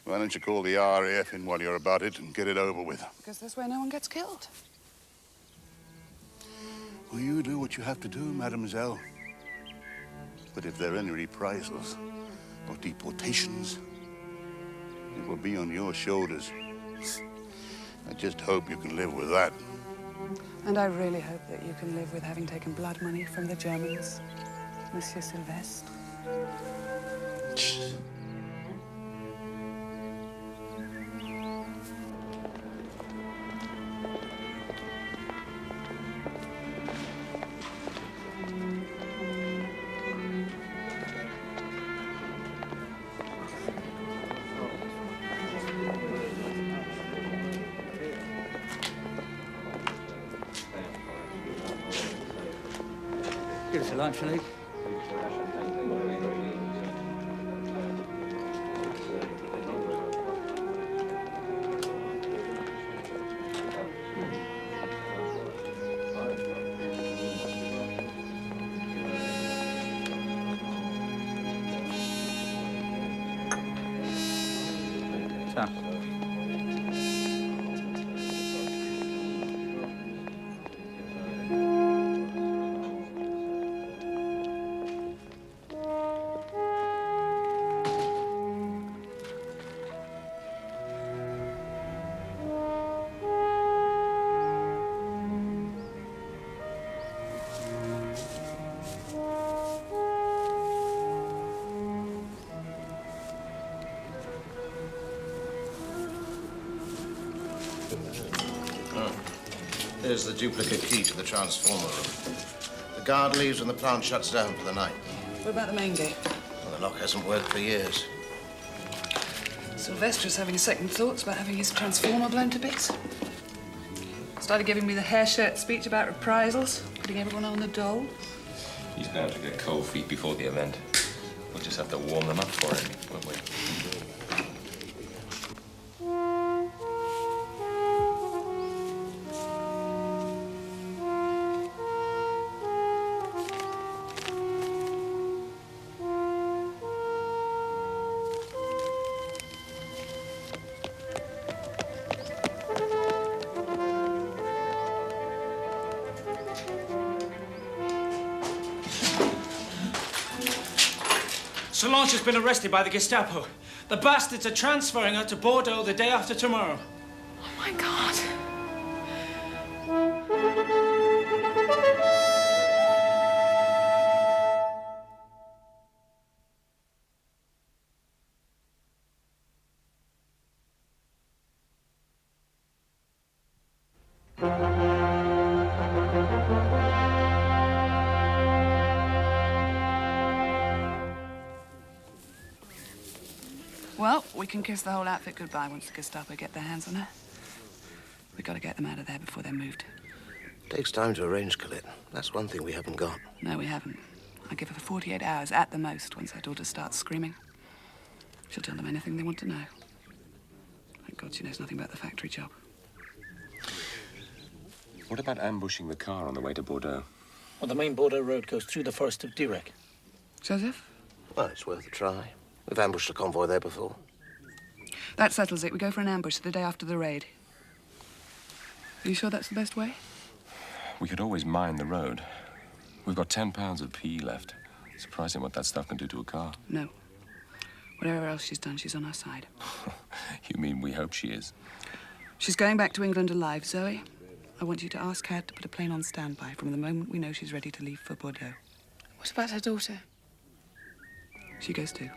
Why don't you call the RAF in while you're about it and get it over with? Because this way no one gets killed. Well, you do what you have to do, mademoiselle. But if there are any reprisals or deportations, it will be on your shoulders. I just hope you can live with that. And I really hope that you can live with having taken blood money from the Germans, Monsieur Sylvestre. Give us a lunch, Philippe. Here's the duplicate key to the transformer room. The guard leaves when the plant shuts down for the night. What about the main gate? Well, the lock hasn't worked for years. Sylvester's having second thoughts about having his transformer blown to bits. Started giving me the hair shirt speech about reprisals, putting everyone on the dole. He's bound to get cold feet before the event. We'll just have to warm them up for him, won't we? Solange has been arrested by the Gestapo. The bastards are transferring her to Bordeaux the day after tomorrow. Oh, my God. Well, we can kiss the whole outfit goodbye once the Gestapo get their hands on her. We've got to get them out of there before they're moved. Takes time to arrange, Colette. That's one thing we haven't got. No, we haven't. I give her 48 hours at the most once her daughter starts screaming. She'll tell them anything they want to know. Thank God she knows nothing about the factory job. What about ambushing the car on the way to Bordeaux? Well, the main Bordeaux road goes through the forest of Direct. Joseph? Well, it's worth a try. We've ambushed a convoy there before. That settles it. We go for an ambush the day after the raid. Are you sure that's the best way? We could always mine the road. We've got 10 pounds of PE left. Surprising what that stuff can do to a car. No. Whatever else she's done, she's on our side. You mean we hope she is? She's going back to England alive, Zoe. I want you to ask Cad to put a plane on standby from the moment we know she's ready to leave for Bordeaux. What about her daughter? She goes too.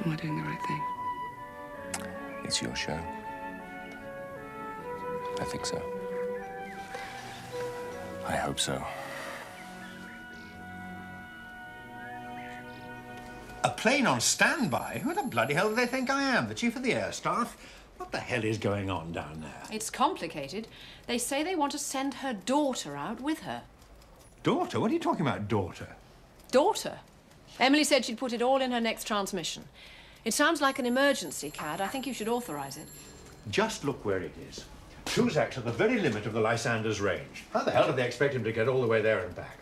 Am I doing the right thing? It's your show. I think so. I hope so. A plane on standby? Who the bloody hell do they think I am? The chief of the air staff? What the hell is going on down there? It's complicated. They say they want to send her daughter out with her. Daughter? What are you talking about, daughter? Daughter? Emily said she'd put it all in her next transmission. It sounds like an emergency, Cad. I think you should authorize it. Just look where it is. Truzak's at the very limit of the Lysander's range. How the hell do they expect him to get all the way there and back?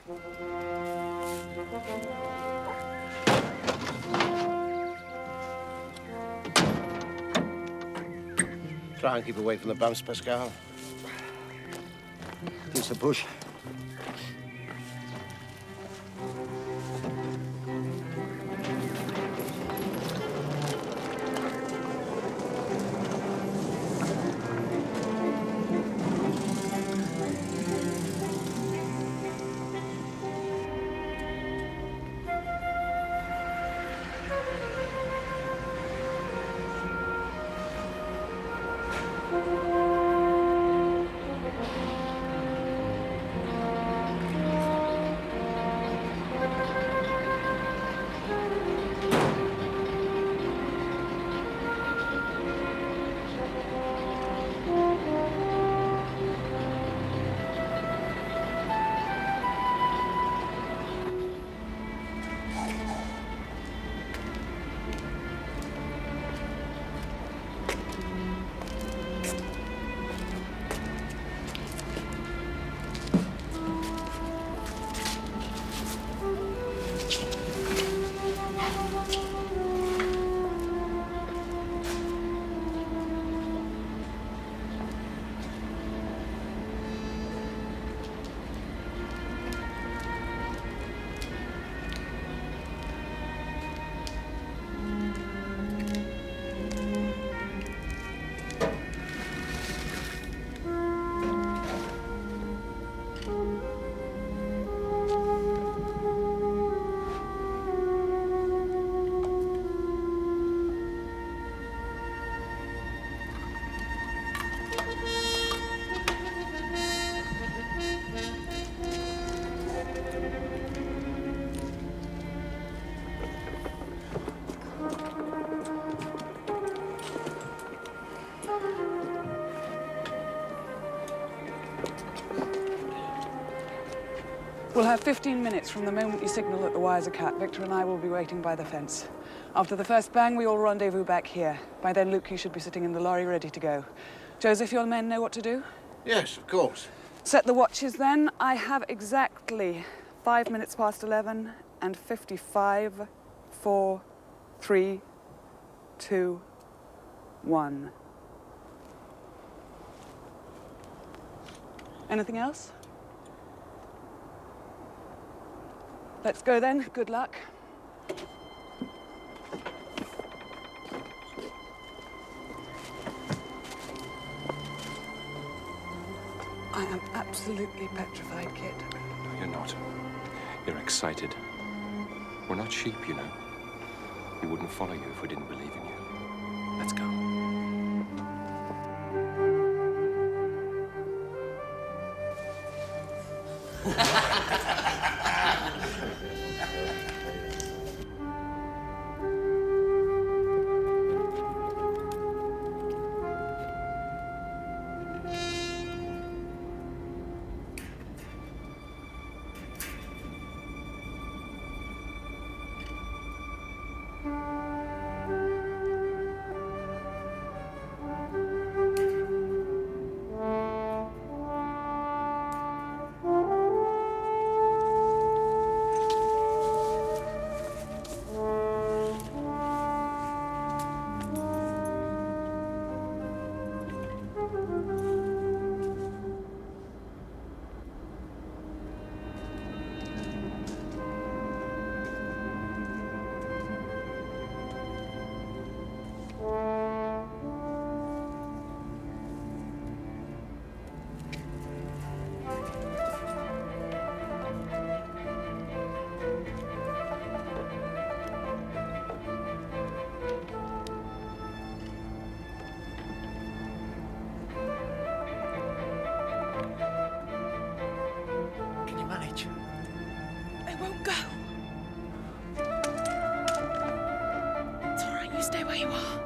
Try and keep away from the bumps, Pascal. It's the bush. We'll have 15 minutes from the moment you signal that the wires are cut. Victor and I will be waiting by the fence. After the first bang, we all rendezvous back here. By then, Luke, you should be sitting in the lorry ready to go. Joseph, your men know what to do? Yes, of course. Set the watches then. I have exactly 5 minutes past 11 and 55, 4, 3, 2, 1. Anything else? Let's go then. Good luck. I am absolutely petrified, Kit. No, you're not. You're excited. We're not sheep, you know. We wouldn't follow you if we didn't believe in you. Let's go. I won't go. It's all right, you stay where you are.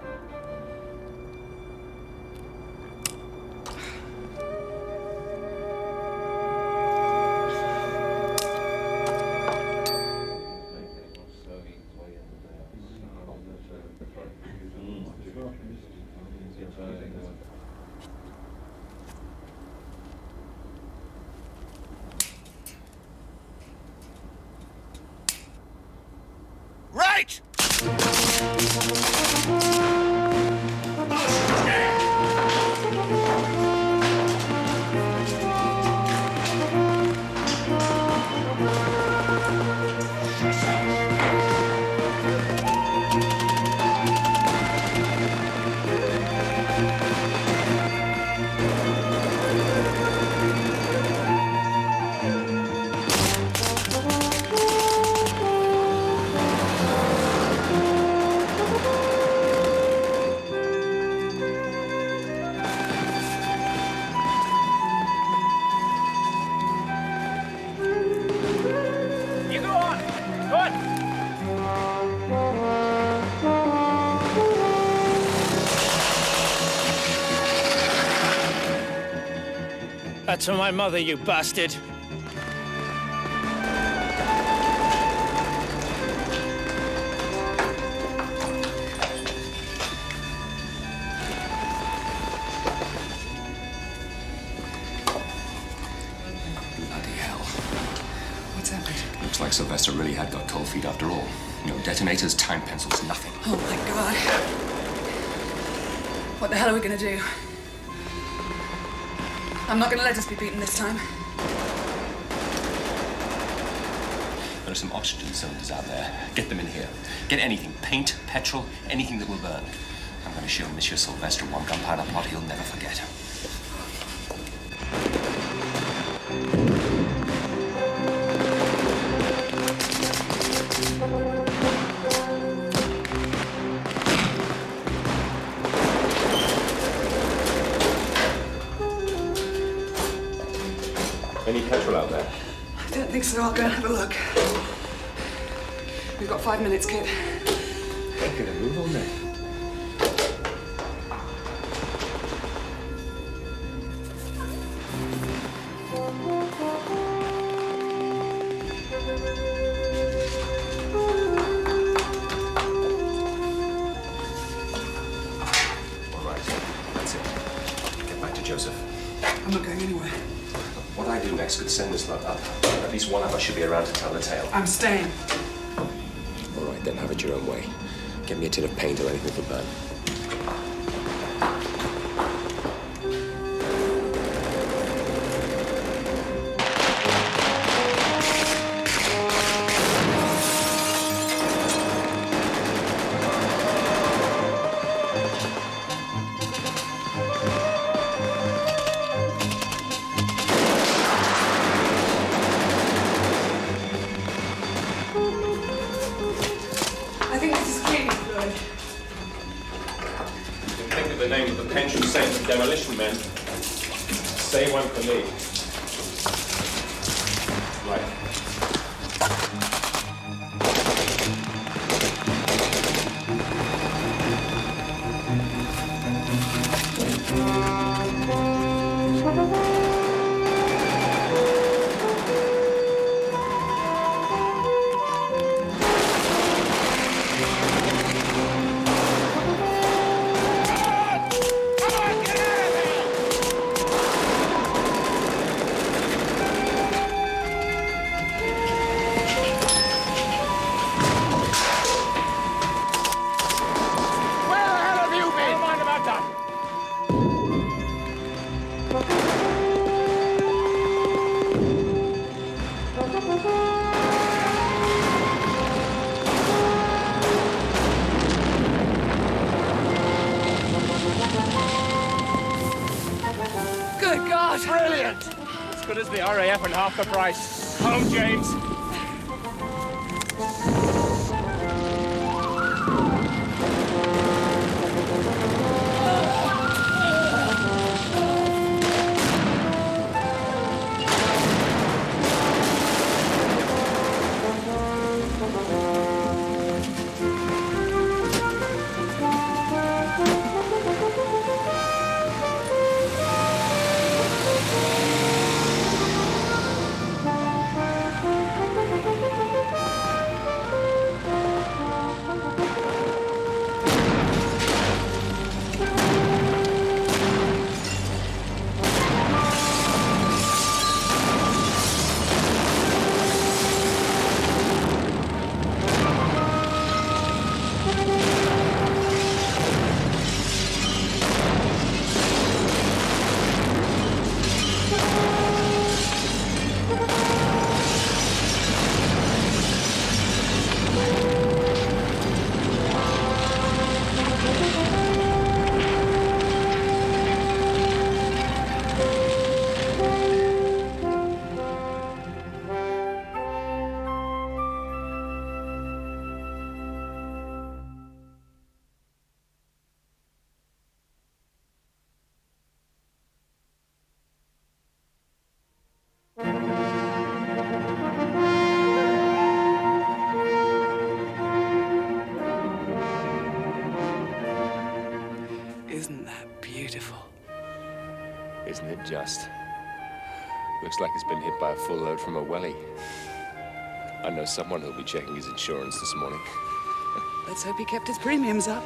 Right! You go on. Go on. That's for my mother, you bastard. Bloody hell. What's happened? Looks like Sylvester really had got cold feet after all. No detonators, time pencils, nothing. Oh, my God. What the hell are we going to do? I'm not going to let us be beaten this time. There are some oxygen cylinders out there. Get them in here. Get anything. Paint, petrol, anything that will burn. I'm going to show Monsieur Sylvester one gunpowder plot he'll never forget. Any petrol out there? I don't think so. I'll go and have a look. We've got 5 minutes, Kit. Get a move on there. Joseph. I'm not going anywhere. What I do next could send this lot up. At least one of us should be around to tell the tale. I'm staying. All right, then have it your own way. Get me a tin of paint or anything for burn. I think this is cleaning fluid. Think of the name of the pension saint of demolition men. Say one for me. Right. Good God! Brilliant! As good as the RAF and half the price. Home, James. Isn't that beautiful? Isn't it just? Looks like it's been hit by a full load from a welly. I know someone who'll be checking his insurance this morning. Let's hope he kept his premiums up.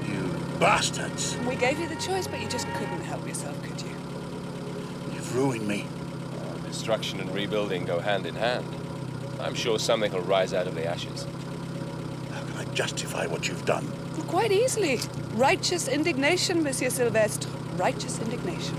You bastards! We gave you the choice, but you just couldn't help yourself, could you? You've ruined me. Destruction and rebuilding go hand in hand. I'm sure something will rise out of the ashes. How can I justify what you've done? Well, quite easily. Righteous indignation, Monsieur Sylvestre. Righteous indignation.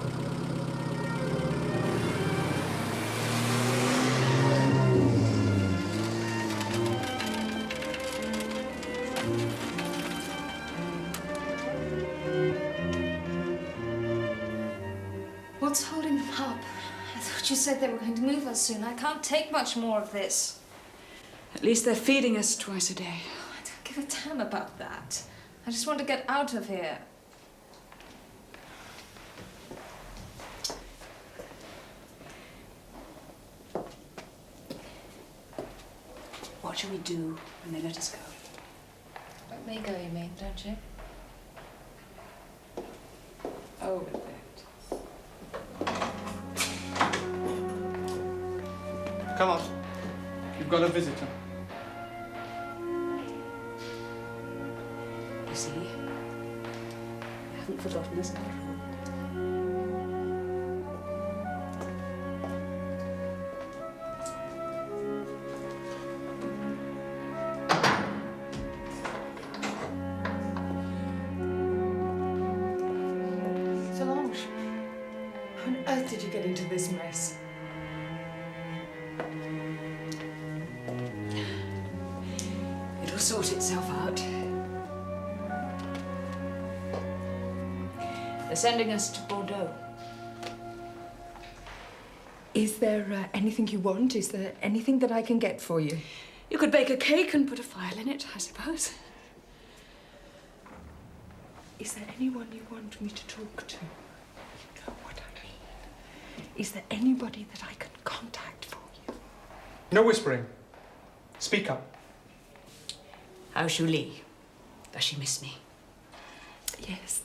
What's holding them up? I thought you said they were going to move us soon. I can't take much more of this. At least they're feeding us twice a day. I don't give a damn about that. I just want to get out of here. shall we do when they let us go? Let me go, you mean, don't you? Over there. Come on. You've got a visitor. You see, I haven't forgotten us after all. Solange, how on earth did you get into this mess? It'll sort itself out. They're sending us to Bordeaux. Is there anything you want? Is there anything that I can get for you? You could bake a cake and put a file in it, I suppose. Is there anyone you want me to talk to? You know what I mean. Is there anybody that I can contact for you? No whispering. Speak up. How's Julie? Does she miss me? Yes.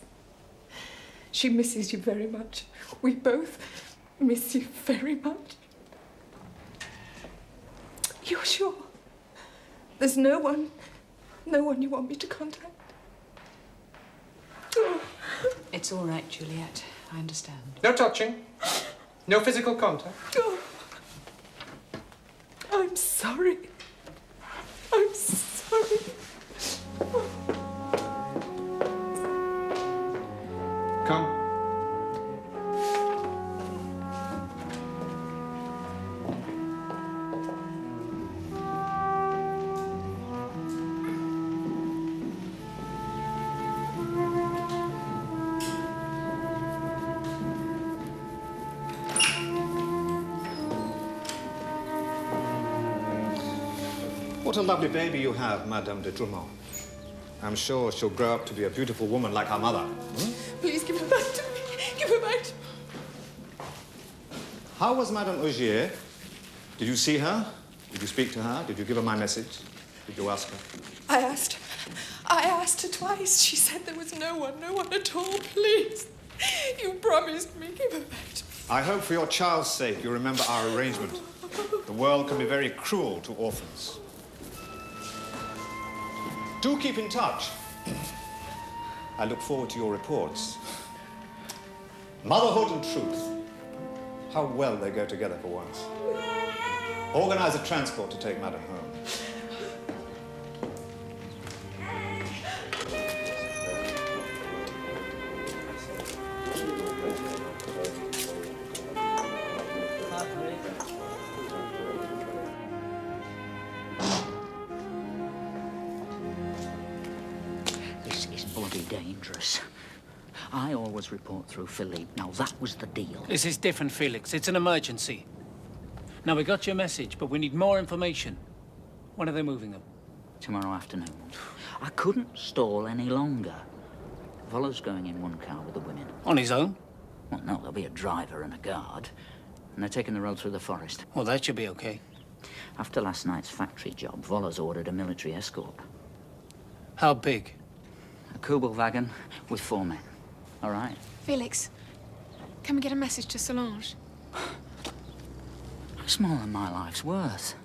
She misses you very much. We both miss you very much. You're sure? There's no one you want me to contact? Oh. It's all right, Juliet. I understand. No touching. No physical contact. Oh. I'm sorry. I'm sorry. Come. What a lovely baby you have, Madame de Drumont. I'm sure she'll grow up to be a beautiful woman like her mother. Please give her back to me. Give her back to me. How was Madame Augier? Did you see her? Did you speak to her? Did you give her my message? Did you ask her? I asked her twice. She said there was no one at all. Please. You promised me. Give her back to me. I hope for your child's sake you remember our arrangement. The world can be very cruel to orphans. Do keep in touch. I look forward to your reports. Motherhood and truth. How well they go together for once. Organize a transport to take Madame home. This is bloody dangerous. I always report through Philippe. Now, that was the deal. This is different, Felix. It's an emergency. Now, we got your message, but we need more information. When are they moving them? Tomorrow afternoon. I couldn't stall any longer. Voller's going in one car with the women. On his own? Well, no, there'll be a driver and a guard. And they're taking the road through the forest. Well, that should be okay. After last night's factory job, Voller's ordered a military escort. How big? A Kubelwagen with 4 men. All right? Felix, can we get a message to Solange? It's more than my life's worth.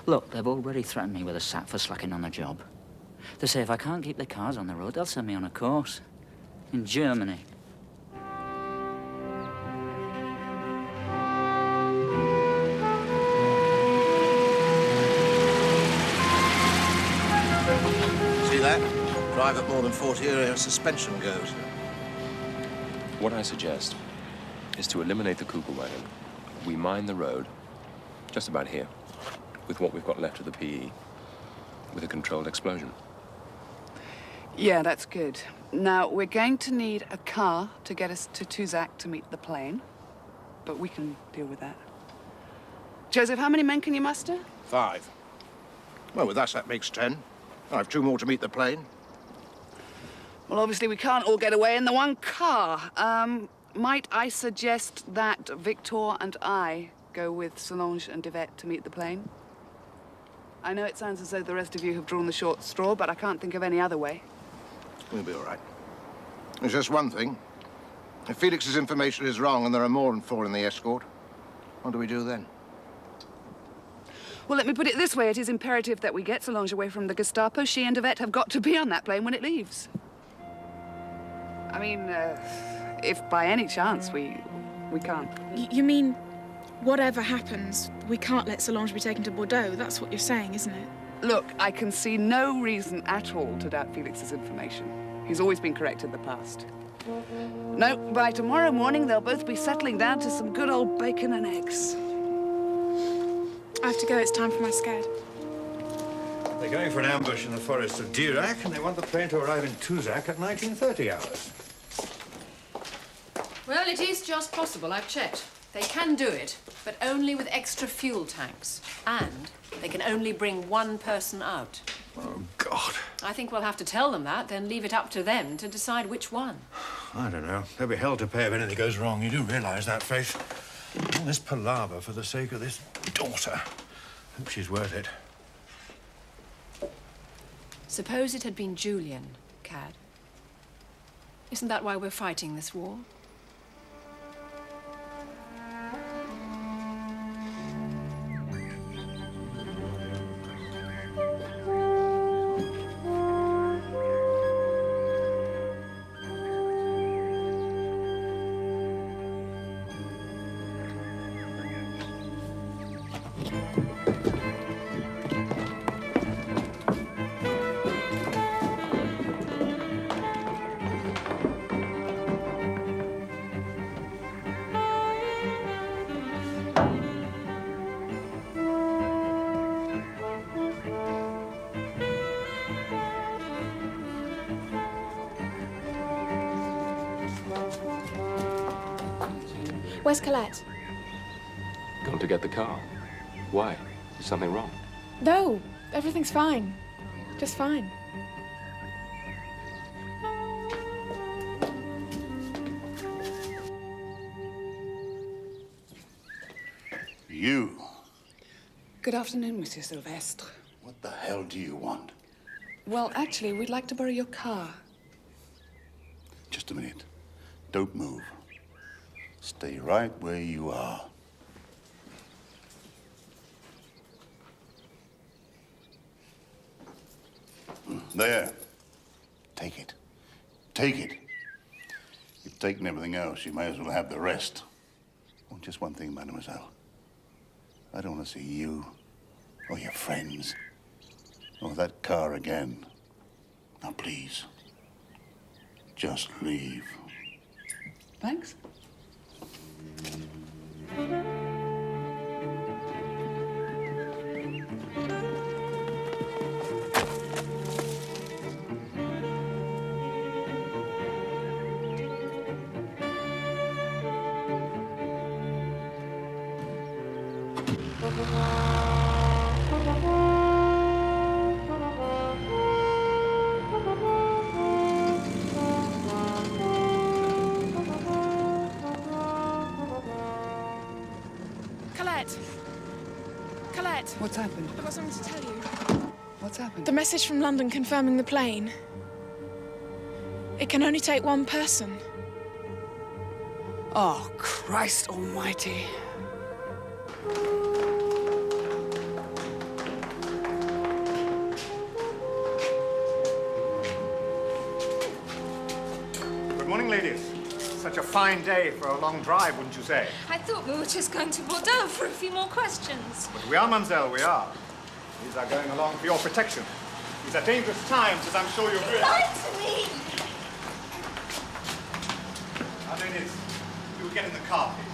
Look, they've already threatened me with a sack for slacking on the job. They say if I can't keep the cars on the road, they'll send me on a course. In Germany. See that? Drive at more than 40 and suspension goes. What I suggest is to eliminate the Kugelwagen. We mine the road, just about here, with what we've got left of the PE, with a controlled explosion. Yeah, that's good. Now, we're going to need a car to get us to Tuzak to meet the plane, but we can deal with that. Joseph, how many men can you muster? 5. Well, with us, that makes 10. I've 2 more to meet the plane. Well, obviously, we can't all get away in the one car. Might I suggest that Victor and I go with Solange and Yvette to meet the plane? I know it sounds as though the rest of you have drawn the short straw, but I can't think of any other way. We'll be all right. There's just one thing. If Felix's information is wrong and there are more than 4 in the escort, what do we do then? Well, let me put it this way. It is imperative that we get Solange away from the Gestapo. She and Yvette have got to be on that plane when it leaves. I mean, if by any chance we can't. You mean, whatever happens, we can't let Solange be taken to Bordeaux? That's what you're saying, isn't it? Look, I can see no reason at all to doubt Felix's information. He's always been correct in the past. No, by tomorrow morning, they'll both be settling down to some good old bacon and eggs. I have to go. It's time for my scad. They're going for an ambush in the forest of Dirac, and they want the plane to arrive in Tuzak at 1930 hours. Well, it is just possible. I've checked. They can do it, but only with extra fuel tanks. And they can only bring one person out. Oh, God. I think we'll have to tell them that, then leave it up to them to decide which one. I don't know. There'll be hell to pay if anything goes wrong. You do realise that, Faith? All this palaver for the sake of this daughter. Hope she's worth it. Suppose it had been Julian, Cad. Isn't that why we're fighting this war? Where's Colette? Gone to get the car. Why? Is something wrong? No, everything's fine. Just fine. You. Good afternoon, Monsieur Sylvestre. What the hell do you want? Well, actually, we'd like to borrow your car. Just a minute. Don't move. Stay right where you are. There. Take it. Take it. You've taken everything else. You may as well have the rest. Oh, just one thing, mademoiselle. I don't want to see you or your friends or that car again. Now, please, just leave. Thanks. Colette! Colette! What's happened? I've got something to tell you. What's happened? The message from London confirming the plane. It can only take one person. Oh, Christ almighty. Good morning, ladies. Such a fine day for a long drive, wouldn't you say? I thought we were just going to Bordeaux for a few more questions. But we are, mademoiselle, we are. These are going along for your protection. These are dangerous times, as I'm sure you've realized. Lie to me! Now, ladies, you will get in the car, please.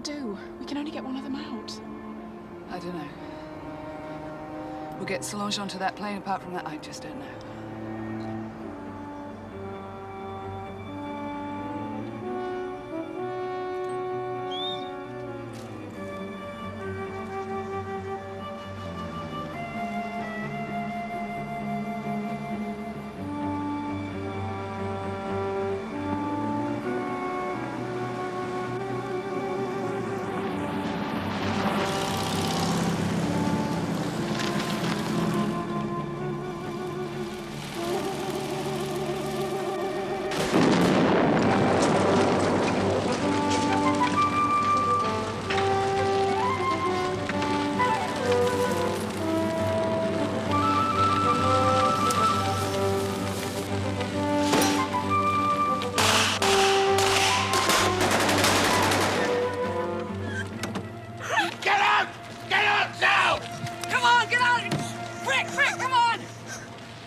to do? We can only get one of them out. I don't know. We'll get Solange onto that plane. Apart from that, I just don't know.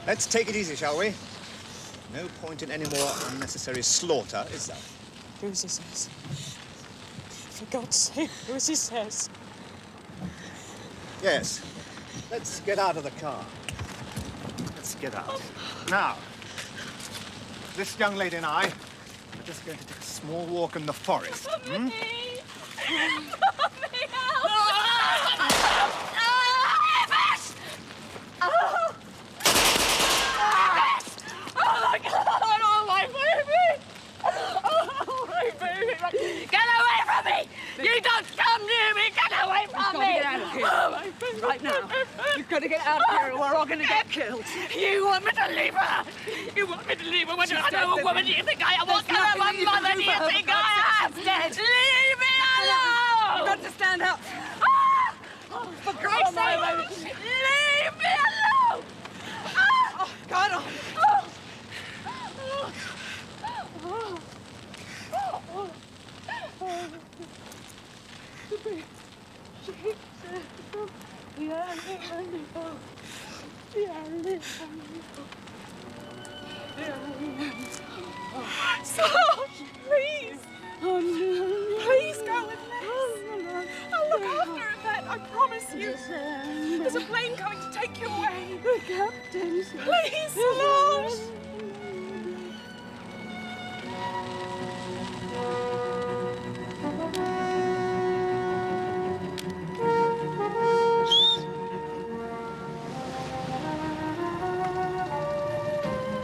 Let's take it easy, shall we? No point in any more unnecessary slaughter, is there? Do as he says. For God's sake, do as he says. Yes. Let's get out of the car. Let's get out. Now, this young lady and I are just going to take a small walk in the forest. Hmm? Get away from me! You don't come near me! Get away from me! Get out of here. Oh, my baby. Right now. You've got to get out of here or we're all going to get killed. You want me to leave her? You want me to leave her? What kind of a woman do you think I am? What kind of a mother do you think I am? Dead. Leave me alone! You've got to stand up. For Christ's sake! Leave me alone! Oh, God. Sarge, please! Oh, no. Please go with us! I'll look after Yvette, I promise you. There's a plane coming to take you away. The captain said... Please, Solange!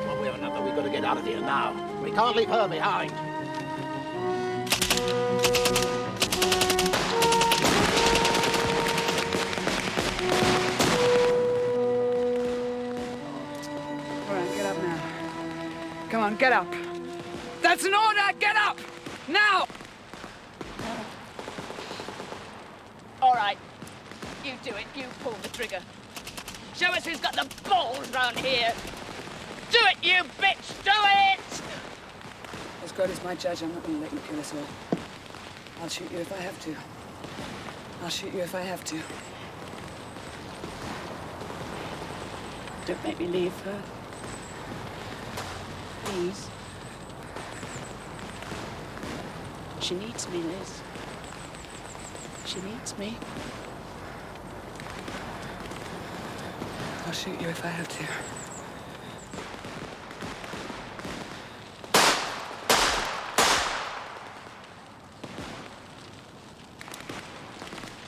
One way or another, we've got to get out of here now. We can't leave her behind. All right, get up now. Come on, get up. That's an order! Get up! Now! All right. You do it. You pull the trigger. Show us who's got the balls round here. Do it, you bitch! Do it! As God is my judge, I'm not going to let you kill us all. I'll shoot you if I have to. I'll shoot you if I have to. Don't make me leave her. Please. She needs me, Liz. She needs me. I'll shoot you if I have to.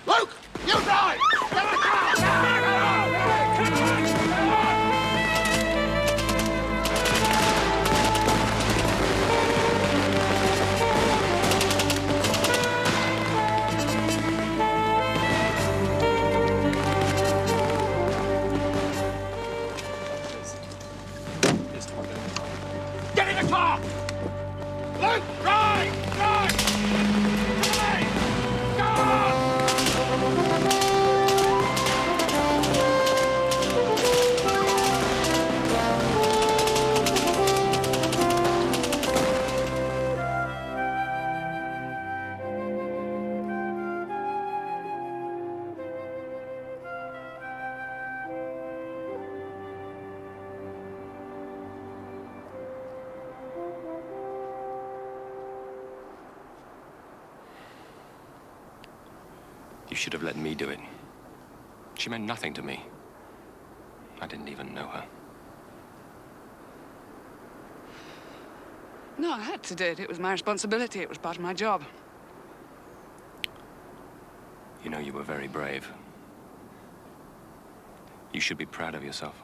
Luke! You drive! Get in the car! Get in the car! Luke, drive! Drive! Away! Go on! You should have let me do it. She meant nothing to me. I didn't even know her. No, I had to do it. It was my responsibility. It was part of my job. You know, you were very brave. You should be proud of yourself.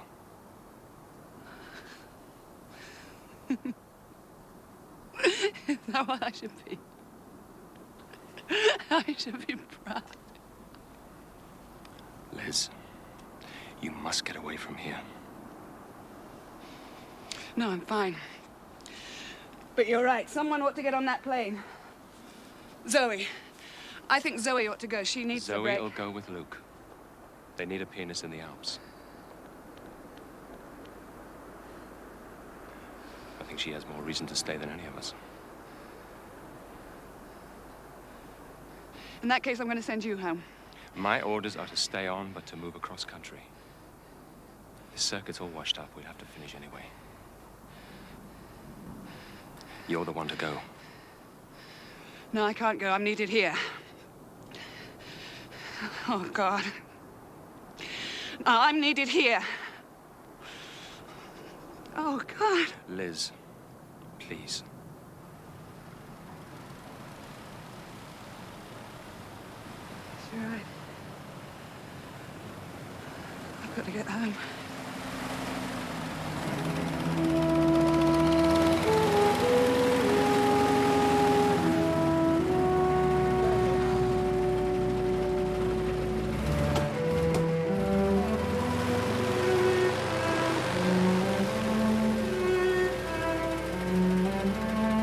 Is that what I should be? I should be proud. Liz, you must get away from here. No, I'm fine. But you're right. Someone ought to get on that plane. Zoe. I think Zoe ought to go. She needs a break. Zoe will go with Luke. They need a pianist in the Alps. I think she has more reason to stay than any of us. In that case, I'm going to send you home. My orders are to stay on, but to move across country. The circuit's all washed up. We'll have to finish anyway. You're the one to go. No, I can't go. I'm needed here. Oh, God. No, I'm needed here. Oh, God. Liz, please. You're right. I've got to get home.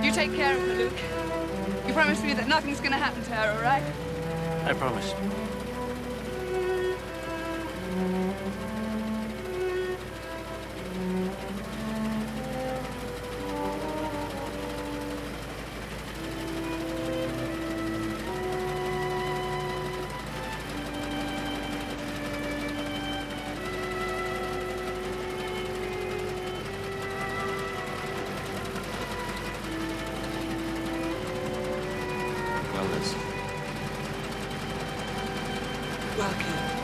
You take care of her, Luke. You promise me that nothing's going to happen to her, all right? I promise. Well, Liz. Welcome.